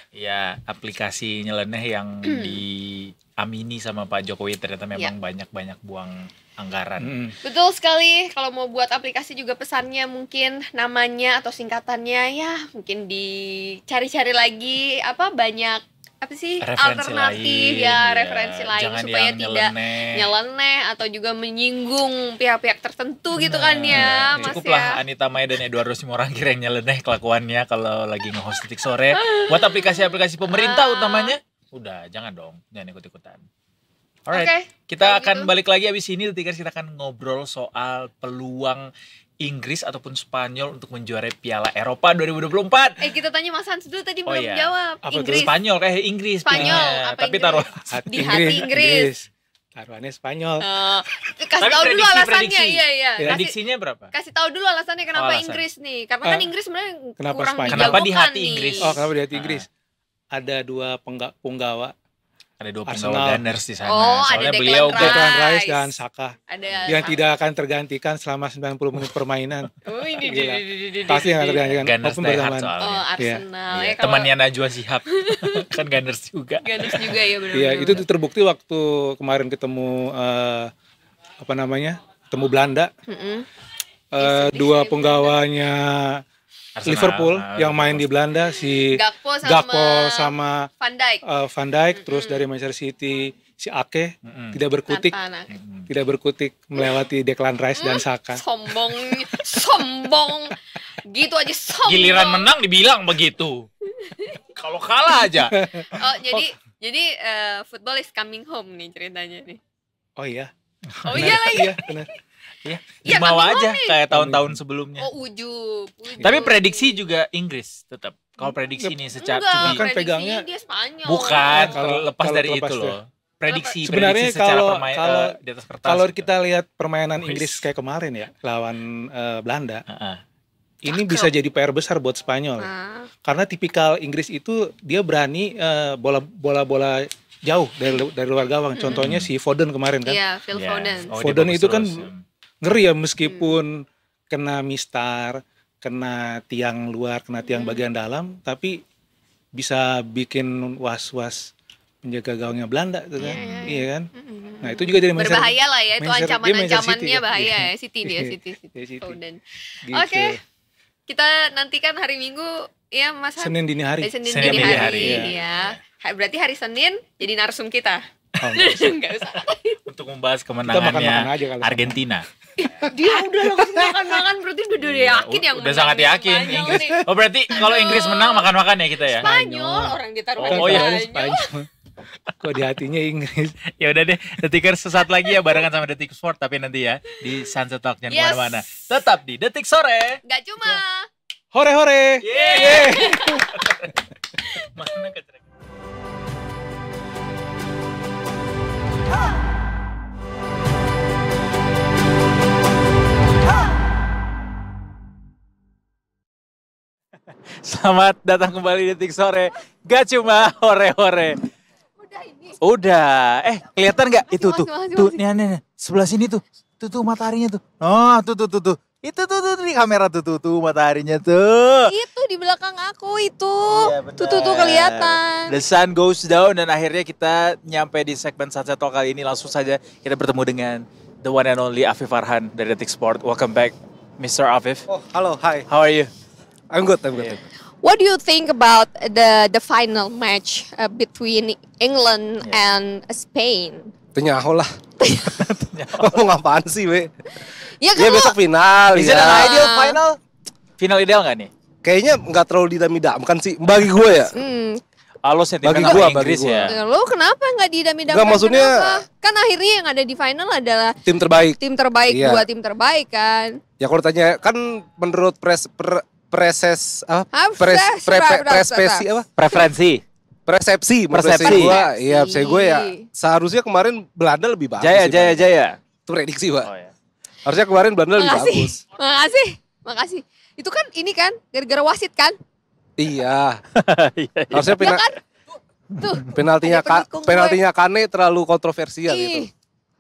Ya, aplikasi nyeleneh yang diamini sama Pak Jokowi ternyata memang banyak buang anggaran. Betul sekali. Kalau mau buat aplikasi juga pesannya mungkin namanya atau singkatannya ya mungkin dicari-cari lagi banyak alternatif referensi lain supaya tidak nyeleneh atau juga menyinggung pihak-pihak tertentu gitu kan ya Mas. Cukuplah Anita Maya dan Eduardo Simorangkir yang nyeleneh kelakuannya kalau lagi nge-host Detik Sore buat aplikasi-aplikasi pemerintah utamanya. Udah, jangan dong, jangan ikut-ikutan. Alright, kita akan balik lagi abis ini Detikers, kita akan ngobrol soal peluang Inggris ataupun Spanyol untuk menjuarai Piala Eropa 2024. Kita tanya Mas Hans dulu tadi belum jawab. Inggris. Spanyol Inggris. Spanyol, tapi taruh di hati Inggris. Taruhannya Spanyol. Kasih tahu dulu alasannya. Iya. Prediksinya berapa? Kasih tahu dulu alasannya kenapa Inggris nih. Karena kan Inggris sebenarnya kurang dijagokan. Kenapa di hati Inggris? Kenapa di hati Inggris? Ada dua punggawa. Ada dua penggawa Gunners di sana. ada Soalnya beliau Declan Rice dan Saka. Yang tidak akan tergantikan selama 90 menit permainan. Ini pasti yang akan tergantikan. Gunners berzaman. Arsenal. Temannya Najwa Shihab. Kan Gunners juga. Gunners juga ya benar. Iya, itu terbukti waktu kemarin ketemu ketemu Belanda. Dua penggawanya Liverpool yang main di Belanda, si Gakpo sama Van Dijk, terus dari Manchester City si Ake tidak berkutik melewati Declan Rice dan Saka. Sombong gitu aja sombong. Giliran menang dibilang begitu. Kalau kalah aja. Jadi football is coming home nih ceritanya nih. Oh iya. Iya benar. Ya, mau aja kayak tahun-tahun sebelumnya. Ujub. Tapi prediksi juga Inggris tetap. Kalau prediksi nih secara kan pegangnya dia Spanyol. Bukan, lepas dari itu loh. Prediksi sebenarnya di atas kertas. Kalau kita lihat permainan Inggris kayak kemarin ya lawan Belanda. Ini bisa jadi PR besar buat Spanyol. Karena tipikal Inggris itu dia berani bola-bola jauh dari luar gawang. Contohnya si Foden kemarin kan. Iya, Phil Foden. Foden itu kan ngeri ya, meskipun kena mistar, kena tiang luar, kena tiang bagian dalam, tapi bisa bikin was-was menjaga gawangnya Belanda tuh kan. Iya kan? Nah, itu juga jadi berbahaya lah ya, itu ancaman-ancamannya bahaya ya. City Foden. Oke. Kita nantikan hari Minggu ya Mas. Senin dini hari. Senin dini hari. Ya. Berarti hari Senin jadi narsum kita. Enggak usah. Untuk membahas kemenangannya Argentina. Dia udah langsung makan-makan, berarti udah yakin yang udah sangat yakin Inggris. Oh berarti kalau Inggris menang makan-makan ya kita ya. Spanyol orang ditaruh Spanyol. Kok di hatinya Inggris. Ya udah deh, Detikers sesaat lagi ya barengan sama Detik Sport, tapi nanti ya di Sunset Talk jangan kemana-mana. Tetap di Detik Sore. Gak cuma hore-hore. Mana kecerek. Selamat datang kembali di Detik Sore. Gak cuma hore-hore. Udah. Kelihatan nggak? Itu tuh. Nih. Sebelah sini tuh. Tuh mataharinya tuh. Oh, tuh. Itu tuh di kamera tuh mataharinya tuh. Itu di belakang aku itu. Iya, tuh kelihatan. The sun goes down dan akhirnya kita nyampe di segmen Sunset Talk kali ini. Langsung saja kita bertemu dengan the one and only Afif Farhan dari Detik Sport. Welcome back, Mr. Afif. Oh, halo, hi. How are you? I'm good. Yeah. What do you think about the final match between England and Spain? Nyaho lah. Ngomong apaan sih, we? Ya besok final. Is it an ideal final? Final ideal nggak nih? Kayaknya nggak terlalu didam-idamkan sih, bagi gue ya. Lo sentimen Inggris ya? Lo kenapa nggak didam-idamkan? Nggak, maksudnya kan akhirnya yang ada di final adalah tim terbaik. Iya. Dua tim terbaik kan. Ya kalau tanya kan menurut persepsi gua, iya saya gue ya seharusnya kemarin Belanda lebih bagus. Jaya. Itu prediksi, Pak. Oh, ya. Harusnya kemarin Belanda lebih bagus. Makasih. Itu kan ini kan gara-gara wasit kan? Iya. Harusnya penaltinya Kane terlalu kontroversial gitu.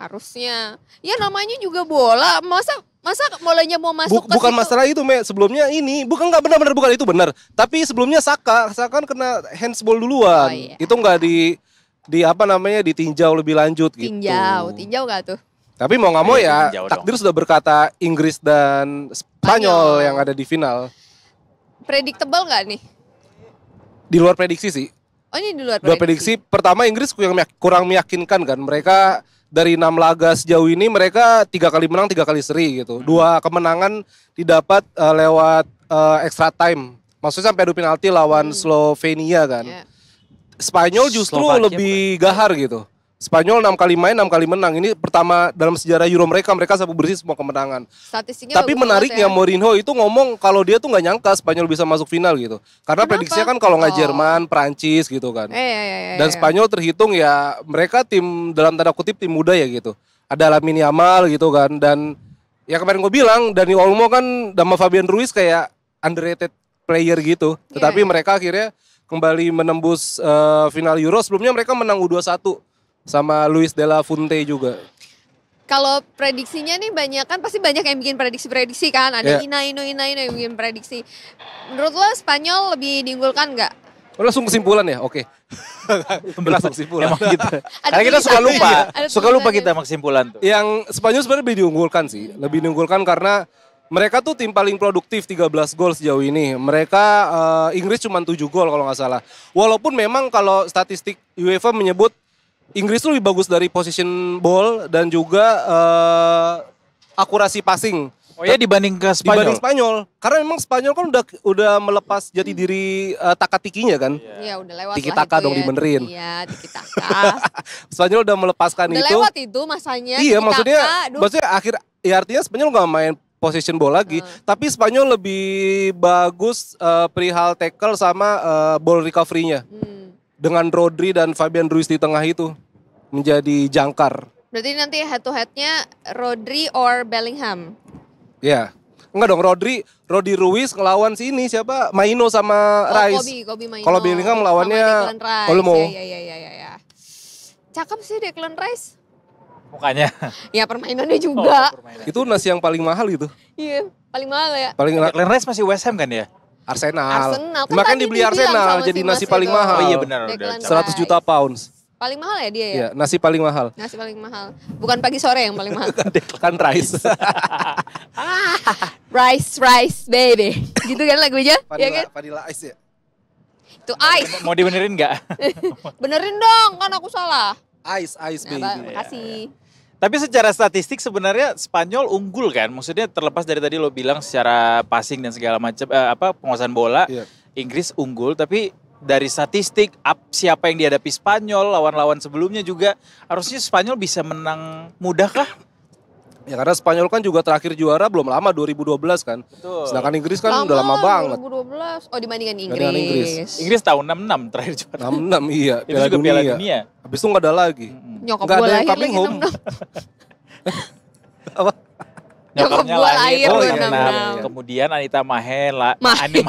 Harusnya. Ya namanya juga bola. Masa bolanya mau masuk ke Bukan situ? masalah itu, Me. Sebelumnya ini bukan nggak benar-benar bukan itu benar. Tapi sebelumnya Saka kan kena handsball duluan. Oh, iya. Itu nggak di apa namanya ditinjau lebih lanjut gitu. Tinjau gak tuh? Tapi mau nggak mau ya Tinjau takdir sudah berkata Inggris dan Spanyol yang ada di final. Predictable gak nih? Di luar prediksi sih. Oh ini di luar Dua prediksi. Pertama Inggris kurang meyakinkan kan. Mereka dari 6 laga sejauh ini mereka 3 kali menang 3 kali seri gitu. 2 kemenangan didapat lewat extra time. Maksudnya sampai adu penalti lawan Slovenia kan. Yeah. Spanyol justru Slovakia lebih gahar gitu. Spanyol 6 kali main 6 kali menang. Ini pertama dalam sejarah Euro mereka sapu bersih semua kemenangan. Statistiknya Tapi bagus menariknya banget ya. Mourinho itu ngomong kalau dia tuh nggak nyangka Spanyol bisa masuk final gitu. Karena Kenapa? prediksinya kan kalau nggak Oh. Jerman, Prancis gitu kan. Dan Iya. Spanyol terhitung ya mereka tim dalam tanda kutip tim muda ya gitu. Ada Lamine Yamal gitu kan. Dan ya kemarin gue bilang Dani Olmo kan sama Fabian Ruiz kayak underrated player gitu. Tetapi Iya. mereka akhirnya kembali menembus final Euro. Sebelumnya mereka menang U21 sama Luis de la Fuente juga. Kalau prediksinya nih pasti banyak yang bikin prediksi-prediksi kan. Ada Yeah. Ina yang bikin prediksi. Menurut lo Spanyol lebih diunggulkan nggak? Oh, langsung kesimpulan ya? Oke. Langsung kesimpulan. Emang gitu. Ada Karena kita suka tulisannya. lupa. Ada Suka lupa tulisannya. kita sama kesimpulan tuh. Yang Spanyol sebenarnya lebih diunggulkan sih. Lebih diunggulkan karena mereka tuh tim paling produktif 13 gol sejauh ini. Mereka Inggris cuma 7 gol kalau nggak salah. Walaupun memang kalau statistik UEFA menyebut Inggris tuh lebih bagus dari position ball dan juga akurasi passing. Oh ya dibanding ke Spanyol. Dibanding Spanyol. Karena memang Spanyol kan udah melepas jati diri taka-tikinya kan. Iya udah lewat Tiki lah taka itu dong ya. dibenerin. Iya tiki taka. Spanyol udah melepaskan Udah itu. lewat itu masanya. Iya, tiki-taka. maksudnya Aduh. artinya Spanyol nggak main position ball lagi, tapi Spanyol lebih bagus perihal tackle sama ball recovery-nya. Dengan Rodri dan Fabian Ruiz di tengah itu menjadi jangkar. Berarti nanti head to headnya Rodri or Bellingham. Ya. Enggak dong, Rodri Ruiz ngelawan sini siapa? Maino sama Rice. Kobe Maino. Kalau Bellingham sama lawannya Declan Rice. Olmo. Iya. Cakep sih Declan Rice. Mukanya. Ya permainannya juga. Itu nasi yang paling mahal itu. Iya, paling mahal ya. Paling Declan Rice masih West Ham kan ya? Arsenal. Arsenal. Kan Makanya tadi dibeli dibilang Arsenal sama jadi si nasi Mas paling itu. mahal. Oh iya benar. Declan udah. 100 juta pounds. Paling mahal ya dia ya? Iya, nasi paling mahal. Nasi paling mahal. Bukan pagi sore yang paling mahal. Kan Rice. Rice, baby. Gitu kan lagunya? Ya kan? Vanilla Ice ya. Itu ice. Mau dibenerin nggak? Benerin dong, kan aku salah. Ice baby. Makasih. Tapi secara statistik sebenarnya Spanyol unggul kan? Maksudnya terlepas dari tadi lo bilang secara passing dan segala macam penguasaan bola, Iya. Inggris unggul. Tapi dari statistik siapa yang dihadapi Spanyol lawan-lawan sebelumnya juga harusnya Spanyol bisa menang mudah kah? Ya karena Spanyol kan juga terakhir juara belum lama 2012 kan. Betul. Sedangkan Inggris kan udah lama banget. 2012. Oh dibandingkan Inggris. Dibandingkan Inggris. Inggris tahun 66 terakhir juara. 66 iya, Itu juga Piala Dunia. Habis itu nggak ada lagi. Nyokap Nggak gue ada yang lahir coming lagi home. 66. Apa? Nyokap Nyokapnya gua lahir Oh, tuh iya. 66. Kemudian Anita Mahe Mahe.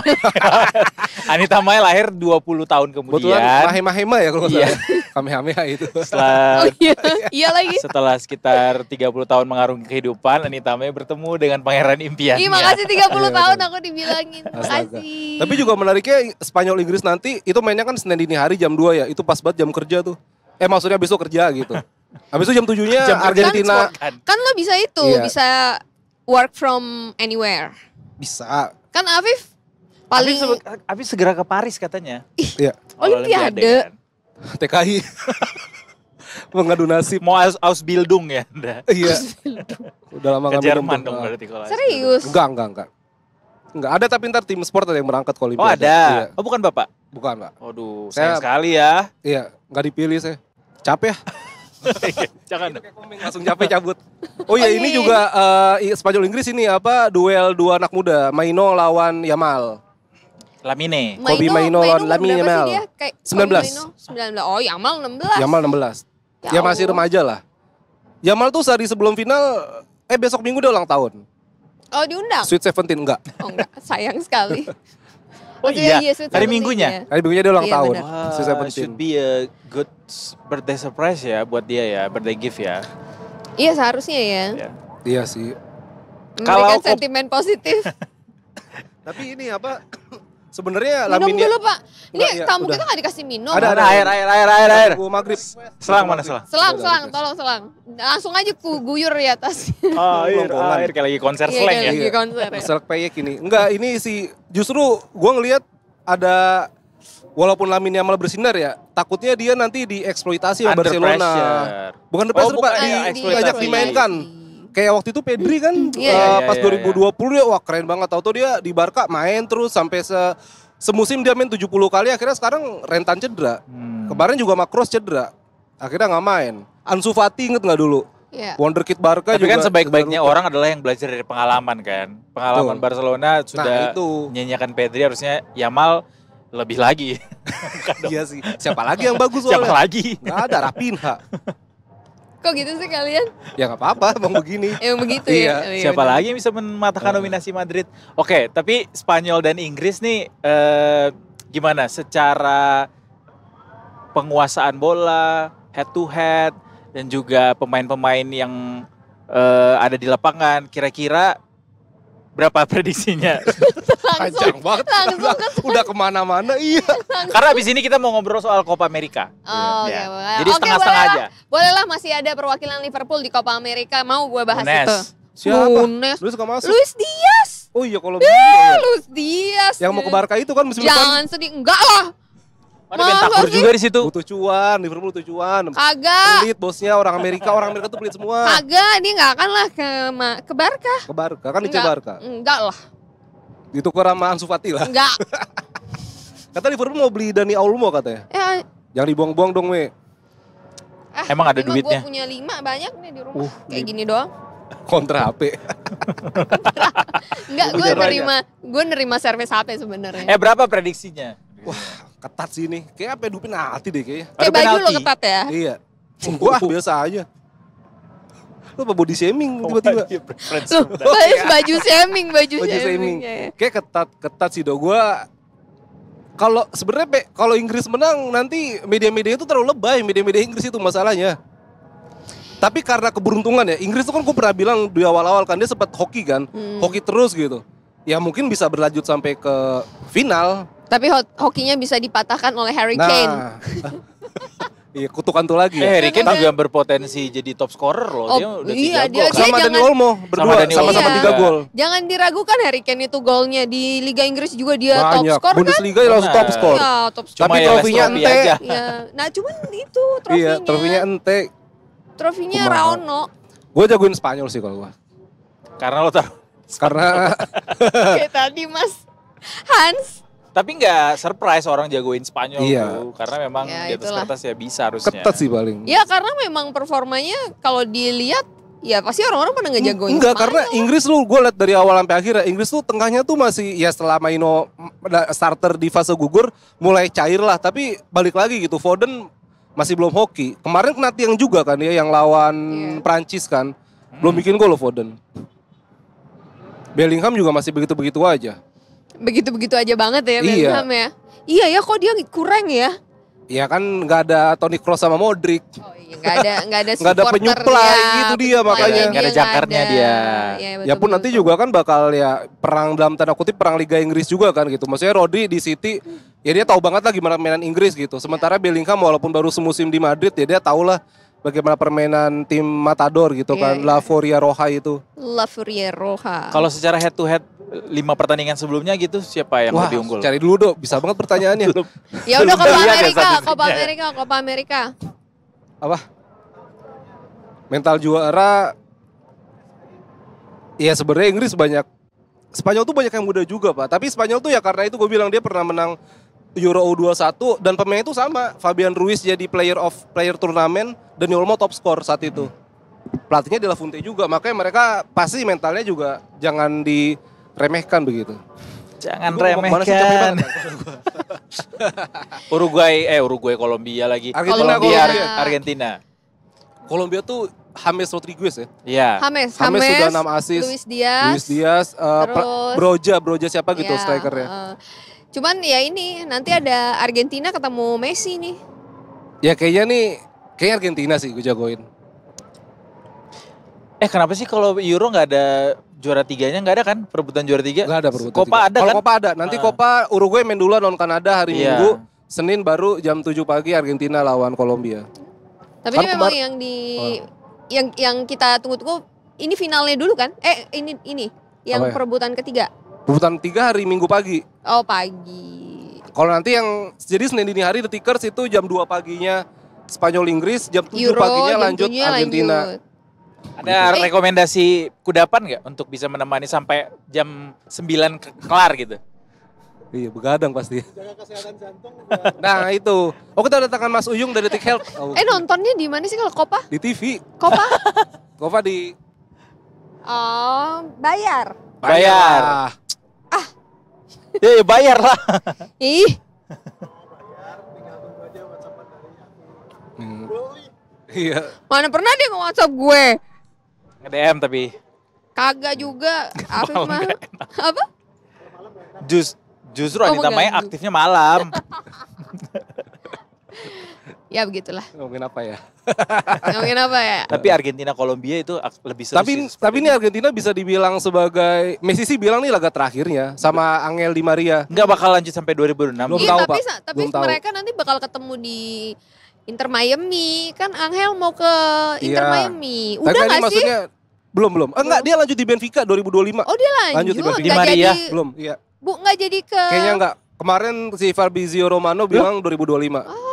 Anita Mahe lahir 20 tahun Kebetulan kemudian. Mahema ya kalau nggak Iya. salah. Kamehameha itu. Setelah Oh iya, iya lagi. setelah sekitar 30 tahun mengarungi kehidupan, Anita Mahe bertemu dengan pangeran impiannya. Ih makasih 30 Iya, tahun iya. aku dibilangin. Astaga. Makasih. Tapi juga menariknya Spanyol Inggris nanti itu mainnya kan Senin dini hari jam 2 ya. Itu pas banget jam kerja tuh. Maksudnya besok kerja gitu. Habis itu jam 7-nya Jam kerja Argentina. sport kan? Kan lo bisa itu, Iya. bisa work from anywhere. Bisa. Kan Afif paling Habis segera ke Paris katanya. Iya. Olimpiade. kan. TKI. Mengadu nasib. Mau Ausbildung ya Anda? Iya. Udah lama Ke nggak minum Jerman tuh. dong berarti kalau Serius? Enggak. Enggak ada tapi ntar tim sport ada yang berangkat ke Oh Olimpiade. ada. Iya. Oh bukan Bapak? Bukan, Pak. Waduh, Saya- sayang sekali ya. Iya, enggak dipilih saya. Capek ya. Jangan. Langsung capek cabut. Oh iya, Oh, ini iya. juga Spanyol Inggris ini duel dua anak muda, Maino lawan Yamal. Lamine. Kobe Maino lawan Lamine berapa sih Yamal. dia? Kayak 19. Kobe Maino 19. Oh Yamal 16. Yamal 16. Ya Ya masih Allah. remaja lah. Yamal tuh sehari sebelum final besok Minggu dia ulang tahun. Oh diundang? Sweet 17 enggak. Oh enggak, sayang sekali. Oh Maksudnya iya, Sweet hari 17 Minggunya. ya. Hari Minggunya dia ulang Iya, tahun. benar. Sweet Should 17. be a good birthday surprise ya buat dia ya, birthday gift ya. Iya seharusnya ya. Iya sih. Memberikan Kalau sentimen positif. Tapi ini apa? Sebenarnya Minum Lamine dulu Pak. Ini Enggak, iya, tamu udah. kita gak dikasih minum. Ada air. Gua maghrib. Selang mana selang? Selang, tolong selang. Langsung aja ku guyur di atas. Air kayak lagi konser Iya, slang kayak ya. lagi konser ya. Selek peyek ini. Enggak, ini sih justru gua ngelihat ada walaupun Lamine Yamal bersinar ya, takutnya dia nanti dieksploitasi sama Under Barcelona. pressure. Bukan under pressure, bukan, Pak, ya, diajak eksploitasi. dimainkan. Kayak waktu itu Pedri kan Iya, pas 2020 dia wah keren banget. Tahu-tahu dia di Barca main terus sampai semusim dia main 70 kali, akhirnya sekarang rentan cedera. Kemarin juga Macross cedera. Akhirnya nggak main. Ansu Fati inget nggak dulu? Iya. Wonderkid Barca Tapi juga. kan sebaik-baiknya cedera. orang adalah yang belajar dari pengalaman kan. Pengalaman Betul. Barcelona sudah itu. nyanyiakan Pedri, harusnya Yamal lebih lagi. Bukan dong. Iya sih. Siapa lagi yang bagus Siapa soalnya? lagi? Nggak ada, Rapinha. Kok gitu sih kalian? Ya nggak apa-apa, emang begini. Emang begitu Iya. ya? Oh, iya, Siapa bener. lagi yang bisa mematahkan dominasi Madrid? Oke, tapi Spanyol dan Inggris nih gimana secara penguasaan bola, head to head, dan juga pemain-pemain yang ada di lapangan, kira-kira berapa prediksinya? Panjang banget. langsung ke Udah kemana-mana, iya. Karena abis ini kita mau ngobrol soal Copa America. Oh, Ya. oke. Jadi setengah-setengah aja. Bolehlah, masih ada perwakilan Liverpool di Copa America. Mau gue bahas Nunes. itu. Siapa? Nunes. Lu suka masuk? Luis Diaz. Oh iya kalau begitu ya. Luis Diaz. Yang mau ke Barca itu kan musim depan. Jangan sedih. Enggak lah. Ada Bentancur sih? juga di situ. Butuh cuan, Liverpool butuh cuan. Kagak. Pelit bosnya orang Amerika tuh pelit semua. Kagak. Dia nggak akan lah ke Barca. Ke Barca, kan Ice Enggak. Barca. Enggak lah. Ditukar sama Ansu Fati lah. Enggak. Kata Liverpool mau beli Dani Olmo katanya. Ya, Jangan dibuang-buang dong, we. Emang ada duitnya? Gue punya 5 banyak nih di rumah. Kayak gini doang. Kontra HP. Enggak, gue Udah nerima servis HP sebenarnya. Berapa prediksinya? Wah, ketat sih ini. Kayak apa penalti penalti deh kayaknya. Kayak ada baju lo penalti. ketat ya. Iya. Gua biasa aja. Lu apa body shaming tiba-tiba? Loh, baju shaming. Baju shaming. Ya. Kayak ketat sih do. Gua kalau sebenarnya kalau Inggris menang nanti media-media itu terlalu lebay, media-media Inggris itu masalahnya. Tapi karena keberuntungan ya, Inggris itu kan gue pernah bilang di awal-awal kan dia sempat hoki kan, hoki terus gitu. Ya mungkin bisa berlanjut sampai ke final. Tapi hokinya bisa dipatahkan oleh Harry Kane. Iya, kutukan tuh lagi. Harry Kane juga berpotensi jadi top scorer loh. Oh, Dia udah iya, 3 dia- gol. Sama Dani Olmo berdua Dani sama-sama Olmo 3 gol. Jangan diragukan Harry Kane itu golnya di Liga Inggris juga dia top Banyak. skor kan? Bundesliga langsung top Benar. skor. Iya, top skor. Cuma Tapi ya trofinya Trofi ente. aja. Iya. Nah, cuman itu trofinya. Iya, trofinya ente. Trofinya Kumaha. Raono. Gue jagoin Spanyol sih kalau gua. Karena lo tahu. Karena Kayak tadi Mas Hans. Tapi nggak surprise orang jagoin Spanyol Iya. tuh. Karena memang Ya, di atas itulah. kertas ya bisa harusnya. ketat sih paling. Ya karena memang performanya kalau dilihat ya pasti orang-orang pada ngejagoin Enggak, Spanyol. karena Inggris lu gue liat dari awal sampai akhir ya, Inggris tuh tengahnya tuh masih ya setelah Maino starter di fase gugur mulai cair lah, tapi balik lagi gitu. Foden masih belum hoki. Kemarin kena tiang juga kan ya yang lawan Prancis kan. Belum bikin gol loh Foden. Bellingham juga masih begitu-begitu aja. Begitu-begitu aja banget ya Iya. Bellingham ya. Iya ya, kok dia kurang ya? Ya kan nggak ada Toni Kroos sama Modric. Oh iya, nggak ada Nggak ada supporter penyuplai, ya, gitu dia penyuplainya makanya. Nggak ada jangkarnya nggak dia. Iya, Ya pun nanti juga kan bakal ya perang dalam tanda kutip perang Liga Inggris juga kan gitu. Maksudnya Rodri di City ya dia tahu banget lah gimana permainan Inggris gitu. Sementara Bellingham walaupun baru semusim di Madrid ya dia tahu lah bagaimana permainan tim Matador gitu kan. Iya, iya. La Foria Roja itu. La Furia Roja. Kalau secara head to head 5 pertandingan sebelumnya gitu siapa yang Wah, lebih unggul? cari dulu dong. Bisa banget pertanyaannya. Ya udah belum Copa lihat ya Amerika, statistiknya. Copa Amerika. Apa? Mental juara. Ya sebenarnya Inggris banyak. Spanyol tuh banyak yang muda juga Pak. Tapi Spanyol tuh ya karena itu gue bilang dia pernah menang Euro U21 dan pemain itu sama. Fabian Ruiz jadi player turnamen dan Olmo top skor saat itu. Pelatihnya De La Fuente juga. Makanya mereka pasti mentalnya juga jangan diremehkan begitu. Jangan Gua mau kemana sih, capek remehkan. banget. Uruguay Kolombia lagi. Argentina, Kolombia. Argentina. Kolombia tuh James Rodriguez ya. Iya. James sudah 6 assist. Luis Diaz. Luis Diaz, terus- Broja siapa gitu Ya, strikernya. Cuman ya ini nanti ada Argentina ketemu Messi nih. Ya kayaknya Argentina sih gue jagoin. Kenapa sih kalau Euro nggak ada juara 3-nya, nggak ada kan perebutan juara 3? Nggak ada perebutan Copa 3. ada Kalau kan? Copa ada. Nanti Copa Uruguay main duluan lawan Kanada hari Iya. Minggu. Senin baru jam 7 pagi Argentina lawan Kolombia. Tapi Kan ini memang kemar- yang yang kita tunggu-tunggu ini finalnya dulu kan? Ini yang Apa ya? perebutan ketiga. Perebutan 3 hari Minggu pagi. Oh, pagi. Kalau nanti yang jadi Senin dini hari The Tickers itu jam 2 paginya Spanyol Inggris, jam 7 Euro, paginya jam lanjut 7-nya Argentina. lanjut. Ada rekomendasi kudapan nggak untuk bisa menemani sampai jam 9 kelar gitu? Iya, begadang pasti. Nah, itu. Oh, kita datangkan Mas Uyung dari Tik Health. Oh, Nontonnya di mana sih kalau Copa? di TV. Copa? Copa di Oh, bayar. Bayar. Ya bayar lah. Ih, Iya. mana pernah dia nge-WhatsApp gue? Nge-DM tapi Kagak juga. Afif Malam mah. nggak Apa? justru Oh, Anita Maya mengganggu. aktifnya malam. Ya begitulah. Ngomongin apa ya? Ngomongin apa ya? Tapi Argentina Kolombia itu lebih seru Tapi sih. tapi ini Argentina bisa dibilang sebagai Messi sih bilang nih laga terakhirnya sama Angel Di Maria. nggak bakal lanjut sampai 2026. Belum Iya, tahu, tapi Pak. tapi Belum tahu. mereka nanti bakal ketemu di Inter Miami. Kan Angel mau ke Inter Iya. Miami. Tapi Udah kan ini gak sih? maksudnya belum. Enggak, dia lanjut di Benfica 2025. Oh, dia lanjut. Lanjut di Benfica. Di Nggak Maria. jadi, Belum, iya. nggak jadi ke... Kayaknya enggak. Kemarin si Fabrizio Romano bilang 2025. Oh.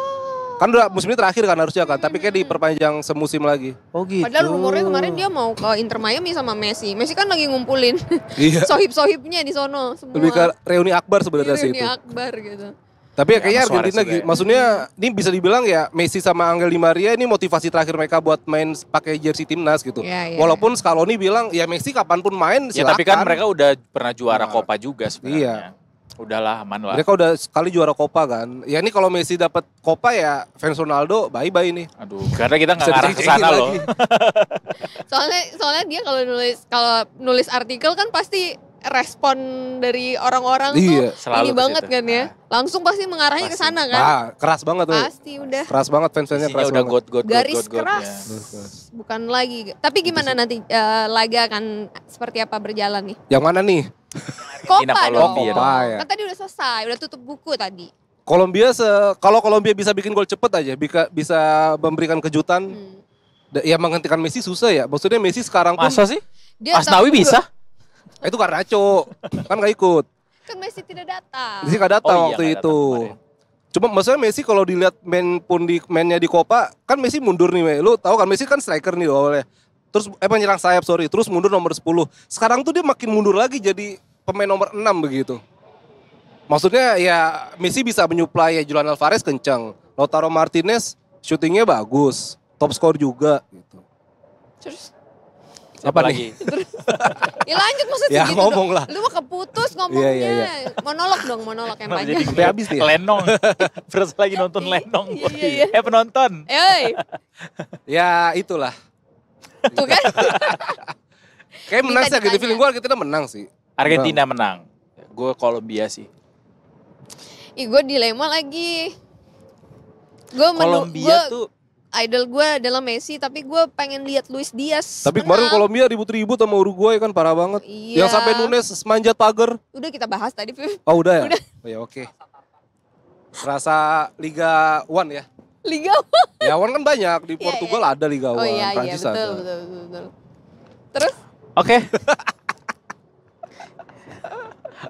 Kan udah musim ini terakhir kan harusnya kan, tapi kayak diperpanjang semusim lagi. Oh gitu. Padahal rumornya kemarin dia mau ke Inter Miami sama Messi. Messi kan lagi ngumpulin Iya. sohib-sohibnya di sono semua. Lebih ke reuni akbar sebenarnya sih Reuni itu. Akbar gitu. Tapi ya kayaknya sama Suarez Argentina juga ya. maksudnya ini bisa dibilang ya Messi sama Angel Di Maria ini motivasi terakhir mereka buat main pakai jersey timnas gitu. Iya, iya. Walaupun Scaloni bilang ya Messi kapanpun main Ya silakan. tapi kan mereka udah pernah juara Nah, Copa juga sebenarnya. Udahlah aman lah. Mereka udah sekali juara Copa kan. Ya ini kalau Messi dapat Copa ya fans Ronaldo bye-bye nih. Aduh, karena kita nggak Bisa ngarah ke dicengin sana loh. lagi. Soalnya dia kalau nulis artikel kan pasti respon dari orang-orang Iya. tuh Selalu ini ke banget situ. kan ya. Langsung pasti mengarahnya ke Pasti. sana kan. Nah, keras banget tuh. Pasti udah Keras banget fans-fansnya Isinya keras udah banget. god garis ya. keras. Bukan lagi. Tapi gimana nanti laga akan seperti apa berjalan nih? Yang mana nih? Argentina, Copa dong. Kolombia dong. Copa, ya. Kan tadi udah selesai, udah tutup buku tadi. Kolombia kalau Kolombia bisa bikin gol cepet aja, bisa memberikan kejutan. Ya menghentikan Messi susah ya. Maksudnya Messi sekarang pun Masa sih? Dia Asnawi bisa? itu Garnacho kan nggak ikut. kan Messi tidak datang. Messi nggak datang Oh iya, waktu nggak itu. datang kemarin. Cuma maksudnya Messi kalau dilihat mainnya di Copa kan Messi mundur nih, Mei. Lu tahu kan Messi kan striker nih awalnya. Terus penyerang sayap terus mundur nomor 10. Sekarang tuh dia makin mundur lagi jadi pemain nomor 6 begitu. Maksudnya ya Messi bisa menyuplai ya Julian Alvarez kencang, Lautaro Martinez syutingnya bagus, top skor juga gitu. Terus Siapa Apa lagi? ya lanjut maksudnya Ya, gitu ngomong dong. lah. Lu mah keputus ngomongnya. Iya. Monolog dong, monolog yang panjang. Sampai habis nih ya? Lenong. Terus lagi nonton Lenong. Iya. Penonton. Ya itulah. Tuh kan. Kayak menang Minta sih gitu, ditanya. feeling gue Argentina menang sih. Argentina menang. Gue Kolombia sih. Ih, gue dilema lagi. Gue Kolombia tuh idol gue adalah Messi, tapi gue pengen lihat Luis Diaz. Tapi kemarin menang. Kolombia ribut-ribut sama Uruguay kan parah banget. Iya. Yang sampai Nunes manjat pagar. Udah kita bahas tadi, Viv. Oh udah ya? Udah. Oh ya oke. Rasa Liga One ya? Liga. Ya One kan banyak, di Iya, Portugal ada Liga Oh One, iya, Prancis betul, ada. betul. Terus? Oke.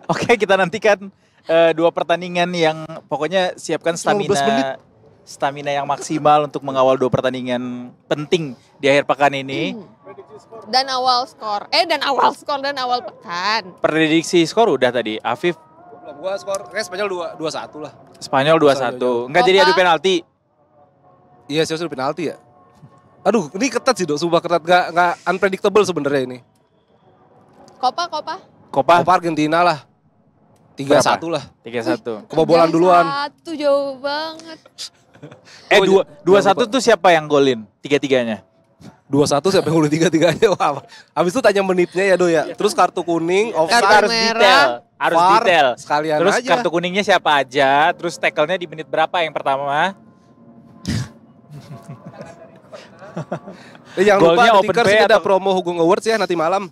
Oke, kita nantikan dua pertandingan yang pokoknya siapkan 15 menit. stamina yang maksimal untuk mengawal dua pertandingan penting di akhir pekan ini. Dan awal skor dan awal pekan. Prediksi skor udah tadi. Afif Belum, gua skor kayak Spanyol 2-1 lah. Spanyol 2-1. Enggak jadi adu penalti. Iya sih sudah penalti ya. Aduh, ini ketat sih, Dok. Sumpah ketat, nggak unpredictable sebenarnya ini. Kopa. Copa Copa Argentina lah. 3-1 lah. 3-1. Kebobolan duluan. Satu jauh banget. 2-1 tuh siapa yang golin? Tiga-tiganya. 2-1 siapa yang golin 3-3-nya. Wah, habis itu tanya menitnya ya, Do ya. Terus kartu kuning, Kita offside, harus merah, detail. Harus VAR, detail. sekalian Terus aja. kartu kuningnya siapa aja, terus tackle-nya di menit berapa yang pertama? Jangan lupa Golnya open Detikers play ini ada atau- promo Hugong Awards ya nanti malam.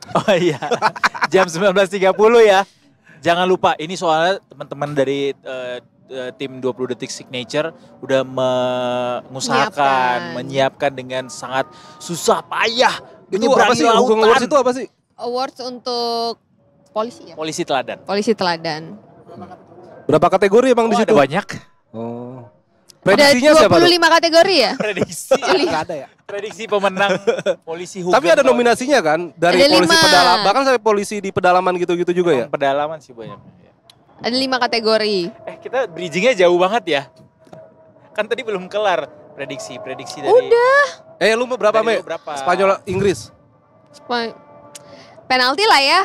Oh iya, jam 19.30 ya. Jangan lupa, ini soalnya teman-teman dari tim 20 Detik Signature udah menyiapkan dengan sangat susah payah. Itu apa sih? Hugong Awards itu apa sih? Awards untuk polisi ya? Polisi teladan. Polisi teladan. Berapa kategori emang di Oh, situ? ada banyak. Oh. Ada Prediksinya siapa tuh? 25 kategori ya? Prediksi. Nggak ada ya. Prediksi pemenang polisi hukum. Tapi ada nominasinya kan dari Ada polisi 5. pedalaman, bahkan sampai polisi di pedalaman gitu-gitu juga ya. Pedalaman sih banyak. Ada 5 kategori. Kita bridgingnya jauh banget ya. Kan tadi belum kelar prediksi dari. Udah. Lu mau berapa, Dari Me? lu berapa? Spanyol Inggris. Penalti lah ya.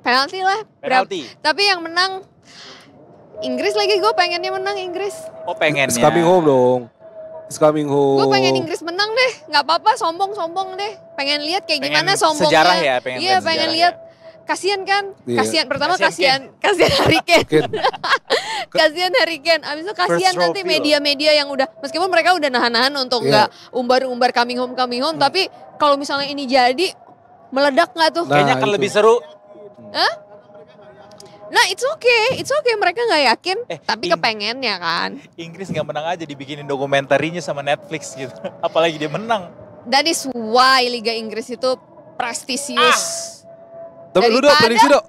Penalti lah. Penalti. Tapi yang menang Inggris lagi, gue pengennya menang Inggris. Oh pengennya. It's coming home dong. It's coming home. Gue pengen Inggris menang deh, nggak apa-apa sombong-sombong deh. Pengen lihat kayak Pengen gimana sombongnya. sejarah ya, pengen Iya, lihat pengen sejarah lihat. Kasian kan? Iya. Kasian pertama Kasian kasian Harry Kane. Kane. Kasian Harry Kane. Abis itu kasian First nanti trophy media-media yang udah meskipun mereka udah nahan-nahan untuk Iya. nggak umbar-umbar coming home, tapi kalau misalnya ini jadi meledak nggak tuh? Nah, Kayaknya akan itu. lebih seru. Nah, it's okay mereka nggak yakin, tapi Ing- kepengennya kan. Inggris nggak menang aja dibikinin dokumentarinya sama Netflix gitu. Apalagi dia menang. That is why Liga Inggris itu prestisius. Tapi lu dong prediksi dong.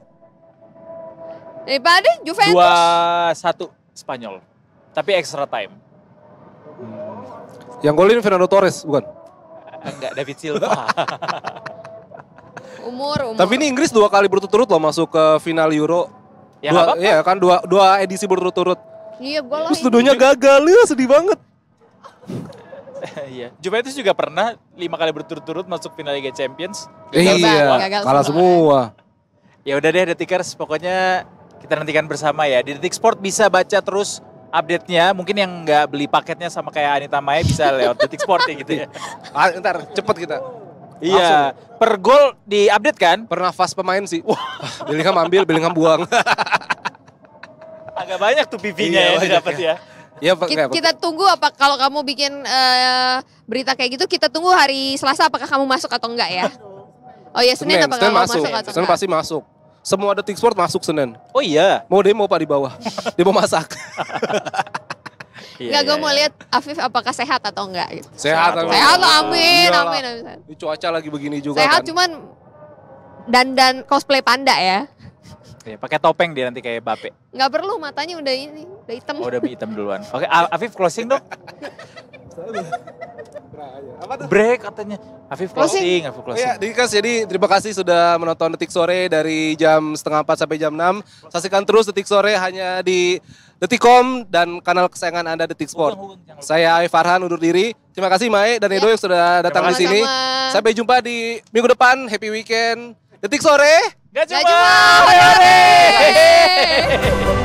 Daripada Juventus. 2-1 Spanyol. Tapi extra time. Yang golin Fernando Torres bukan? Enggak, David Silva. Umur. Tapi ini Inggris 2 kali berturut-turut loh masuk ke final Euro. Ya nggak apa-apa. Iya kan dua edisi berturut-turut. Iya, gue lah. Terus dudunya gagal ya, sedih banget. Iya. Juventus juga pernah 5 kali berturut-turut masuk final Liga Champions. gagal kalah semua. semua. Ya udah deh Detikers, pokoknya kita nantikan bersama ya. Di Detik Sport bisa baca terus update-nya. Mungkin yang nggak beli paketnya sama kayak Anita Maya bisa lewat Detik Sport ya gitu ya. Ntar cepet kita. Iya, per gol di-update kan? Bernafas pemain sih. Wah, Bellingham ambil, Bellingham buang. Agak banyak tuh PV-nya Iya, ya banyak dapat ya. ya. Iya, Kita tunggu apa kalau kamu bikin berita kayak gitu, kita tunggu hari Selasa apakah kamu masuk atau enggak ya? Oh ya, Senin apakah kamu masuk. masuk atau Senin enggak? pasti masuk. Semua Detik Sport masuk Senin. Oh iya. Mau demo Pak di bawah. Demo masak. Enggak, gue mau lihat Afif apakah sehat atau enggak gitu. Sehat. Sehat, amin, Iyalah. amin. Ini cuaca lagi begini juga Sehat kan. cuman dan cosplay panda ya. Oke, pakai topeng dia nanti kayak Bape. Nggak perlu, matanya udah hitam. Oh, udah hitam duluan. Oke, Afif closing dong. Break katanya. Afif closing. Ya, jadi terima kasih sudah menonton Detik Sore dari jam 3:30 sampai jam 6. Saksikan terus Detik Sore hanya di Detikcom dan kanal kesayangan Anda Detik Sport. Saya Aif Farhan undur diri. Terima kasih Mae dan Edo yang sudah datang di sini. Sama-sama. Sampai jumpa di minggu depan. Happy weekend. Detik Sore. Gak Gak cuma. cuma.